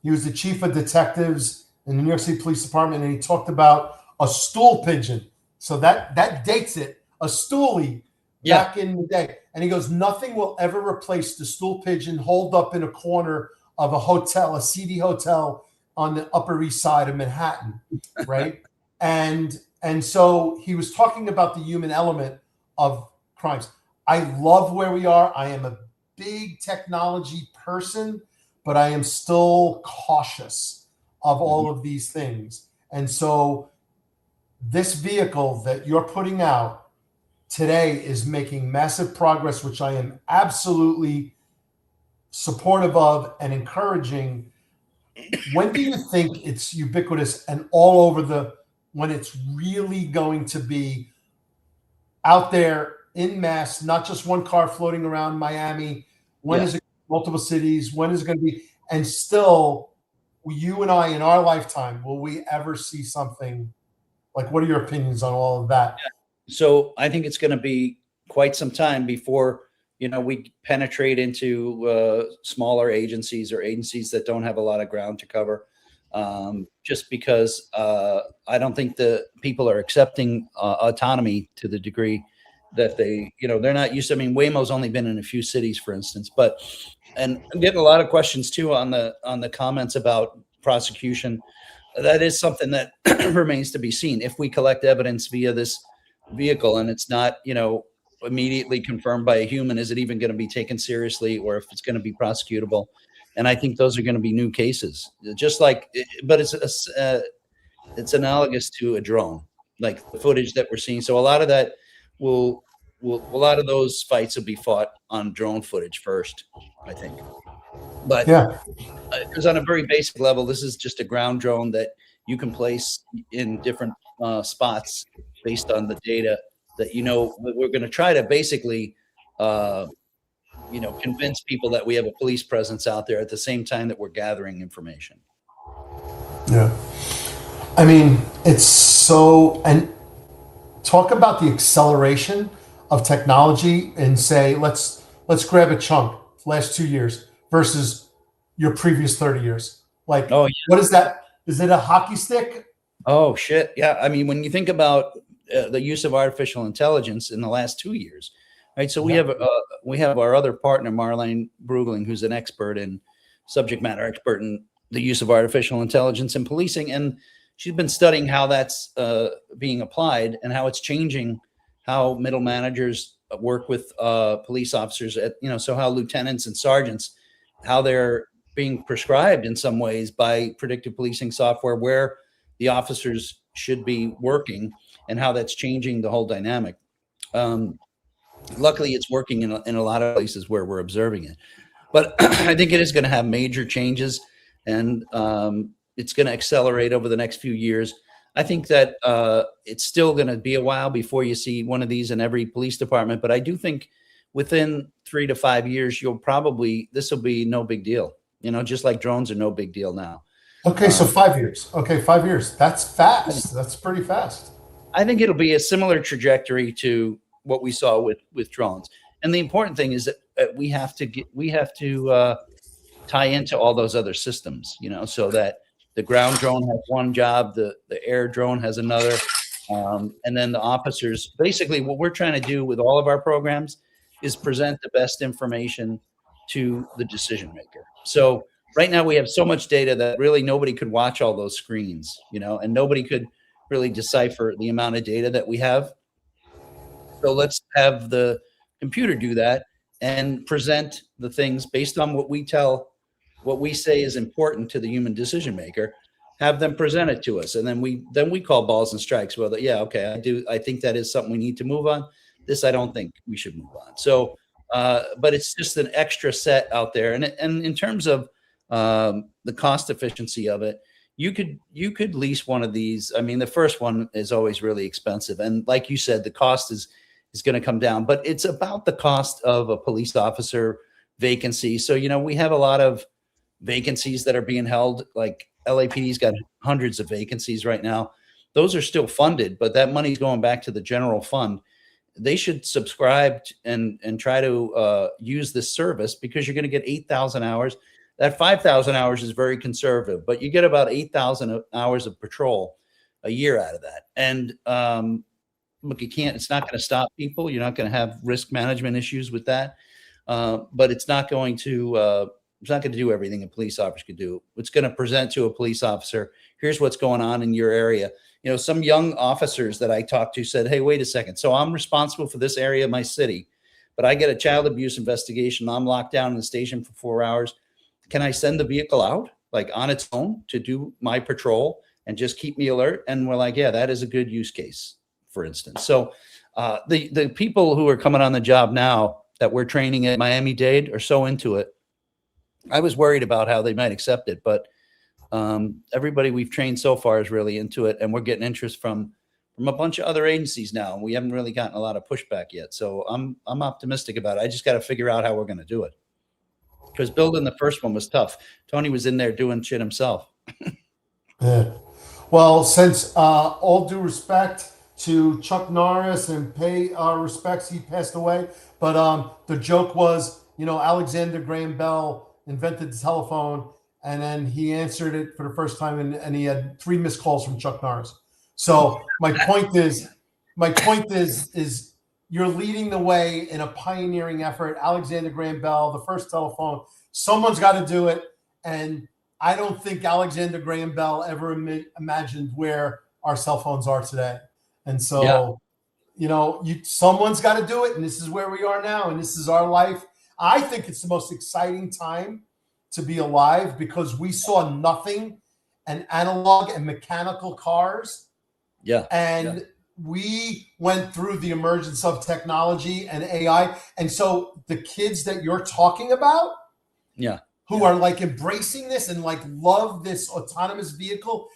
He was the chief of detectives in the New York City Police Department, and he talked about a stool pigeon. So that dates it, a stoolie back in the day. And he goes, nothing will ever replace the stool pigeon holed up in a corner of a hotel, a seedy hotel on the Upper East Side of Manhattan, right? and so he was talking about the human element of crimes. I love where we are. I am a big technology person, but I am still cautious of all of these things. And so this vehicle that you're putting out today is making massive progress, which I am absolutely supportive of and encouraging. When do you think it's ubiquitous and all over when it's really going to be out there in mass, not just one car floating around Miami? When is it multiple cities? When is it going to be? And still, you and I, in our lifetime, will we ever see something like, what are your opinions on all of that? So I think it's going to be quite some time before, we penetrate into smaller agencies or agencies that don't have a lot of ground to cover. Just because I don't think the people are accepting autonomy to the degree that they're not used to. I mean, Waymo's only been in a few cities, for instance, and I'm getting a lot of questions too on the comments about prosecution. That is something that remains to be seen. If we collect evidence via this vehicle and it's not, immediately confirmed by a human, is it even going to be taken seriously, or if it's going to be prosecutable? And I think those are going to be new cases, just like, but it's analogous to a drone, like the footage that we're seeing. So a lot of that a lot of those fights will be fought on drone footage first, I think. But because on a very basic level, this is just a ground drone that you can place in different spots based on the data that, we're going to try to basically, convince people that we have a police presence out there at the same time that we're gathering information. Yeah. I mean, it's so, and talk about the acceleration of technology and say, let's grab a chunk, last 2 years versus your previous 30 years. Like, what is that? Is it a hockey stick? Oh, shit. Yeah. I mean, when you think about the use of artificial intelligence in the last 2 years, right? So we have our other partner, Marlene Brugling, who's an expert in subject matter expert in the use of artificial intelligence in policing. And she's been studying how that's being applied and how it's changing how middle managers work with police officers so how lieutenants and sergeants, how they're being prescribed in some ways by predictive policing software where the officers should be working and how that's changing the whole dynamic. Luckily, it's working in a lot of places where we're observing it. But I think it is going to have major changes, and it's going to accelerate over the next few years. I think that it's still going to be a while before you see one of these in every police department. But I do think within 3 to 5 years, this will be no big deal. Just like drones are no big deal now. Okay, so 5 years. Okay, 5 years. That's fast. That's pretty fast. I think it'll be a similar trajectory to what we saw with drones. And the important thing is that we have to tie into all those other systems, so that the ground drone has one job, the air drone has another, and then the officers. Basically, what we're trying to do with all of our programs is present the best information to the decision maker. So right now we have so much data that really nobody could watch all those screens, and nobody could really decipher the amount of data that we have. So let's have the computer do that and present the things based on what we say is important to the human decision maker, have them present it to us. And then we call balls and strikes. Well, I think that is something we need to move on. This, I don't think we should move on. So, but it's just an extra set out there. And in terms of the cost efficiency of it, you could lease one of these. I mean, the first one is always really expensive, and like you said, the cost is going to come down, but it's about the cost of a police officer vacancy. So, we have a lot of vacancies that are being held. Like LAPD's got hundreds of vacancies right now. Those are still funded, but that money's going back to the general fund. They should subscribe and try to use this service, because you're going to get 8,000 hours. That 5,000 hours is very conservative, but you get about 8,000 hours of patrol a year out of that. And look, it's not going to stop people. You're not going to have risk management issues with that. But it's not going to do everything a police officer could do. It's going to present to a police officer, here's what's going on in your area. Some young officers that I talked to said, hey, wait a second. So I'm responsible for this area of my city, but I get a child abuse investigation. I'm locked down in the station for 4 hours. Can I send the vehicle out, like on its own, to do my patrol and just keep me alert? And we're like, yeah, that is a good use case, for instance. So the people who are coming on the job now that we're training at Miami-Dade are so into it. I was worried about how they might accept it, but everybody we've trained so far is really into it, and we're getting interest from a bunch of other agencies now. We haven't really gotten a lot of pushback yet, so I'm optimistic about it. I just got to figure out how we're going to do it, because building the first one was tough. Tony was in there doing shit himself. Yeah. Well, since all due respect to Chuck Norris and pay our respects, he passed away. But the joke was, Alexander Graham Bell invented the telephone, and then he answered it for the first time, and he had 3 missed calls from Chuck Norris. So my point is you're leading the way in a pioneering effort. Alexander Graham Bell, the first telephone. Someone's got to do it, and I don't think Alexander Graham Bell ever imagined where our cell phones are today. And so, someone's got to do it, and this is where we are now, and this is our life. I think it's the most exciting time to be alive, because we saw nothing and analog and mechanical cars. Yeah. And we went through the emergence of technology and AI. And so the kids that you're talking about, who are like embracing this and like love this autonomous vehicle,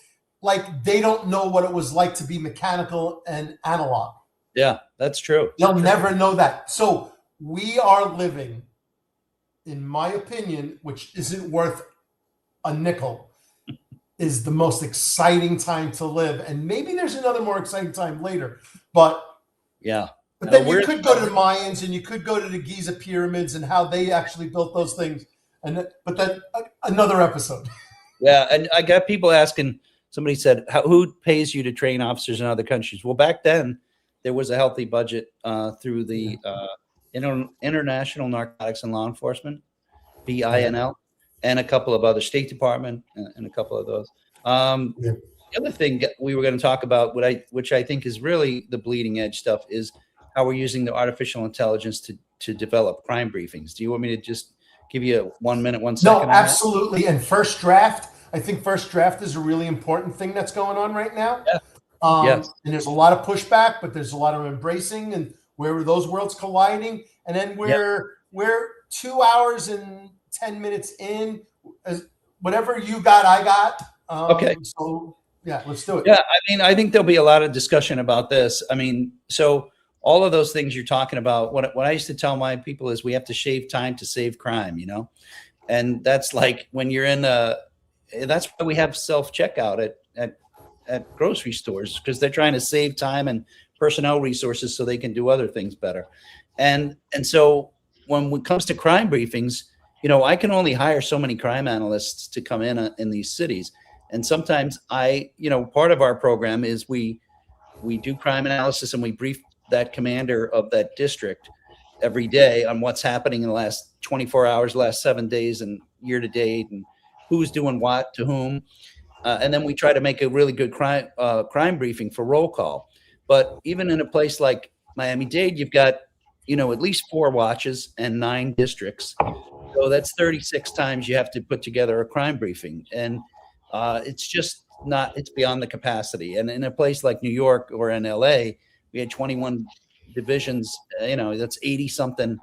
like they don't know what it was like to be mechanical and analog. Yeah, that's true. They'll never know that. So we are living, in my opinion, which isn't worth a nickel, is the most exciting time to live. And maybe there's another more exciting time later. But then you could go to the Mayans, and you could go to the Giza pyramids and how they actually built those things. But then another episode. Yeah, and I got people asking. Somebody said, who pays you to train officers in other countries? Well, back then, there was a healthy budget through the International Narcotics and Law Enforcement, BINL, and a couple of other, State Department, and a couple of those. The other thing we were going to talk about, which I think is really the bleeding edge stuff, is how we're using the artificial intelligence to develop crime briefings. Do you want me to just give you 1 minute, 1 second? No, absolutely. And first draft. I think first draft is a really important thing that's going on right now. Yeah. Yes. And there's a lot of pushback, but there's a lot of embracing, and where are those worlds colliding? And then we're 2 hours and 10 minutes in. Whatever you got, I got. Okay. So let's do it. Yeah, I mean, I think there'll be a lot of discussion about this. I mean, so all of those things you're talking about, what I used to tell my people is we have to shave time to save crime, and that's like when you're in that's why we have self-checkout at grocery stores, because they're trying to save time and personnel resources so they can do other things better. And so when it comes to crime briefings, I can only hire so many crime analysts to come in these cities. And sometimes part of our program is we do crime analysis, and we brief that commander of that district every day on what's happening in the last 24 hours, last 7 days, and year to date, and who's doing what to whom. And then we try to make a really good crime briefing for roll call. But even in a place like Miami-Dade, you've got, at least 4 watches and 9 districts. So that's 36 times you have to put together a crime briefing. And it's just it's beyond the capacity. And in a place like New York or in LA, we had 21 divisions, that's 80 something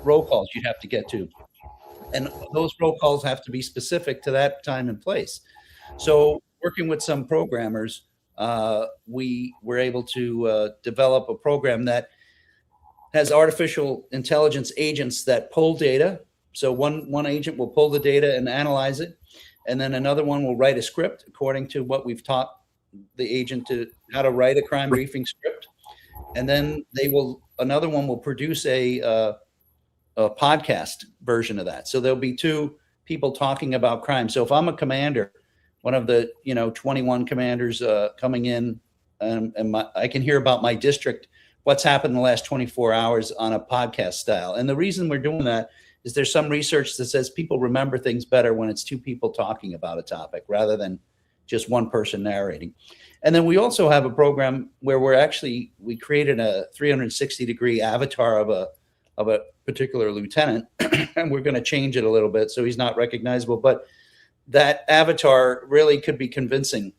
roll calls you'd have to get to. And those roll calls have to be specific to that time and place. So working with some programmers, we were able to develop a program that has artificial intelligence agents that pull data. So one agent will pull the data and analyze it, and then another one will write a script according to what we've taught the agent to how to write a crime briefing script, and then another one will produce a podcast version of that. So there'll be two people talking about crime. So if I'm a commander, one of the 21 commanders coming in, and I can hear about my district, what's happened in the last 24 hours on a podcast style. And the reason we're doing that is there's some research that says people remember things better when it's two people talking about a topic rather than just one person narrating. And then we also have a program where we created a 360-degree avatar of a particular lieutenant, and we're going to change it a little bit so he's not recognizable. But that avatar really could be convincing,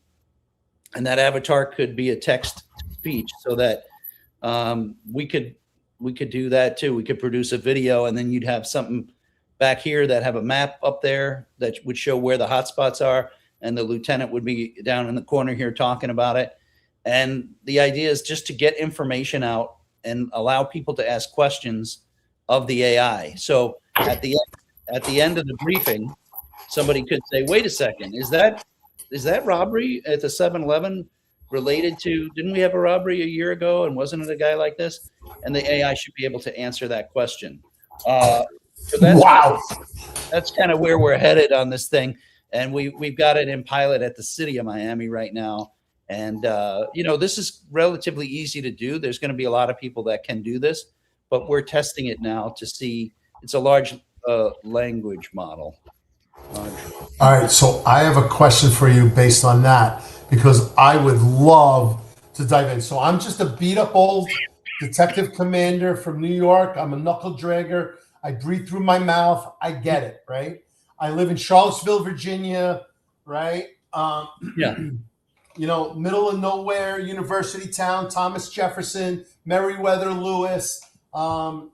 and that avatar could be a text speech, so that we could do that too. We could produce a video, and then you'd have something back here that have a map up there that would show where the hotspots are, and the lieutenant would be down in the corner here talking about it. And the idea is just to get information out and allow people to ask questions of the AI. So at the end of the briefing, somebody could say, "Wait a second, is that robbery at the 7-Eleven related to? Didn't we have a robbery a year ago? And wasn't it a guy like this?" And the AI should be able to answer that question. So that's kind of where we're headed on this thing. And we've got it in pilot at the city of Miami right now. And, this is relatively easy to do. There's going to be a lot of people that can do this, but we're testing it now to see. It's a large language model. All right. So I have a question for you based on that, because I would love to dive in. So I'm just a beat up old detective commander from New York. I'm a knuckle dragger. I breathe through my mouth. I get it. Right. I live in Charlottesville, Virginia. Right. Middle of nowhere, university town, Thomas Jefferson, Meriwether Lewis. Okay,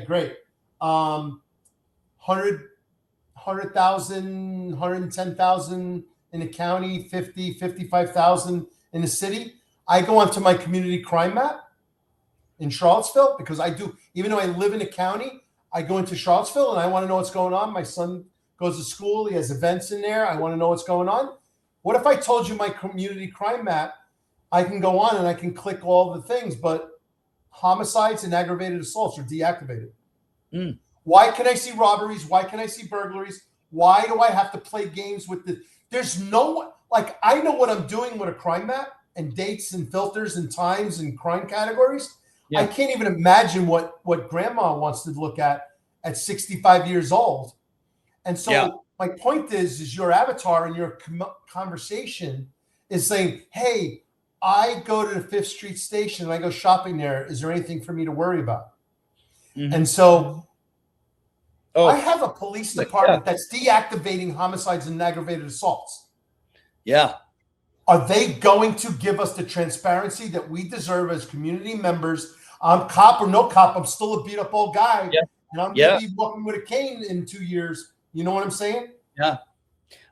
great. 100,000, 110,000 in the county, 50, 55,000 in the city. I go onto my community crime map in Charlottesville because I do, even though I live in the county, I go into Charlottesville and I want to know what's going on. My son goes to school. He has events in there. I want to know what's going on. What if I told you my community crime map, I can go on and I can click all the things, but homicides and aggravated assaults are deactivated. Why can I see robberies? Why can I see burglaries? Why do I have to play games with the, there's no, I know what I'm doing with a crime map and dates and filters and times and crime categories. Yeah. I can't even imagine what grandma wants to look at 65 years old. And so my point is your avatar in your conversation is saying, hey, I go to the 5th Street station and I go shopping there. Is there anything for me to worry about? Mm-hmm. And so I have a police department that's deactivating homicides and aggravated assaults. Yeah. Are they going to give us the transparency that we deserve as community members? I'm cop or no cop. I'm still a beat up old guy. Yeah. And I'm going to be walking with a cane in 2 years. You know what I'm saying? Yeah.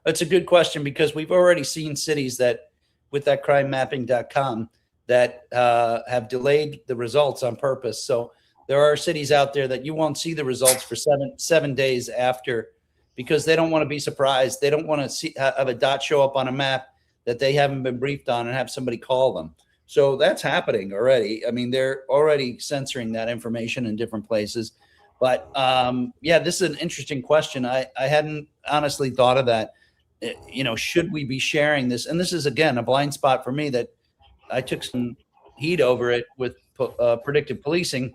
That's a good question, because we've already seen cities that with that crimemapping.com that have delayed the results on purpose. So there are cities out there that you won't see the results for seven days after, because they don't want to be surprised. They don't want to have a dot show up on a map that they haven't been briefed on and have somebody call them. So that's happening already. I mean, they're already censoring that information in different places. But this is an interesting question. I hadn't honestly thought of that. Should we be sharing this? And this is, again, a blind spot for me that I took some heat over it with predictive policing.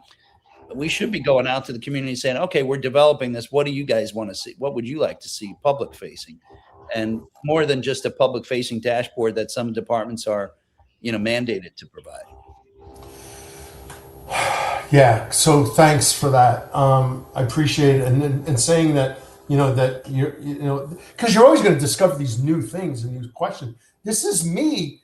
We should be going out to the community saying, okay, we're developing this. What do you guys want to see? What would you like to see public facing? And more than just a public facing dashboard that some departments are, mandated to provide. Yeah. So thanks for that. I appreciate it. And saying that, that because you're always going to discover these new things and new questions. This is me.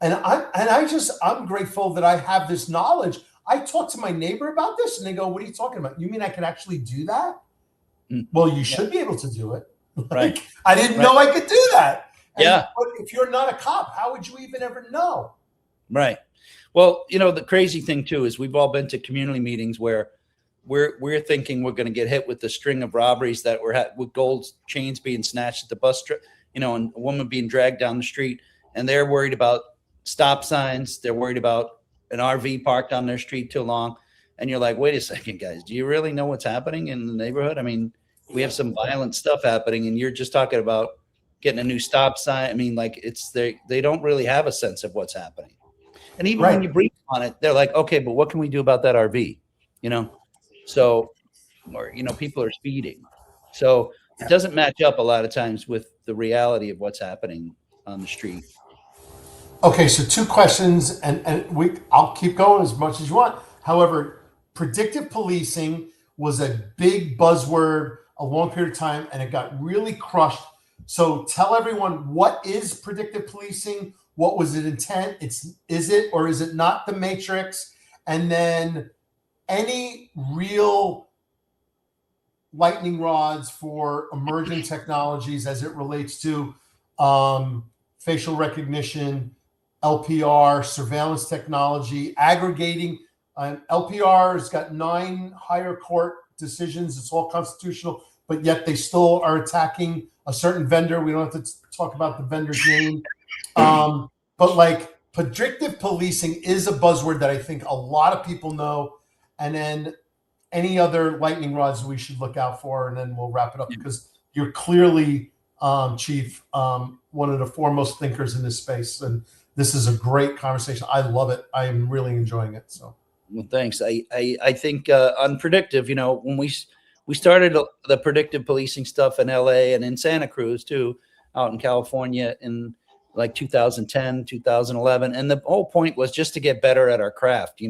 And I'm grateful that I have this knowledge. I talk to my neighbor about this and they go, what are you talking about? You mean I can actually do that? Well, you should be able to do it. Right. Like, I didn't know I could do that. And Yeah. if you're not a cop, how would you even ever know? Right. Well, the crazy thing too is we've all been to community meetings where we're thinking we're going to get hit with the string of robberies that with gold chains being snatched at the bus, and a woman being dragged down the street, and they're worried about stop signs. They're worried about an RV parked on their street too long. And you're like, wait a second, guys, do you really know what's happening in the neighborhood? I mean, we have some violent stuff happening, and you're just talking about getting a new stop sign. I mean, like they don't really have a sense of what's happening. And even when you brief on it, they're like, okay, but what can we do about that RV? So, or, people are speeding. So it doesn't match up a lot of times with the reality of what's happening on the street. Okay, so 2 questions, and I'll keep going as much as you want. However, predictive policing was a big buzzword a long period of time, and it got really crushed. So tell everyone, what is predictive policing? What was its intent? Is it or is it not the Matrix? And then any real lightning rods for emerging technologies as it relates to facial recognition, LPR, surveillance technology, aggregating. LPR has got 9 higher court decisions. It's all constitutional, but yet they still are attacking a certain vendor. We don't have to talk about the vendor's name. But like predictive policing is a buzzword that I think a lot of people know. And then any other lightning rods we should look out for, and then we'll wrap it up, because you're clearly, Chief, one of the foremost thinkers in this space. And this is a great conversation. I love it. I am really enjoying it. So, well, thanks. I think on predictive, when we started the predictive policing stuff in LA and in Santa Cruz too, out in California in like 2010, 2011. And the whole point was just to get better at our craft.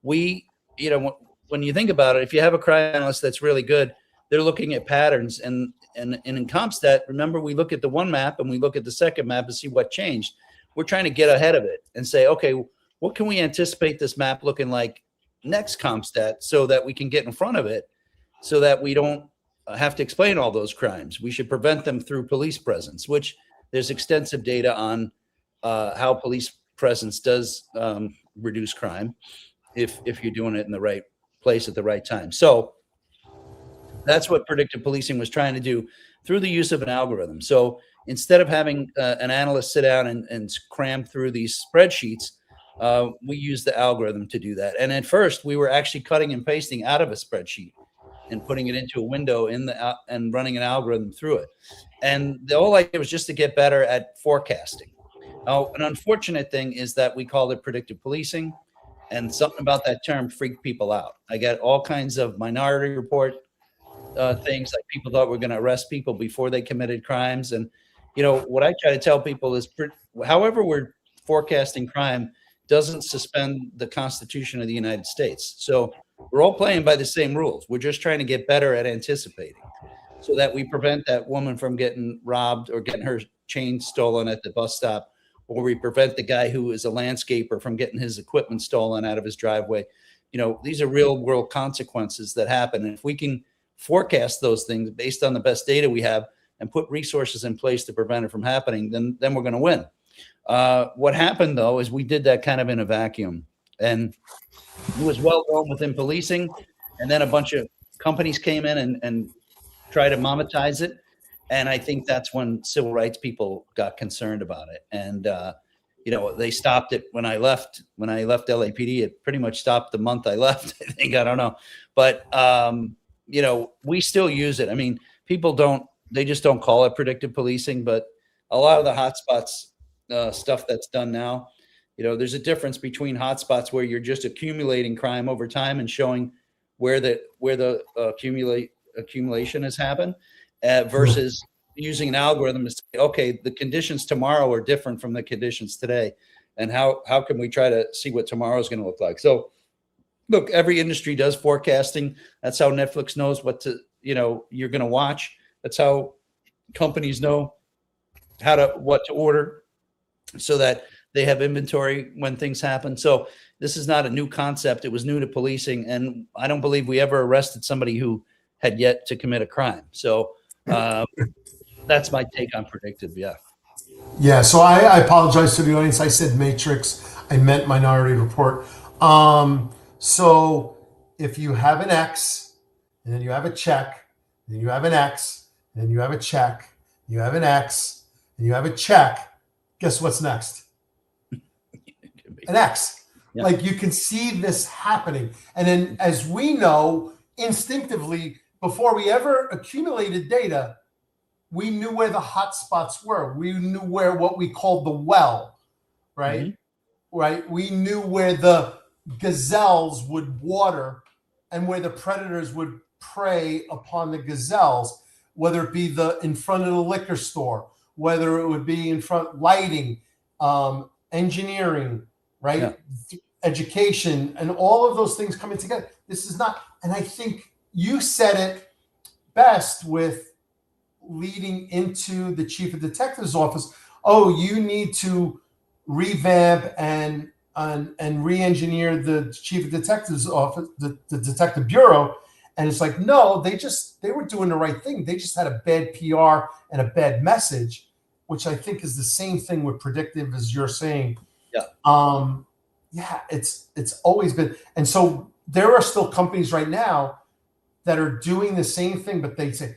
When you think about it, if you have a crime analyst that's really good, they're looking at patterns. And in CompStat, remember, we look at the one map and we look at the second map and see what changed. We're trying to get ahead of it and say, okay, what can we anticipate this map looking like next CompStat so that we can get in front of it, so that we don't have to explain all those crimes. We should prevent them through police presence, which there's extensive data on how police presence does reduce crime if you're doing it in the right place at the right time. So that's what predictive policing was trying to do through the use of an algorithm. So instead of having an analyst sit down and cram through these spreadsheets, we used the algorithm to do that. And at first, we were actually cutting and pasting out of a spreadsheet and putting it into a window and running an algorithm through it. And the whole idea was just to get better at forecasting. Now, an unfortunate thing is that we called it predictive policing, and something about that term freaked people out. I got all kinds of Minority Report things, like people thought we're going to arrest people before they committed crimes. And, what I try to tell people is, however we're forecasting crime doesn't suspend the Constitution of the United States. So we're all playing by the same rules. We're just trying to get better at anticipating so that we prevent that woman from getting robbed or getting her chain stolen at the bus stop, or we prevent the guy who is a landscaper from getting his equipment stolen out of his driveway. These are real world consequences that happen. And if we can forecast those things based on the best data we have and put resources in place to prevent it from happening, then we're going to win. What happened, though, is we did that kind of in a vacuum. And it was well known within policing. And then a bunch of companies came in and tried to monetize it. And I think that's when civil rights people got concerned about it. And, they stopped it when I left. When I left LAPD, it pretty much stopped the month I left, I think. I don't know. But, we still use it. I mean, they just don't call it predictive policing. But a lot of the hotspots stuff that's done now, there's a difference between hotspots where you're just accumulating crime over time and showing where the accumulation has happened, versus using an algorithm to say, okay, the conditions tomorrow are different from the conditions today, and how can we try to see what tomorrow is going to look like? So, look, every industry does forecasting. That's how Netflix knows what you're going to watch. That's how companies know what to order, so that they have inventory when things happen. So this is not a new concept. It was new to policing. And I don't believe we ever arrested somebody who had yet to commit a crime. So that's my take on predictive. Yeah. Yeah, so I apologize to the audience. I said matrix. I meant Minority Report. So if you have an X, and then you have a check, and then you have an X, and then you have a check, you have an X, and you have a check, guess what's next? An X. Yeah. Like you can see this happening. And then as we know, instinctively, before we ever accumulated data, we knew where the hot spots were. We knew where what we called the well, right? Mm-hmm. Right. We knew where the gazelles would water and where the predators would prey upon the gazelles, whether it be in front of the liquor store, whether it would be in front lighting, engineering, right? Yeah. Education, and all of those things coming together. This is not, and I think you said it best with leading into the chief of detective's office. Oh, you need to revamp and re-engineer the chief of detective's office, the detective bureau. And it's like, no, they were doing the right thing. They just had a bad PR and a bad message, which I think is the same thing with predictive as you're saying. Yeah. Yeah, it's always been. And so there are still companies right now that are doing the same thing, but they say,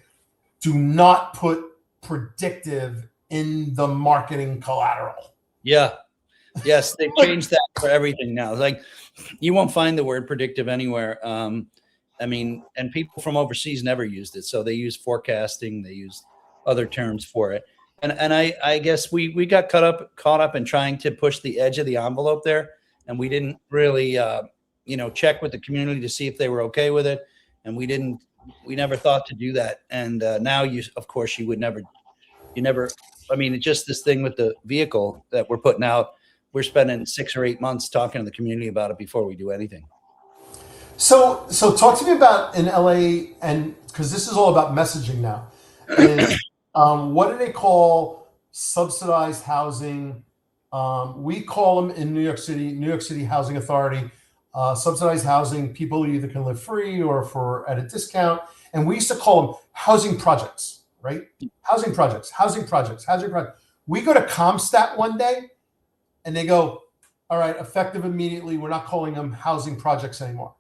do not put predictive in the marketing collateral. Yeah. Yes, they've changed that for everything now. Like, you won't find the word predictive anywhere. I mean, and people from overseas never used it. So they use forecasting, they use other terms for it. And I guess we got caught up in trying to push the edge of the envelope there. And we didn't really, check with the community to see if they were okay with it. And we never thought to do that. And now you would never, I mean, it's just this thing with the vehicle that we're putting out. We're spending 6 or 8 months talking to the community about it before we do anything. So talk to me about in LA, and because this is all about messaging now. And, what do they call subsidized housing? We call them in New York City Housing Authority, subsidized housing. People either can live free or at a discount. And we used to call them housing projects, right? Housing projects. We go to CompStat one day and they go, all right, effective immediately. We're not calling them housing projects anymore.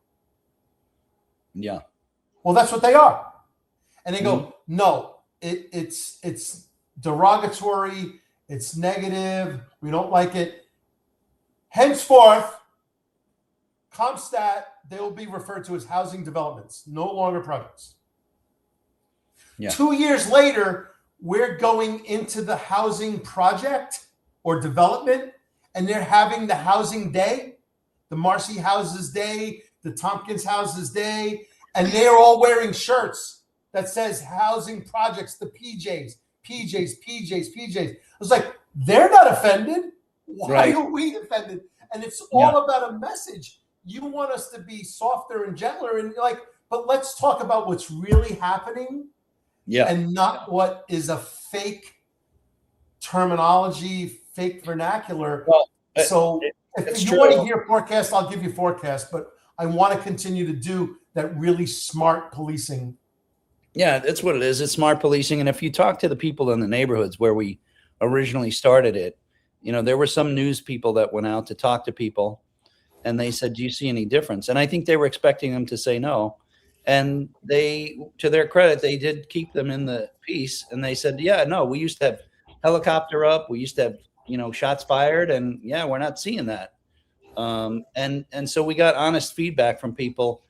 Yeah. Well, that's what they are. And they go, no, it's derogatory. It's negative. We don't like it. Henceforth, CompStat, they will be referred to as housing developments, no longer projects. Yeah. 2 years later, we're going into the housing project or development, and they're having the housing day, the Marcy Houses Day, the Tompkins Houses Day, and they're all wearing shirts that says housing projects, the PJs. I was like, they're not offended. Why are we offended? And it's all about a message. You want us to be softer and gentler, and you're like, but let's talk about what's really happening, and not what is a fake terminology, fake vernacular. Well, so if you want to hear forecast, I'll give you forecast, but I want to continue to do that really smart policing. Yeah, that's what it is. It's smart policing. And if you talk to the people in the neighborhoods where we originally started it, there were some news people that went out to talk to people, and they said, do you see any difference? And I think they were expecting them to say no. And they, to their credit, they did keep them in the piece. And they said, yeah, no, we used to have helicopter up. We used to have, shots fired. And yeah, we're not seeing that. And so we got honest feedback from people.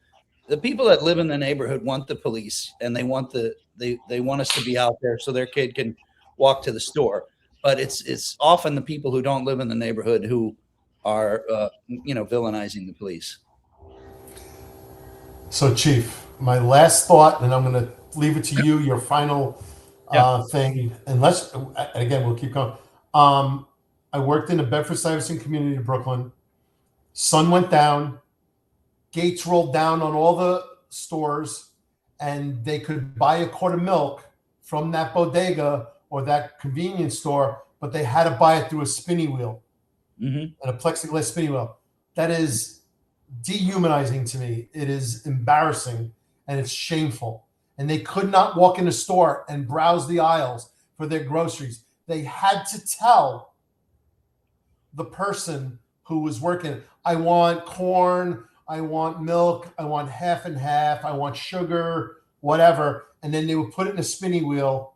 The people that live in the neighborhood want the police, and they want they want us to be out there so their kid can walk to the store. But it's often the people who don't live in the neighborhood who are villainizing the police. So, Chief, my last thought, and I'm going to leave it to you, your final thing. Unless, again, we'll keep going. I worked in a Bedford-Stuyvesant community in Brooklyn. Sun went down. Gates rolled down on all the stores, and they could buy a quart of milk from that bodega or that convenience store, but they had to buy it through a spinning wheel and a plexiglass spinning wheel. That is dehumanizing to me. It is embarrassing, and it's shameful. And they could not walk in a store and browse the aisles for their groceries. They had to tell the person who was working, I want corn, I want milk, I want half and half, I want sugar, whatever. And then they would put it in a spinning wheel,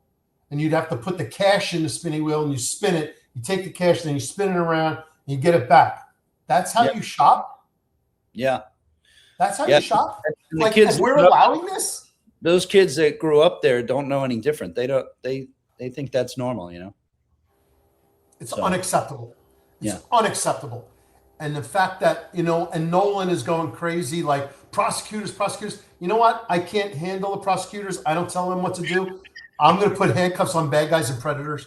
and you'd have to put the cash in the spinning wheel, and you spin it. You take the cash, and then you spin it around, and you get it back. That's how you shop? Yeah. That's how you shop? And Like, the kids, we're allowing this? those kids that grew up there don't know any different. They think that's normal, you know? It's unacceptable. It's Yeah. unacceptable. And the fact that, you know, and Nolan is going crazy, like prosecutors. You know what? I can't handle the prosecutors. I don't tell them what to do. I'm going to put handcuffs on bad guys and predators.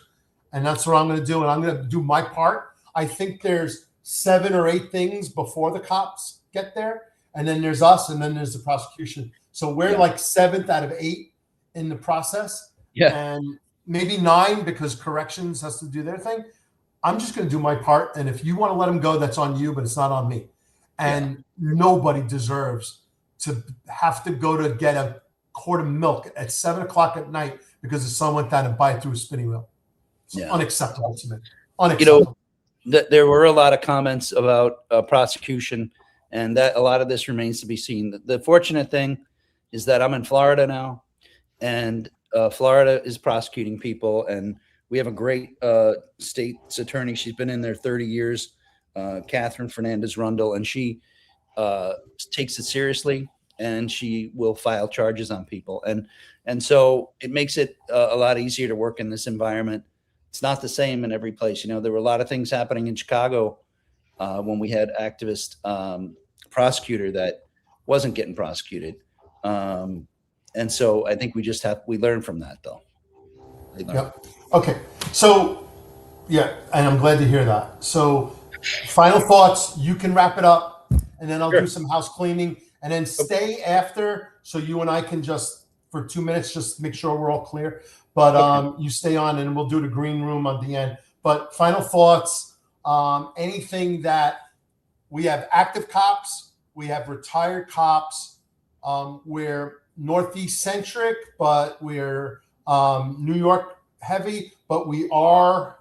And that's what I'm going to do. And I'm going to do my part. I think there's 7 or 8 things before the cops get there. And then there's us, and then there's the prosecution. So we're like 7th out of 8 in the process. Yeah. And maybe 9 because corrections has to do their thing. I'm just going to do my part. And if you want to let them go, that's on you, but it's not on me. And nobody deserves to have to go to get a quart of milk at 7 o'clock at night because the son went down and buy it through a spinning wheel. It's unacceptable to me. Unacceptable. You know, there were a lot of comments about prosecution, and that a lot of this remains to be seen. The fortunate thing is that I'm in Florida now, and Florida is prosecuting people, and we have a great state's attorney. She's been in there 30 years, Catherine Fernandez-Rundle, and she takes it seriously, and she will file charges on people. And so it makes it a lot easier to work in this environment. It's not the same in every place. You know, there were a lot of things happening in Chicago when we had activist prosecutor that wasn't getting prosecuted. And so I think we learn from that, though. Yep. Okay. So, yeah, and I'm glad to hear that. So, final thoughts. You can wrap it up, and then I'll do some house cleaning, and then stay after so you and I can just, for 2 minutes, just make sure we're all clear. But you stay on, and we'll do the green room on the end. But final thoughts, anything that we have active cops, we have retired cops, we're Northeast centric, but we're New York heavy, but we are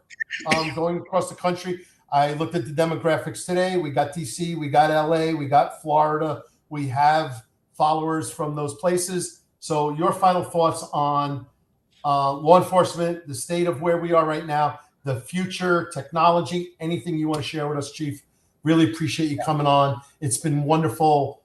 going across the country. I looked at the demographics today. We got DC, we got LA, we got Florida. We have followers from those places. So your final thoughts on law enforcement, the state of where we are right now, the future, technology, anything you want to share with us, Chief. Really appreciate you coming on. It's been wonderful,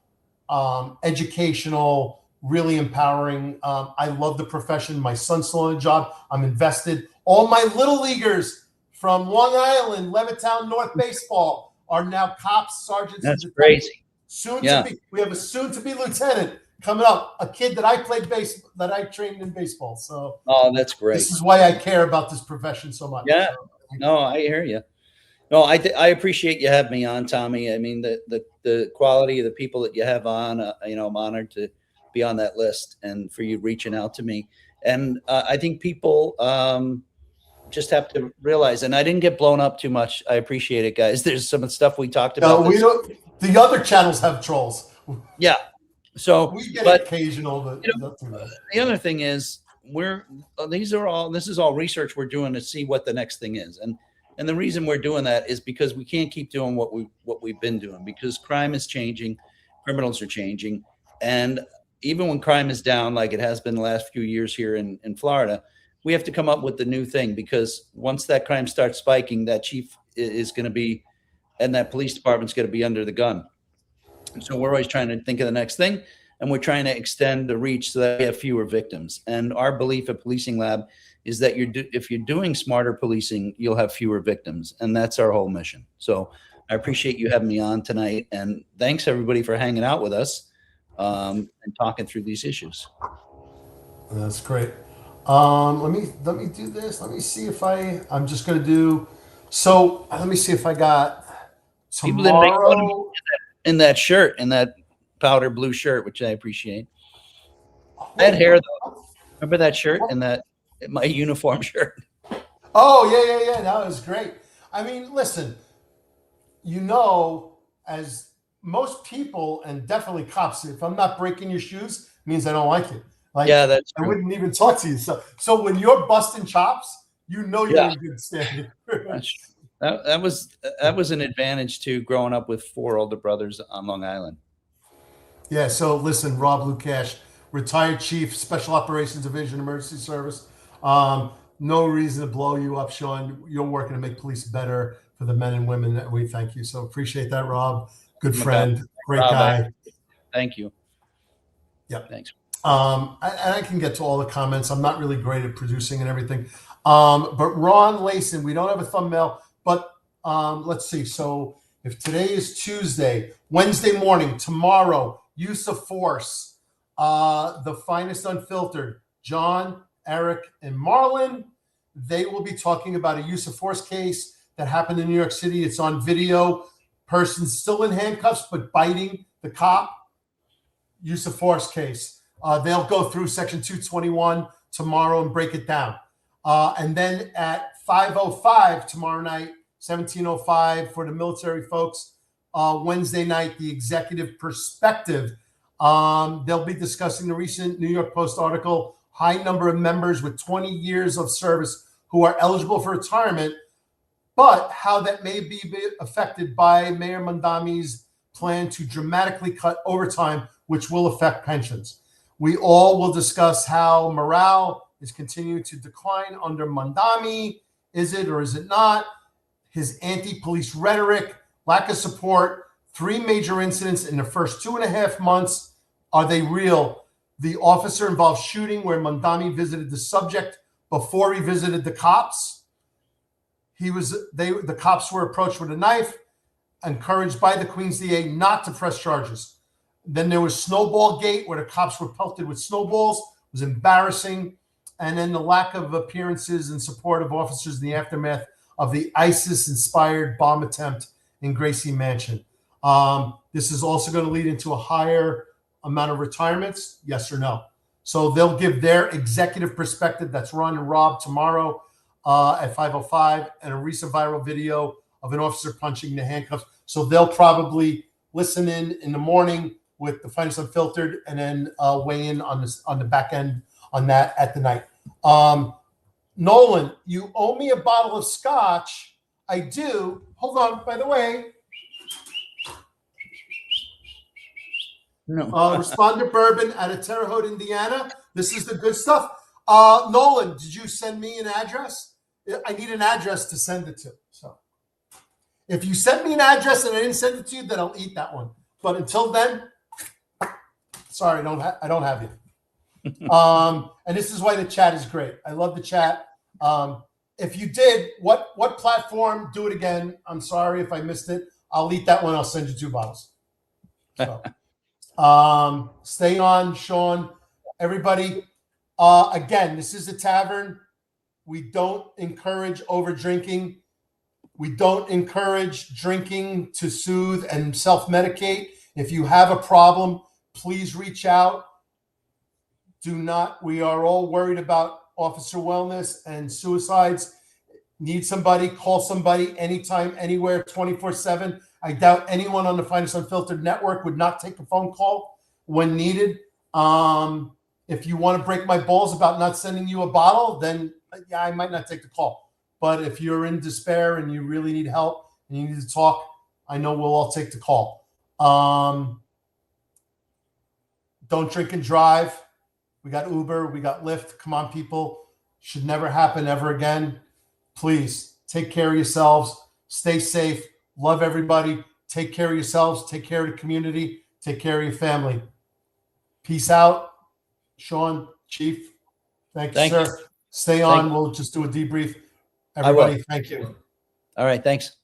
educational, really empowering. I love the profession. My son's still on a job. I'm invested. All my little leaguers from Long Island, Levittown, North Baseball are now cops, sergeants. That's crazy. We have a soon-to-be lieutenant coming up, a kid that I trained in baseball. So, that's great. This is why I care about this profession so much. Yeah. So, no, I hear you. No, I appreciate you having me on, Tommy. I mean, the quality of the people that you have on, I'm honored to be on that list and for you reaching out to me. And I think people just have to realize, and I didn't get blown up too much. I appreciate it, guys. There's some occasional we talked about. No, we don't. The other channels have trolls. Yeah. So we get occasional, but the other thing is this is all research we're doing to see what the next thing is. And the reason we're doing that is because we can't keep doing what we've been doing, because crime is changing, criminals are changing. And even when crime is down, like it has been the last few years here in Florida, we have to come up with the new thing, because once that crime starts spiking, that chief is going to be, and that police department's going to be under the gun. So we're always trying to think of the next thing, and we're trying to extend the reach so that we have fewer victims. And our belief at Policing Lab is that if you're doing smarter policing, you'll have fewer victims. And that's our whole mission. So I appreciate you having me on tonight. And thanks everybody for hanging out with us and talking through these issues. That's great. Let me do this. Let me see if I'm just going to do, so let me see if I got tomorrow. In that shirt, in that powder blue shirt, which I appreciate. I had hair though. Remember that shirt and my uniform shirt? Oh, yeah. That was great. I mean, listen, as most people, and definitely cops, if I'm not breaking your shoes, it means I don't like you. Like, Yeah, that's I true. wouldn't even talk to you. So when you're busting chops, you know you're Yeah. in good standing. That was an advantage too, growing up with 4 older brothers on Long Island. Yeah, so listen, Rob Lukash, retired chief, Special Operations Division, Emergency Service. No reason to blow you up, Sean. You're working to make police better for the men and women that we thank you. So appreciate that, Rob. Good friend, great Rob, guy. Thank you. Yep. Thanks. I can get to all the comments. I'm not really great at producing and everything. But Ron Layson, we don't have a thumbnail, but let's see. So if today is Tuesday, Wednesday morning, tomorrow, use of force, the finest unfiltered, John, Eric, and Marlon, they will be talking about a use of force case that happened in New York City. It's on video. Person still in handcuffs, but biting the cop. Use of force case. They'll go through section 221 tomorrow and break it down. And then at 5:05 tomorrow night, 17:05 for the military folks, Wednesday night, the executive perspective. They'll be discussing the recent New York Post article, high number of members with 20 years of service who are eligible for retirement, but how that may be affected by Mayor Mondami's plan to dramatically cut overtime, which will affect pensions. We all will discuss how morale is continuing to decline under Mondami. Is it or is it not? His anti-police rhetoric, lack of support, 3 major incidents in the first 2.5 months. Are they real? The officer-involved shooting where Mondami visited the subject before he visited the cops. The cops were approached with a knife, encouraged by the Queens DA not to press charges. Then there was Snowball Gate, where the cops were pelted with snowballs. It was embarrassing. And then the lack of appearances and support of officers in the aftermath of the ISIS-inspired bomb attempt in Gracie Mansion. This is also going to lead into a higher amount of retirements, yes or no? So they'll give their executive perspective. That's Ron and Rob tomorrow at 5:05, and a recent viral video of an officer punching the handcuffs. So they'll probably listen in the morning with the finest unfiltered, and then weigh in on the back end on that at the night. Nolan, you owe me a bottle of scotch. I do. Hold on. By the way, No. Responder Bourbon out of Terre Haute, Indiana. This is the good stuff. Nolan, did you send me an address? I need an address to send it to. So if you sent me an address and I didn't send it to you, then I'll eat that one. But until then, sorry, I don't have you. And this is why the chat is great. I love the chat. If you did, what platform? Do it again. I'm sorry if I missed it. I'll eat that one. I'll send you 2 bottles. So, stay on, Sean. Everybody. Again, this is a tavern. We don't encourage over drinking. We don't encourage drinking to soothe and self-medicate. If you have a problem, please reach out. We are all worried about officer wellness and suicides. Need somebody, call somebody anytime, anywhere, 24/7. I doubt anyone on the Finest Unfiltered network would not take a phone call when needed. If you want to break my balls about not sending you a bottle, then yeah, I might not take the call. But if you're in despair and you really need help and you need to talk, I know we'll all take the call. Don't drink and drive. We got Uber, we got Lyft. Come on, people. Should never happen ever again. Please take care of yourselves. Stay safe. Love everybody. Take care of yourselves. Take care of the community. Take care of your family. Peace out. Sean, Chief, thank you, sir. Stay on. We'll just do a debrief. Everybody, thank you. All right. Thanks.